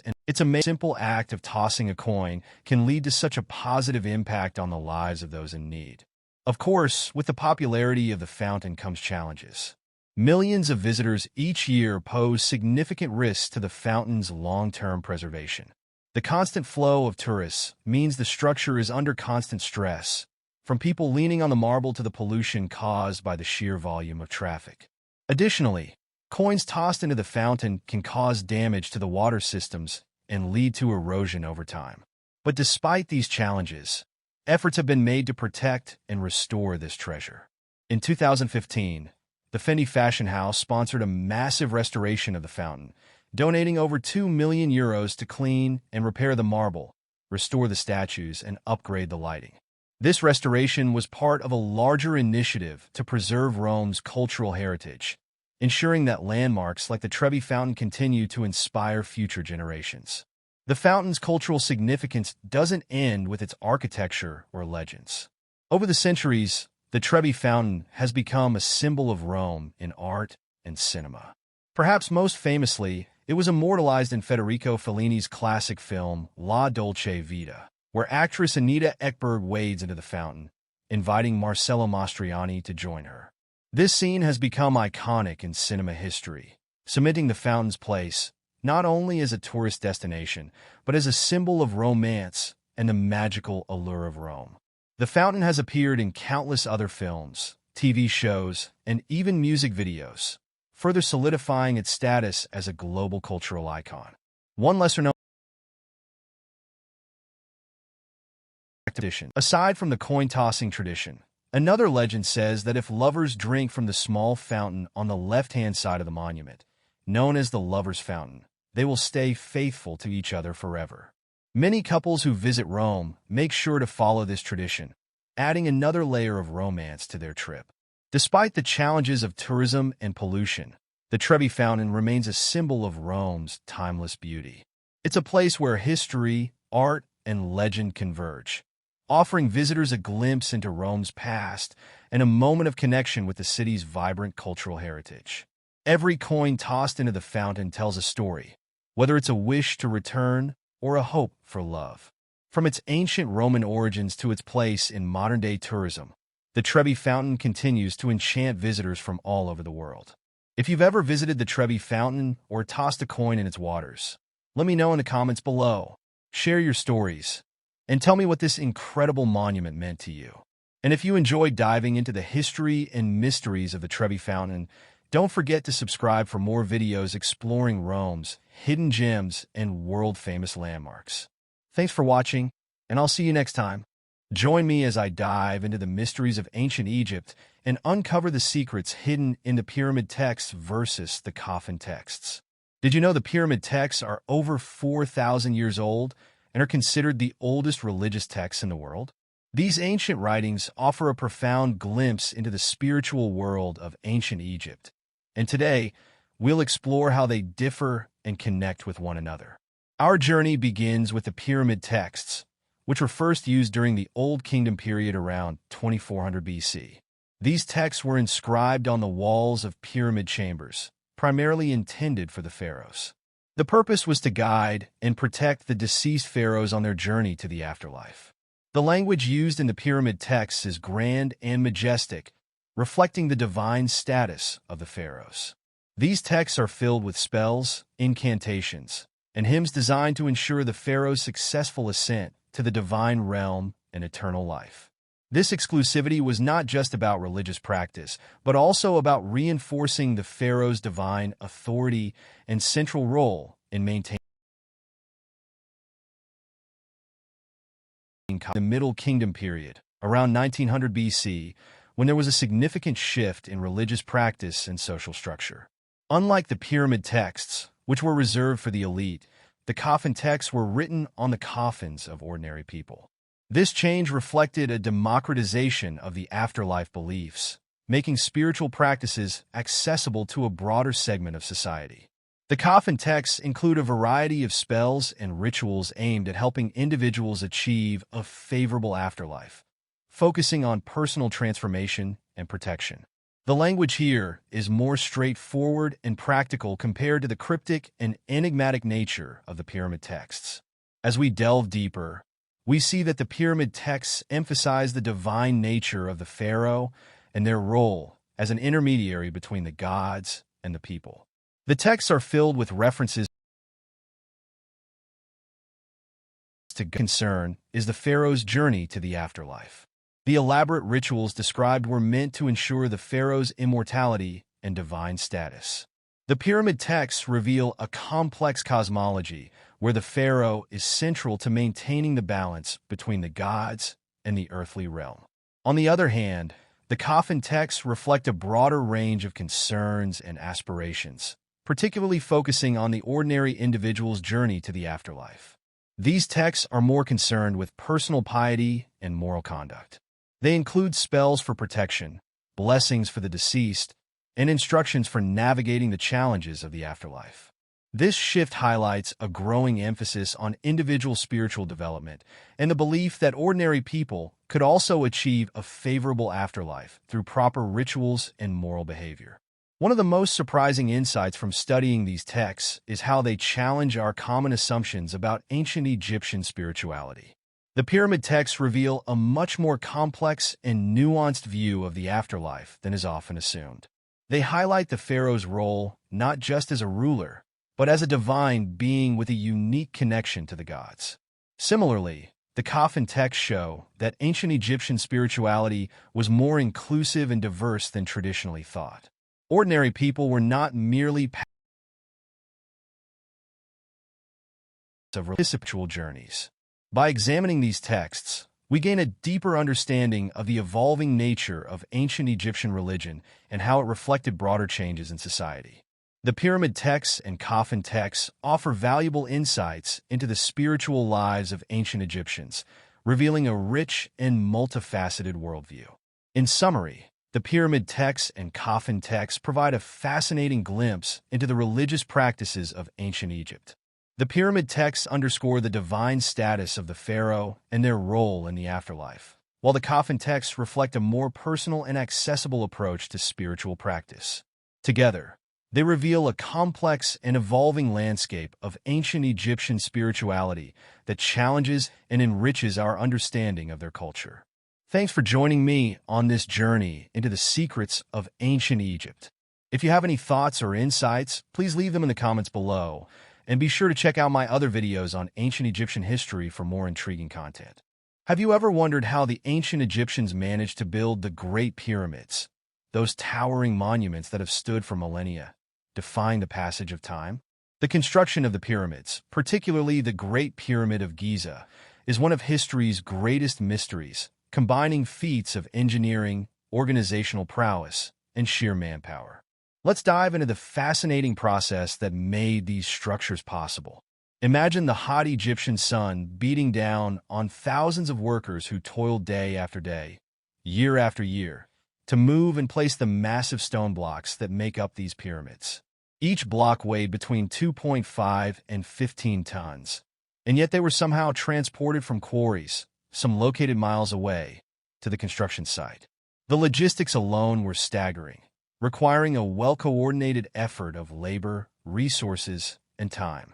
And it's a simple act of tossing a coin can lead to such a positive impact on the lives of those in need. Of course, with the popularity of the fountain comes challenges. Millions of visitors each year pose significant risks to the fountain's long-term preservation. The constant flow of tourists means the structure is under constant stress, from people leaning on the marble to the pollution caused by the sheer volume of traffic. Additionally, coins tossed into the fountain can cause damage to the water systems and lead to erosion over time. But despite these challenges, efforts have been made to protect and restore this treasure. In 2015, the Fendi fashion house sponsored a massive restoration of the fountain, donating over 2 million euros to clean and repair the marble, restore the statues, and upgrade the lighting. This restoration was part of a larger initiative to preserve Rome's cultural heritage, ensuring that landmarks like the Trevi Fountain continue to inspire future generations. The fountain's cultural significance doesn't end with its architecture or legends. Over the centuries, the Trevi Fountain has become a symbol of Rome in art and cinema. Perhaps most famously, it was immortalized in Federico Fellini's classic film La Dolce Vita, where actress Anita Ekberg wades into the fountain, inviting Marcello Mastroianni to join her. This scene has become iconic in cinema history, cementing the fountain's place not only as a tourist destination, but as a symbol of romance and the magical allure of Rome. The fountain has appeared in countless other films, TV shows, and even music videos, further solidifying its status as a global cultural icon. One lesser-known tradition. Aside from the coin-tossing tradition, another legend says that if lovers drink from the small fountain on the left-hand side of the monument, known as the Lover's Fountain, they will stay faithful to each other forever. Many couples who visit Rome make sure to follow this tradition, adding another layer of romance to their trip. Despite the challenges of tourism and pollution, the Trevi Fountain remains a symbol of Rome's timeless beauty. It's a place where history, art, and legend converge, offering visitors a glimpse into Rome's past and a moment of connection with the city's vibrant cultural heritage. Every coin tossed into the fountain tells a story, whether it's a wish to return or a hope for love. From its ancient Roman origins to its place in modern-day tourism, the Trevi Fountain continues to enchant visitors from all over the world. If you've ever visited the Trevi Fountain or tossed a coin in its waters, let me know in the comments below. Share your stories and tell me what this incredible monument meant to you. And if you enjoyed diving into the history and mysteries of the Trevi Fountain, don't forget to subscribe for more videos exploring Rome's hidden gems and world-famous landmarks. Thanks for watching, and I'll see you next time. Join me as I dive into the mysteries of ancient Egypt and uncover the secrets hidden in the pyramid texts versus the coffin texts. Did you know the pyramid texts are over 4,000 years old and are considered the oldest religious texts in the world? These ancient writings offer a profound glimpse into the spiritual world of ancient Egypt. And today, we'll explore how they differ and connect with one another. Our journey begins with the pyramid texts, which were first used during the Old Kingdom period around 2400 BC. These texts were inscribed on the walls of pyramid chambers, primarily intended for the pharaohs. The purpose was to guide and protect the deceased pharaohs on their journey to the afterlife. The language used in the pyramid texts is grand and majestic, reflecting the divine status of the pharaohs. These texts are filled with spells, incantations, and hymns designed to ensure the pharaoh's successful ascent to the divine realm and eternal life. This exclusivity was not just about religious practice, but also about reinforcing the pharaoh's divine authority and central role in maintaining the Middle Kingdom period, around 1900 BC, when there was a significant shift in religious practice and social structure. Unlike the pyramid texts, which were reserved for the elite, the coffin texts were written on the coffins of ordinary people. This change reflected a democratization of the afterlife beliefs, making spiritual practices accessible to a broader segment of society. The coffin texts include a variety of spells and rituals aimed at helping individuals achieve a favorable afterlife, focusing on personal transformation and protection. The language here is more straightforward and practical compared to the cryptic and enigmatic nature of the pyramid texts. As we delve deeper, we see that the pyramid texts emphasize the divine nature of the pharaoh and their role as an intermediary between the gods and the people. The texts are filled with references to concern is the pharaoh's journey to the afterlife. The elaborate rituals described were meant to ensure the pharaoh's immortality and divine status. The pyramid texts reveal a complex cosmology where the pharaoh is central to maintaining the balance between the gods and the earthly realm. On the other hand, the coffin texts reflect a broader range of concerns and aspirations, particularly focusing on the ordinary individual's journey to the afterlife. These texts are more concerned with personal piety and moral conduct. They include spells for protection, blessings for the deceased, and instructions for navigating the challenges of the afterlife. This shift highlights a growing emphasis on individual spiritual development and the belief that ordinary people could also achieve a favorable afterlife through proper rituals and moral behavior. One of the most surprising insights from studying these texts is how they challenge our common assumptions about ancient Egyptian spirituality. The pyramid texts reveal a much more complex and nuanced view of the afterlife than is often assumed. They highlight the pharaoh's role not just as a ruler, but as a divine being with a unique connection to the gods. Similarly, the coffin texts show that ancient Egyptian spirituality was more inclusive and diverse than traditionally thought. Ordinary people were not merely of spiritual journeys. By examining these texts, we gain a deeper understanding of the evolving nature of ancient Egyptian religion and how it reflected broader changes in society. The pyramid texts and coffin texts offer valuable insights into the spiritual lives of ancient Egyptians, revealing a rich and multifaceted worldview. In summary, the pyramid texts and coffin texts provide a fascinating glimpse into the religious practices of ancient Egypt. The pyramid texts underscore the divine status of the pharaoh and their role in the afterlife, while the coffin texts reflect a more personal and accessible approach to spiritual practice. Together, they reveal a complex and evolving landscape of ancient Egyptian spirituality that challenges and enriches our understanding of their culture. Thanks for joining me on this journey into the secrets of ancient Egypt. If you have any thoughts or insights, please leave them in the comments below. And be sure to check out my other videos on ancient Egyptian history for more intriguing content. Have you ever wondered how the ancient Egyptians managed to build the Great Pyramids, those towering monuments that have stood for millennia, defying the passage of time? The construction of the pyramids, particularly the Great Pyramid of Giza, is one of history's greatest mysteries, combining feats of engineering, organizational prowess, and sheer manpower. Let's dive into the fascinating process that made these structures possible. Imagine the hot Egyptian sun beating down on thousands of workers who toiled day after day, year after year, to move and place the massive stone blocks that make up these pyramids. Each block weighed between 2.5 and 15 tons, and yet they were somehow transported from quarries, some located miles away, to the construction site. The logistics alone were staggering, requiring a well-coordinated effort of labor, resources, and time.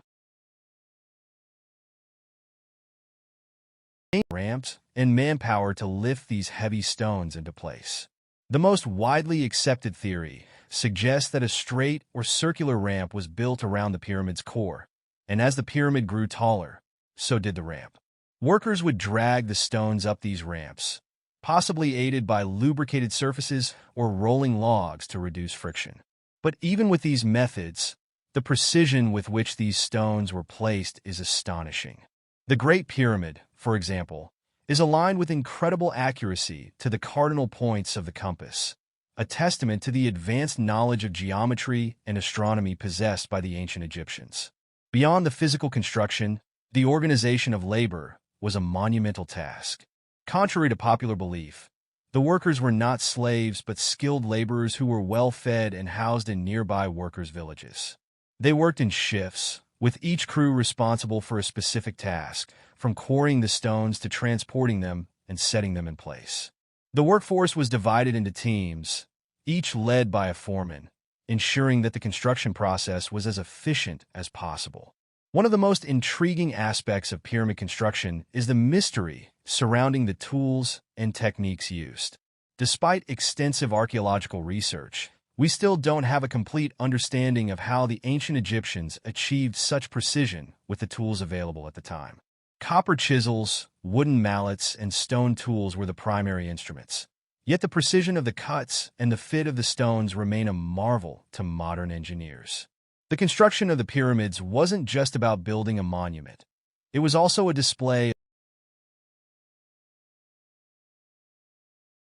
Ramps and manpower to lift these heavy stones into place. The most widely accepted theory suggests that a straight or circular ramp was built around the pyramid's core, and as the pyramid grew taller, so did the ramp. Workers would drag the stones up these ramps, possibly aided by lubricated surfaces or rolling logs to reduce friction. But even with these methods, the precision with which these stones were placed is astonishing. The Great Pyramid, for example, is aligned with incredible accuracy to the cardinal points of the compass, a testament to the advanced knowledge of geometry and astronomy possessed by the ancient Egyptians. Beyond the physical construction, the organization of labor was a monumental task. Contrary to popular belief, the workers were not slaves but skilled laborers who were well-fed and housed in nearby workers' villages. They worked in shifts, with each crew responsible for a specific task, from quarrying the stones to transporting them and setting them in place. The workforce was divided into teams, each led by a foreman, ensuring that the construction process was as efficient as possible. One of the most intriguing aspects of pyramid construction is the mystery surrounding the tools and techniques used. Despite extensive archaeological research, we still don't have a complete understanding of how the ancient Egyptians achieved such precision with the tools available at the time. Copper chisels, wooden mallets, and stone tools were the primary instruments. Yet the precision of the cuts and the fit of the stones remain a marvel to modern engineers. The construction of the pyramids wasn't just about building a monument. It was also a display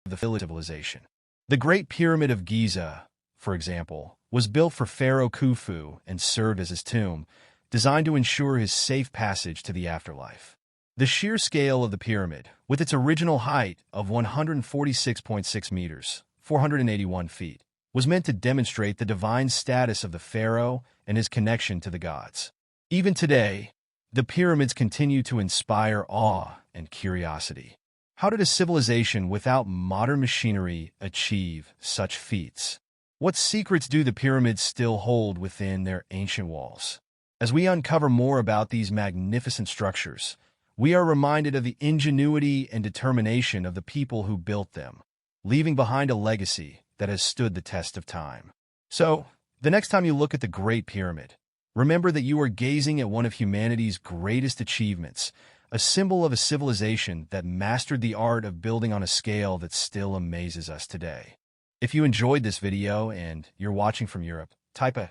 of the civilization. The Great Pyramid of Giza, for example, was built for Pharaoh Khufu and served as his tomb, designed to ensure his safe passage to the afterlife. The sheer scale of the pyramid, with its original height of 146.6 meters, 481 feet, was meant to demonstrate the divine status of the pharaoh and his connection to the gods. Even today, the pyramids continue to inspire awe and curiosity. How did a civilization without modern machinery achieve such feats? What secrets do the pyramids still hold within their ancient walls? As we uncover more about these magnificent structures, we are reminded of the ingenuity and determination of the people who built them, leaving behind a legacy that has stood the test of time. So, the next time you look at the Great Pyramid, remember that you are gazing at one of humanity's greatest achievements, a symbol of a civilization that mastered the art of building on a scale that still amazes us today. If you enjoyed this video and you're watching from Europe, type A.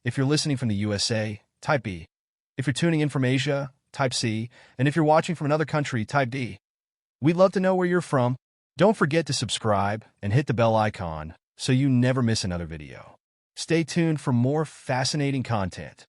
If you're listening from the USA, type B. If you're tuning in from Asia, type C. And if you're watching from another country, type D. We'd love to know where you're from. Don't forget to subscribe and hit the bell icon so you never miss another video. Stay tuned for more fascinating content.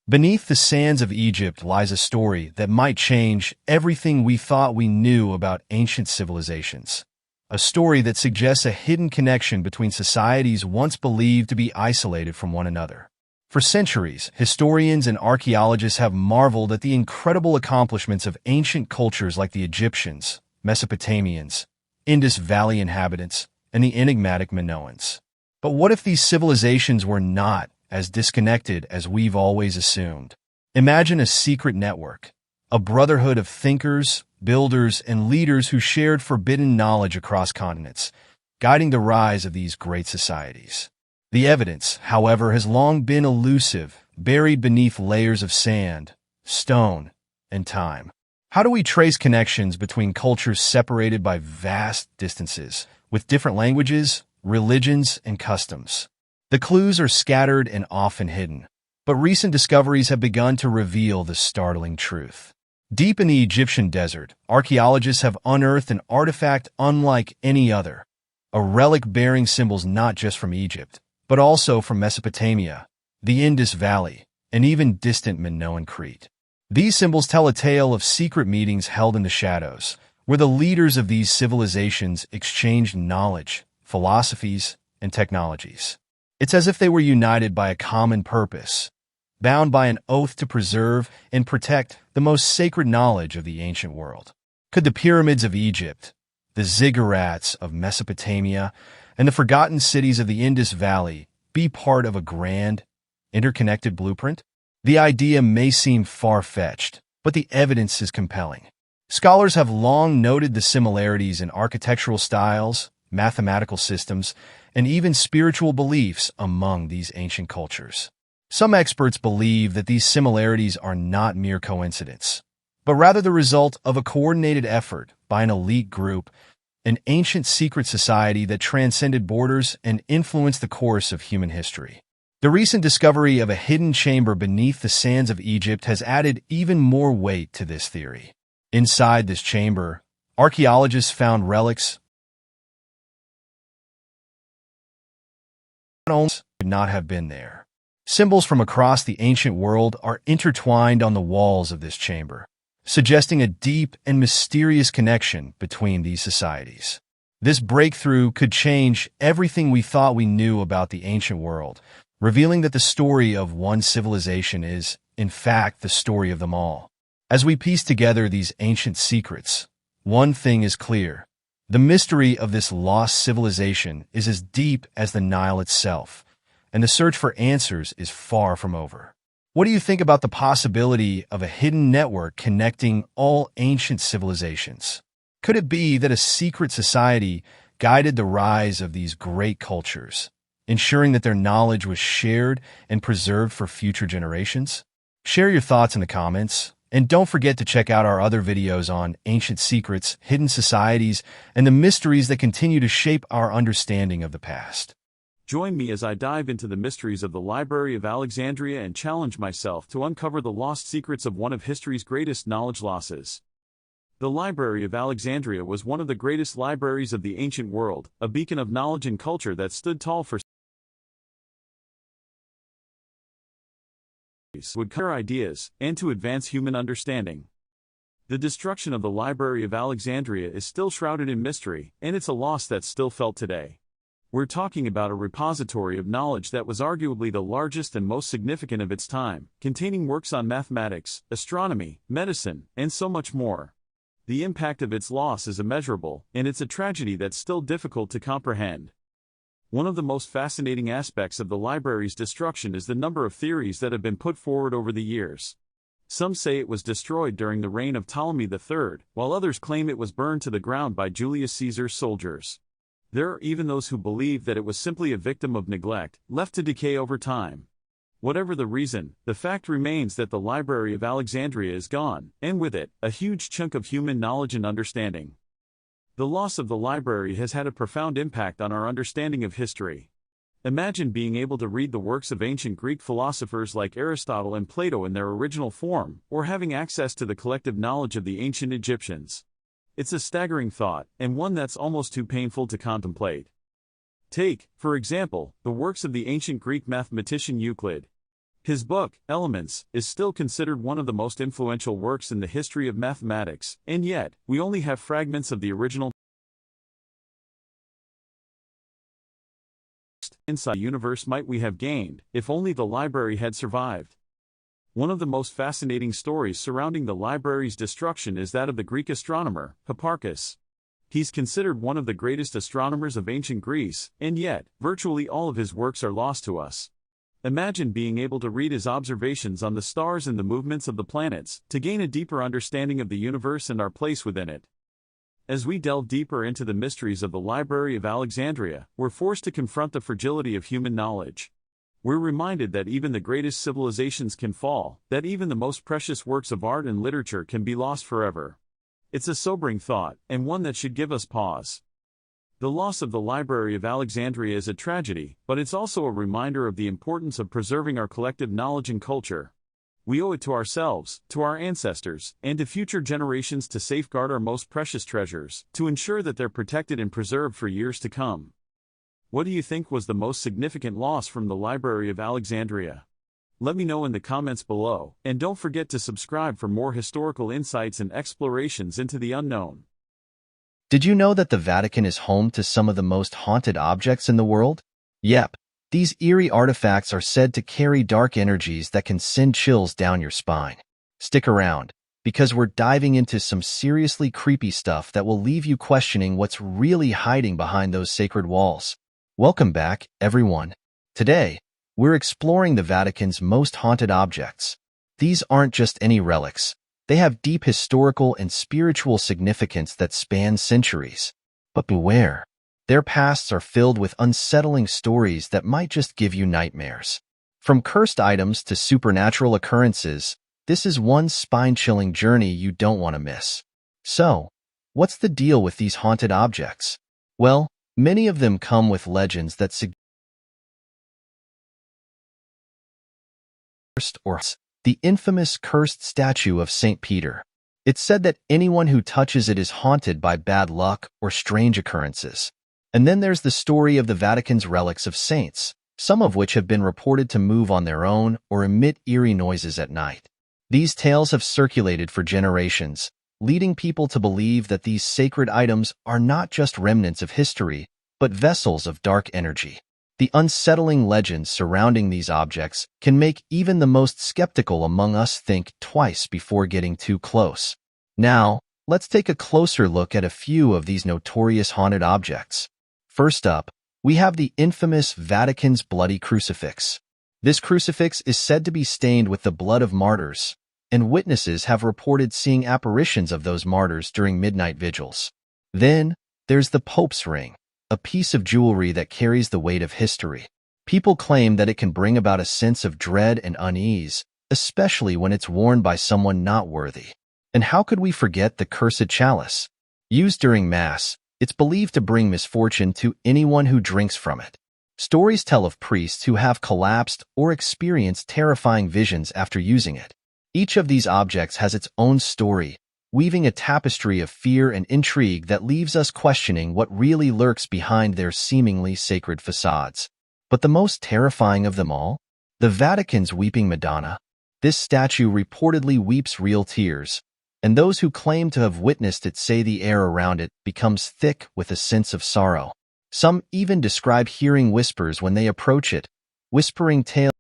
Beneath the sands of Egypt lies a story that might change everything we thought we knew about ancient civilizations. A story that suggests a hidden connection between societies once believed to be isolated from one another. For centuries, historians and archaeologists have marveled at the incredible accomplishments of ancient cultures like the Egyptians, Mesopotamians, Indus Valley inhabitants, and the enigmatic Minoans. But what if these civilizations were not as disconnected as we've always assumed? Imagine a secret network, a brotherhood of thinkers, builders, and leaders who shared forbidden knowledge across continents, guiding the rise of these great societies. The evidence, however, has long been elusive, buried beneath layers of sand, stone, and time. How do we trace connections between cultures separated by vast distances, with different languages, religions, and customs? The clues are scattered and often hidden, but recent discoveries have begun to reveal the startling truth. Deep in the Egyptian desert, archaeologists have unearthed an artifact unlike any other, a relic bearing symbols not just from Egypt, but also from Mesopotamia, the Indus Valley, and even distant Minoan Crete. These symbols tell a tale of secret meetings held in the shadows, where the leaders of these civilizations exchanged knowledge, philosophies, and technologies. It's as if they were united by a common purpose, bound by an oath to preserve and protect the most sacred knowledge of the ancient world. Could the pyramids of Egypt, the ziggurats of Mesopotamia, and the forgotten cities of the Indus Valley be part of a grand, interconnected blueprint? The idea may seem far-fetched, but the evidence is compelling. Scholars have long noted the similarities in architectural styles, mathematical systems, and even spiritual beliefs among these ancient cultures. Some experts believe that these similarities are not mere coincidence, but rather the result of a coordinated effort by an elite group, an ancient secret society that transcended borders and influenced the course of human history. The recent discovery of a hidden chamber beneath the sands of Egypt has added even more weight to this theory. Inside this chamber, archaeologists found relics could not have been there. Symbols from across the ancient world are intertwined on the walls of this chamber, suggesting a deep and mysterious connection between these societies. This breakthrough could change everything we thought we knew about the ancient world, revealing that the story of one civilization is, in fact, the story of them all. As we piece together these ancient secrets, one thing is clear. The mystery of this lost civilization is as deep as the Nile itself, and the search for answers is far from over. What do you think about the possibility of a hidden network connecting all ancient civilizations? Could it be that a secret society guided the rise of these great cultures, ensuring that their knowledge was shared and preserved for future generations? Share your thoughts in the comments, and don't forget to check out our other videos on ancient secrets, hidden societies, and the mysteries that continue to shape our understanding of the past. Join me as I dive into the mysteries of the Library of Alexandria and challenge myself to uncover the lost secrets of one of history's greatest knowledge losses. The Library of Alexandria was one of the greatest libraries of the ancient world, a beacon of knowledge and culture that stood tall for would cover ideas, and to advance human understanding. The destruction of the Library of Alexandria is still shrouded in mystery, and it's a loss that's still felt today. We're talking about a repository of knowledge that was arguably the largest and most significant of its time, containing works on mathematics, astronomy, medicine, and so much more. The impact of its loss is immeasurable, and it's a tragedy that's still difficult to comprehend. One of the most fascinating aspects of the library's destruction is the number of theories that have been put forward over the years. Some say it was destroyed during the reign of Ptolemy III, while others claim it was burned to the ground by Julius Caesar's soldiers. There are even those who believe that it was simply a victim of neglect, left to decay over time. Whatever the reason, the fact remains that the Library of Alexandria is gone, and with it, a huge chunk of human knowledge and understanding. The loss of the library has had a profound impact on our understanding of history. Imagine being able to read the works of ancient Greek philosophers like Aristotle and Plato in their original form, or having access to the collective knowledge of the ancient Egyptians. It's a staggering thought, and one that's almost too painful to contemplate. Take, for example, the works of the ancient Greek mathematician Euclid. His book, Elements, is still considered one of the most influential works in the history of mathematics, and yet, we only have fragments of the original inside the universe might we have gained, if only the library had survived. One of the most fascinating stories surrounding the library's destruction is that of the Greek astronomer, Hipparchus. He's considered one of the greatest astronomers of ancient Greece, and yet, virtually all of his works are lost to us. Imagine being able to read his observations on the stars and the movements of the planets, to gain a deeper understanding of the universe and our place within it. As we delve deeper into the mysteries of the Library of Alexandria, we're forced to confront the fragility of human knowledge. We're reminded that even the greatest civilizations can fall, that even the most precious works of art and literature can be lost forever. It's a sobering thought, and one that should give us pause. The loss of the Library of Alexandria is a tragedy, but it's also a reminder of the importance of preserving our collective knowledge and culture. We owe it to ourselves, to our ancestors, and to future generations to safeguard our most precious treasures, to ensure that they're protected and preserved for years to come. What do you think was the most significant loss from the Library of Alexandria? Let me know in the comments below, and don't forget to subscribe for more historical insights and explorations into the unknown. Did you know that the Vatican is home to some of the most haunted objects in the world? Yep, these eerie artifacts are said to carry dark energies that can send chills down your spine. Stick around, because we're diving into some seriously creepy stuff that will leave you questioning what's really hiding behind those sacred walls. Welcome back, everyone. Today, we're exploring the Vatican's most haunted objects. These aren't just any relics. They have deep historical and spiritual significance that span centuries. But beware, their pasts are filled with unsettling stories that might just give you nightmares. From cursed items to supernatural occurrences, this is one spine-chilling journey you don't want to miss. So, what's the deal with these haunted objects? Well, many of them come with legends that suggest the infamous cursed statue of St. Peter. It's said that anyone who touches it is haunted by bad luck or strange occurrences. And then there's the story of the Vatican's relics of saints, some of which have been reported to move on their own or emit eerie noises at night. These tales have circulated for generations, leading people to believe that these sacred items are not just remnants of history, but vessels of dark energy. The unsettling legends surrounding these objects can make even the most skeptical among us think twice before getting too close. Now, let's take a closer look at a few of these notorious haunted objects. First up, we have the infamous Vatican's Bloody Crucifix. This crucifix is said to be stained with the blood of martyrs, and witnesses have reported seeing apparitions of those martyrs during midnight vigils. Then, there's the Pope's Ring, a piece of jewelry that carries the weight of history. People claim that it can bring about a sense of dread and unease, especially when it's worn by someone not worthy. And how could we forget the cursed chalice? Used during Mass, it's believed to bring misfortune to anyone who drinks from it. Stories tell of priests who have collapsed or experienced terrifying visions after using it. Each of these objects has its own story, weaving a tapestry of fear and intrigue that leaves us questioning what really lurks behind their seemingly sacred facades. But the most terrifying of them all? The Vatican's Weeping Madonna. This statue reportedly weeps real tears, and those who claim to have witnessed it say the air around it becomes thick with a sense of sorrow. Some even describe hearing whispers when they approach it, whispering tales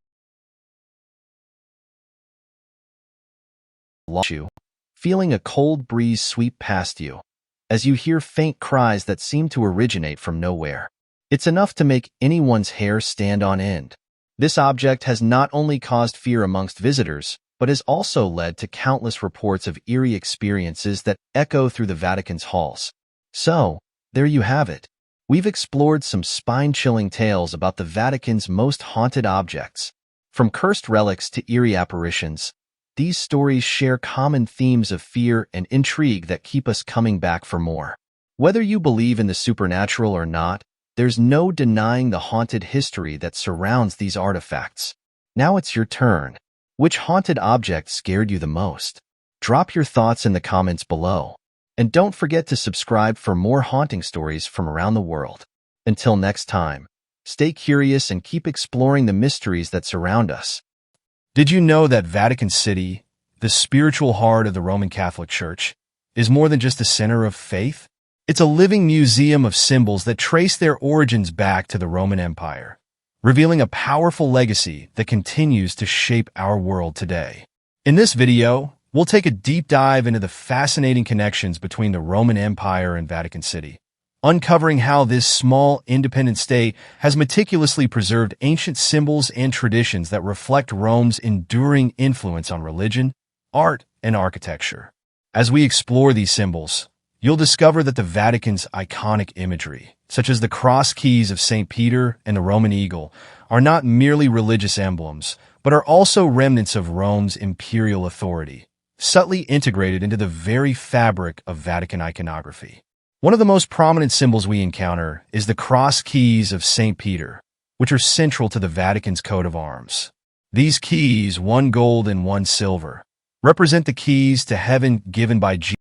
you, feeling a cold breeze sweep past you, as you hear faint cries that seem to originate from nowhere. It's enough to make anyone's hair stand on end. This object has not only caused fear amongst visitors, but has also led to countless reports of eerie experiences that echo through the Vatican's halls. So, there you have it. We've explored some spine-chilling tales about the Vatican's most haunted objects. From cursed relics to eerie apparitions, these stories share common themes of fear and intrigue that keep us coming back for more. Whether you believe in the supernatural or not, there's no denying the haunted history that surrounds these artifacts. Now it's your turn. Which haunted object scared you the most? Drop your thoughts in the comments below. And don't forget to subscribe for more haunting stories from around the world. Until next time, stay curious and keep exploring the mysteries that surround us. Did you know that Vatican City, the spiritual heart of the Roman Catholic Church, is more than just a center of faith? It's a living museum of symbols that trace their origins back to the Roman Empire, revealing a powerful legacy that continues to shape our world today. In this video, we'll take a deep dive into the fascinating connections between the Roman Empire and Vatican City, uncovering how this small, independent state has meticulously preserved ancient symbols and traditions that reflect Rome's enduring influence on religion, art, and architecture. As we explore these symbols, you'll discover that the Vatican's iconic imagery, such as the cross keys of St. Peter and the Roman eagle, are not merely religious emblems, but are also remnants of Rome's imperial authority, subtly integrated into the very fabric of Vatican iconography. One of the most prominent symbols we encounter is the cross keys of St. Peter, which are central to the Vatican's coat of arms. These keys, one gold and one silver, represent the keys to heaven given by Jesus.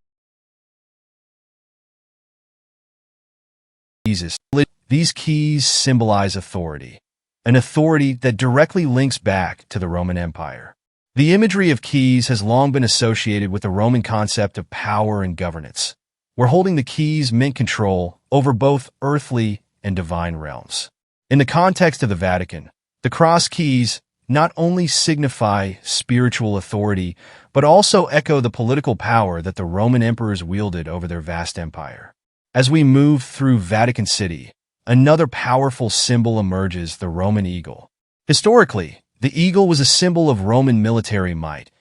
These keys symbolize authority, an authority that directly links back to the Roman Empire. The imagery of keys has long been associated with the Roman concept of power and governance, where holding the keys meant control over both earthly and divine realms. In the context of the Vatican, the cross keys not only signify spiritual authority, but also echo the political power that the Roman emperors wielded over their vast empire. As we move through Vatican City, another powerful symbol emerges: the Roman eagle. Historically, the eagle was a symbol of Roman military might,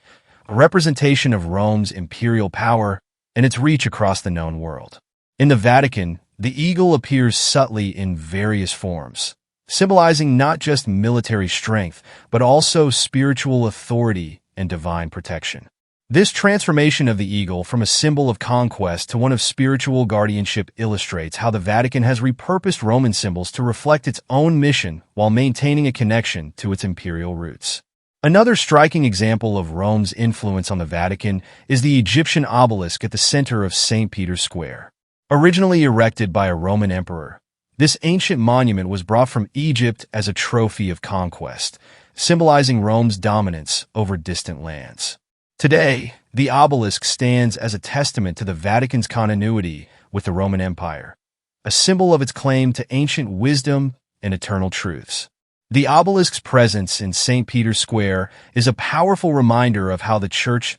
a representation of Rome's imperial power and its reach across the known world. In the Vatican, the eagle appears subtly in various forms, symbolizing not just military strength, but also spiritual authority and divine protection. This transformation of the eagle from a symbol of conquest to one of spiritual guardianship illustrates how the Vatican has repurposed Roman symbols to reflect its own mission while maintaining a connection to its imperial roots. Another striking example of Rome's influence on the Vatican is the Egyptian obelisk at the center of St. Peter's Square. Originally erected by a Roman emperor, this ancient monument was brought from Egypt as a trophy of conquest, symbolizing Rome's dominance over distant lands. Today, the obelisk stands as a testament to the Vatican's continuity with the Roman Empire, a symbol of its claim to ancient wisdom and eternal truths. The obelisk's presence in St. Peter's Square is a powerful reminder of how the Church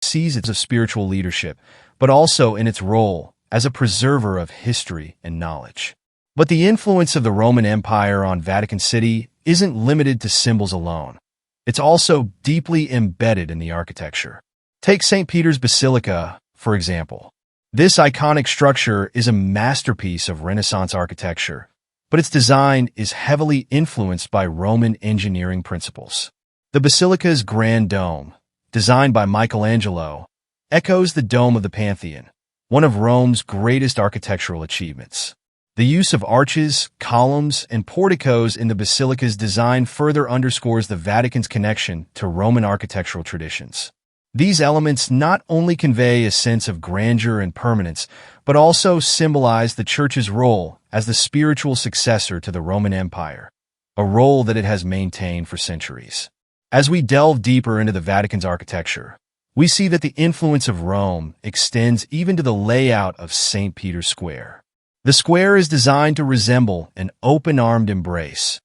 sees its spiritual leadership, but also in its role as a preserver of history and knowledge. But the influence of the Roman Empire on Vatican City isn't limited to symbols alone. It's also deeply embedded in the architecture. Take St. Peter's Basilica, for example. This iconic structure is a masterpiece of Renaissance architecture, but its design is heavily influenced by Roman engineering principles. The basilica's grand dome, designed by Michelangelo, echoes the dome of the Pantheon, one of Rome's greatest architectural achievements. The use of arches, columns, and porticos in the basilica's design further underscores the Vatican's connection to Roman architectural traditions. These elements not only convey a sense of grandeur and permanence, but also symbolize the Church's role as the spiritual successor to the Roman Empire, a role that it has maintained for centuries. As we delve deeper into the Vatican's architecture, we see that the influence of Rome extends even to the layout of St. Peter's Square. The square is designed to resemble an open-armed embrace,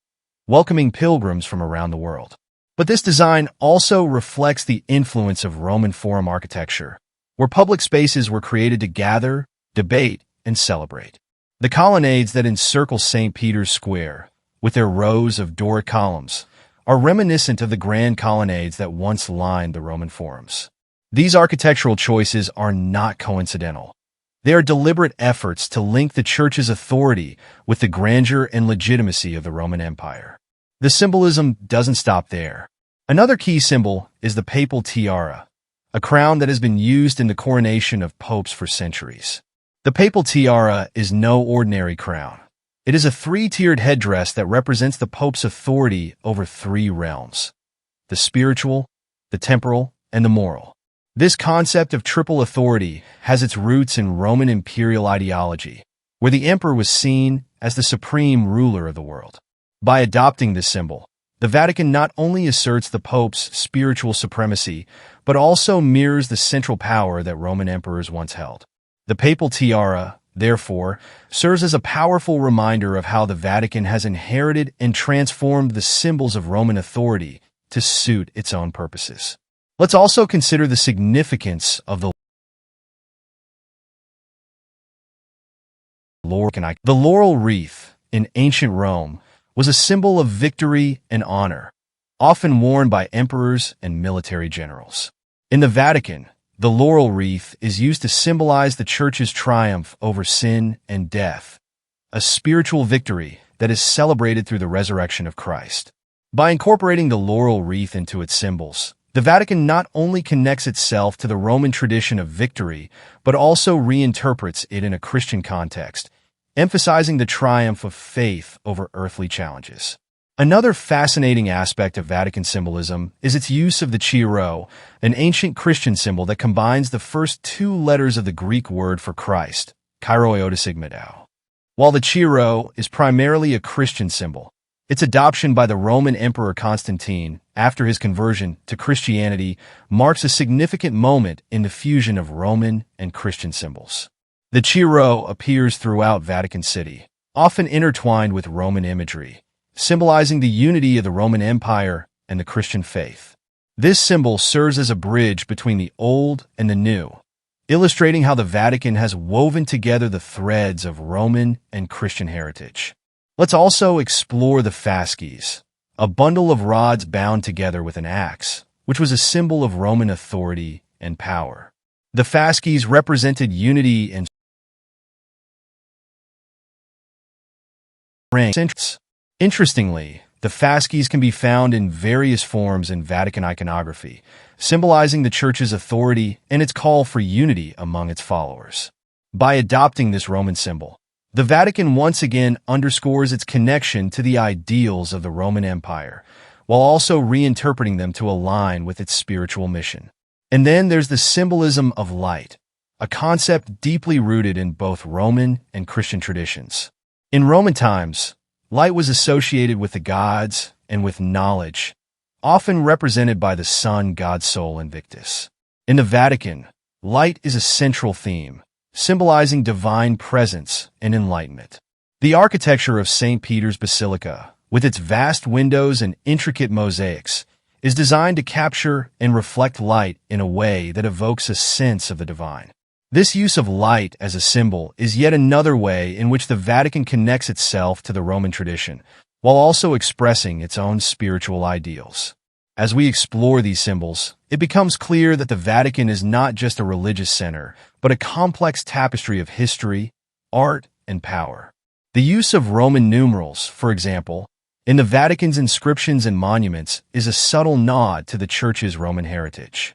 welcoming pilgrims from around the world. But this design also reflects the influence of Roman Forum architecture, where public spaces were created to gather, debate, and celebrate. The colonnades that encircle St. Peter's Square, with their rows of Doric columns, are reminiscent of the grand colonnades that once lined the Roman forums. These architectural choices are not coincidental. They are deliberate efforts to link the Church's authority with the grandeur and legitimacy of the Roman Empire. The symbolism doesn't stop there. Another key symbol is the papal tiara, a crown that has been used in the coronation of popes for centuries. The papal tiara is no ordinary crown. It is a three-tiered headdress that represents the pope's authority over three realms: the spiritual, the temporal, and the moral. This concept of triple authority has its roots in Roman imperial ideology, where the emperor was seen as the supreme ruler of the world. By adopting this symbol, the Vatican not only asserts the Pope's spiritual supremacy, but also mirrors the central power that Roman emperors once held. The papal tiara, therefore, serves as a powerful reminder of how the Vatican has inherited and transformed the symbols of Roman authority to suit its own purposes. Let's also consider the significance of the laurel wreath in ancient Rome was a symbol of victory and honor, often worn by emperors and military generals. In the Vatican, The laurel wreath is used to symbolize the Church's triumph over sin and death, a spiritual victory that is celebrated through the resurrection of Christ. By incorporating the laurel wreath into its symbols, the Vatican not only connects itself to the Roman tradition of victory, but also reinterprets it in a Christian context, emphasizing the triumph of faith over earthly challenges. Another fascinating aspect of Vatican symbolism is its use of the chi rho, an ancient Christian symbol that combines the first two letters of the Greek word for Christ, Kyrie Otosigmadou. While the chi rho is primarily a Christian symbol, its adoption by the Roman Emperor Constantine after his conversion to Christianity marks a significant moment in the fusion of Roman and Christian symbols. The chi rho appears throughout Vatican City, often intertwined with Roman imagery, symbolizing the unity of the Roman Empire and the Christian faith. This symbol serves as a bridge between the old and the new, illustrating how the Vatican has woven together the threads of Roman and Christian heritage. Let's also explore the fasces, a bundle of rods bound together with an axe, which was a symbol of Roman authority and power. The fasces represented unity and strength. Interestingly, the fasces can be found in various forms in Vatican iconography, symbolizing the Church's authority and its call for unity among its followers. By adopting this Roman symbol, the Vatican once again underscores its connection to the ideals of the Roman Empire, while also reinterpreting them to align with its spiritual mission. And then there's the symbolism of light, a concept deeply rooted in both Roman and Christian traditions. In Roman times, light was associated with the gods and with knowledge, often represented by the sun god Sol Invictus. In the Vatican, light is a central theme, symbolizing divine presence and enlightenment. The architecture of St. Peter's Basilica, with its vast windows and intricate mosaics, is designed to capture and reflect light in a way that evokes a sense of the divine. This use of light as a symbol is yet another way in which the Vatican connects itself to the Roman tradition, while also expressing its own spiritual ideals. As we explore these symbols, it becomes clear that the Vatican is not just a religious center, but a complex tapestry of history, art, and power. The use of Roman numerals, for example, in the Vatican's inscriptions and monuments is a subtle nod to the Church's Roman heritage.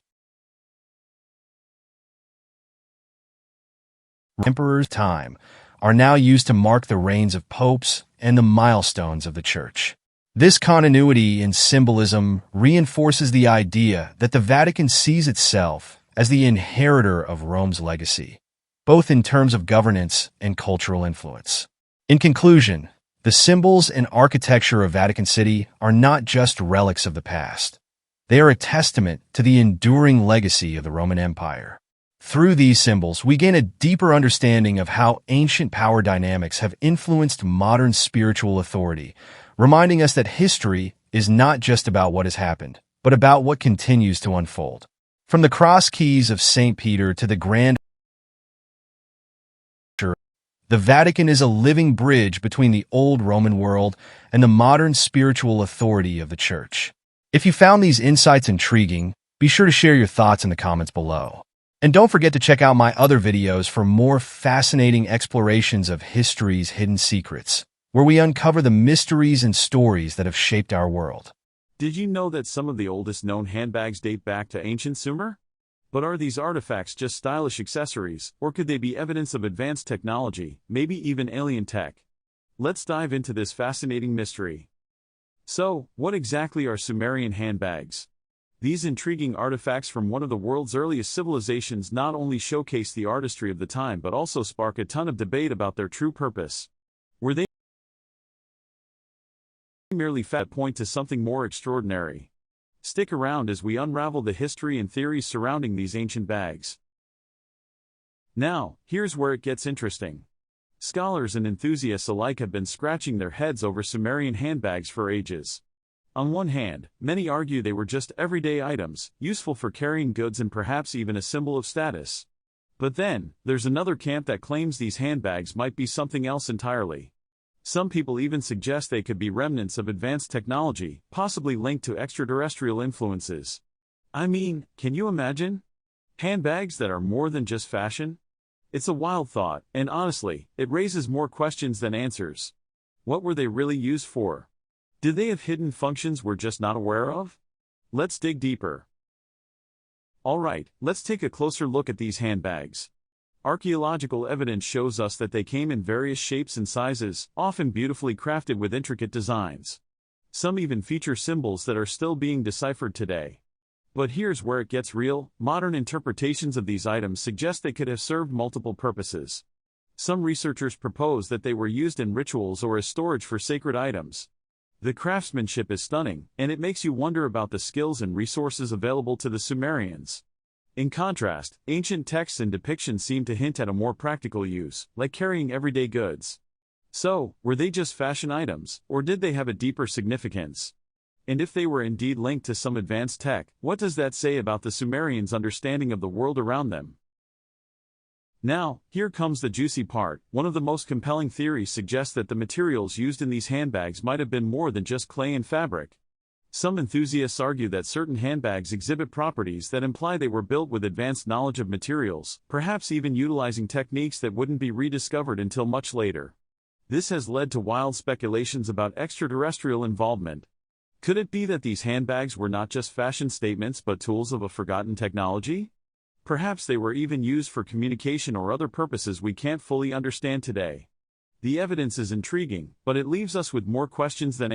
Emperor's time are now used to mark the reigns of popes and the milestones of the Church. This continuity in symbolism reinforces the idea that the Vatican sees itself as the inheritor of Rome's legacy, both in terms of governance and cultural influence. In conclusion, the symbols and architecture of Vatican City are not just relics of the past. They are a testament to the enduring legacy of the Roman Empire. Through these symbols, we gain a deeper understanding of how ancient power dynamics have influenced modern spiritual authority, reminding us that history is not just about what has happened, but about what continues to unfold. From the cross keys of St. Peter to the grand the Vatican is a living bridge between the old Roman world and the modern spiritual authority of the Church. If you found these insights intriguing, be sure to share your thoughts in the comments below. And don't forget to check out my other videos for more fascinating explorations of history's hidden secrets, where we uncover the mysteries and stories that have shaped our world. Did you know that some of the oldest known handbags date back to ancient Sumer? But are these artifacts just stylish accessories, or could they be evidence of advanced technology, maybe even alien tech? Let's dive into this fascinating mystery. So, what exactly are Sumerian handbags? These intriguing artifacts from one of the world's earliest civilizations not only showcase the artistry of the time but also spark a ton of debate about their true purpose. Were they merely point to something more extraordinary? Stick around as we unravel the history and theories surrounding these ancient bags. Now, here's where it gets interesting. Scholars and enthusiasts alike have been scratching their heads over Sumerian handbags for ages. On one hand, many argue they were just everyday items, useful for carrying goods and perhaps even a symbol of status. But then, there's another camp that claims these handbags might be something else entirely. Some people even suggest they could be remnants of advanced technology, possibly linked to extraterrestrial influences. I mean, can you imagine? Handbags that are more than just fashion? It's a wild thought, and honestly, it raises more questions than answers. What were they really used for? Did they have hidden functions we're just not aware of? Let's dig deeper. Alright, let's take a closer look at these handbags. Archaeological evidence shows us that they came in various shapes and sizes, often beautifully crafted with intricate designs. Some even feature symbols that are still being deciphered today. But here's where it gets real. Modern interpretations of these items suggest they could have served multiple purposes. Some researchers propose that they were used in rituals or as storage for sacred items. The craftsmanship is stunning, and it makes you wonder about the skills and resources available to the Sumerians. In contrast, ancient texts and depictions seem to hint at a more practical use, like carrying everyday goods. So, were they just fashion items, or did they have a deeper significance? And if they were indeed linked to some advanced tech, what does that say about the Sumerians' understanding of the world around them? Now, here comes the juicy part. One of the most compelling theories suggests that the materials used in these handbags might have been more than just clay and fabric. Some enthusiasts argue that certain handbags exhibit properties that imply they were built with advanced knowledge of materials, perhaps even utilizing techniques that wouldn't be rediscovered until much later. This has led to wild speculations about extraterrestrial involvement. Could it be that these handbags were not just fashion statements but tools of a forgotten technology? Perhaps they were even used for communication or other purposes we can't fully understand today. The evidence is intriguing, but it leaves us with more questions than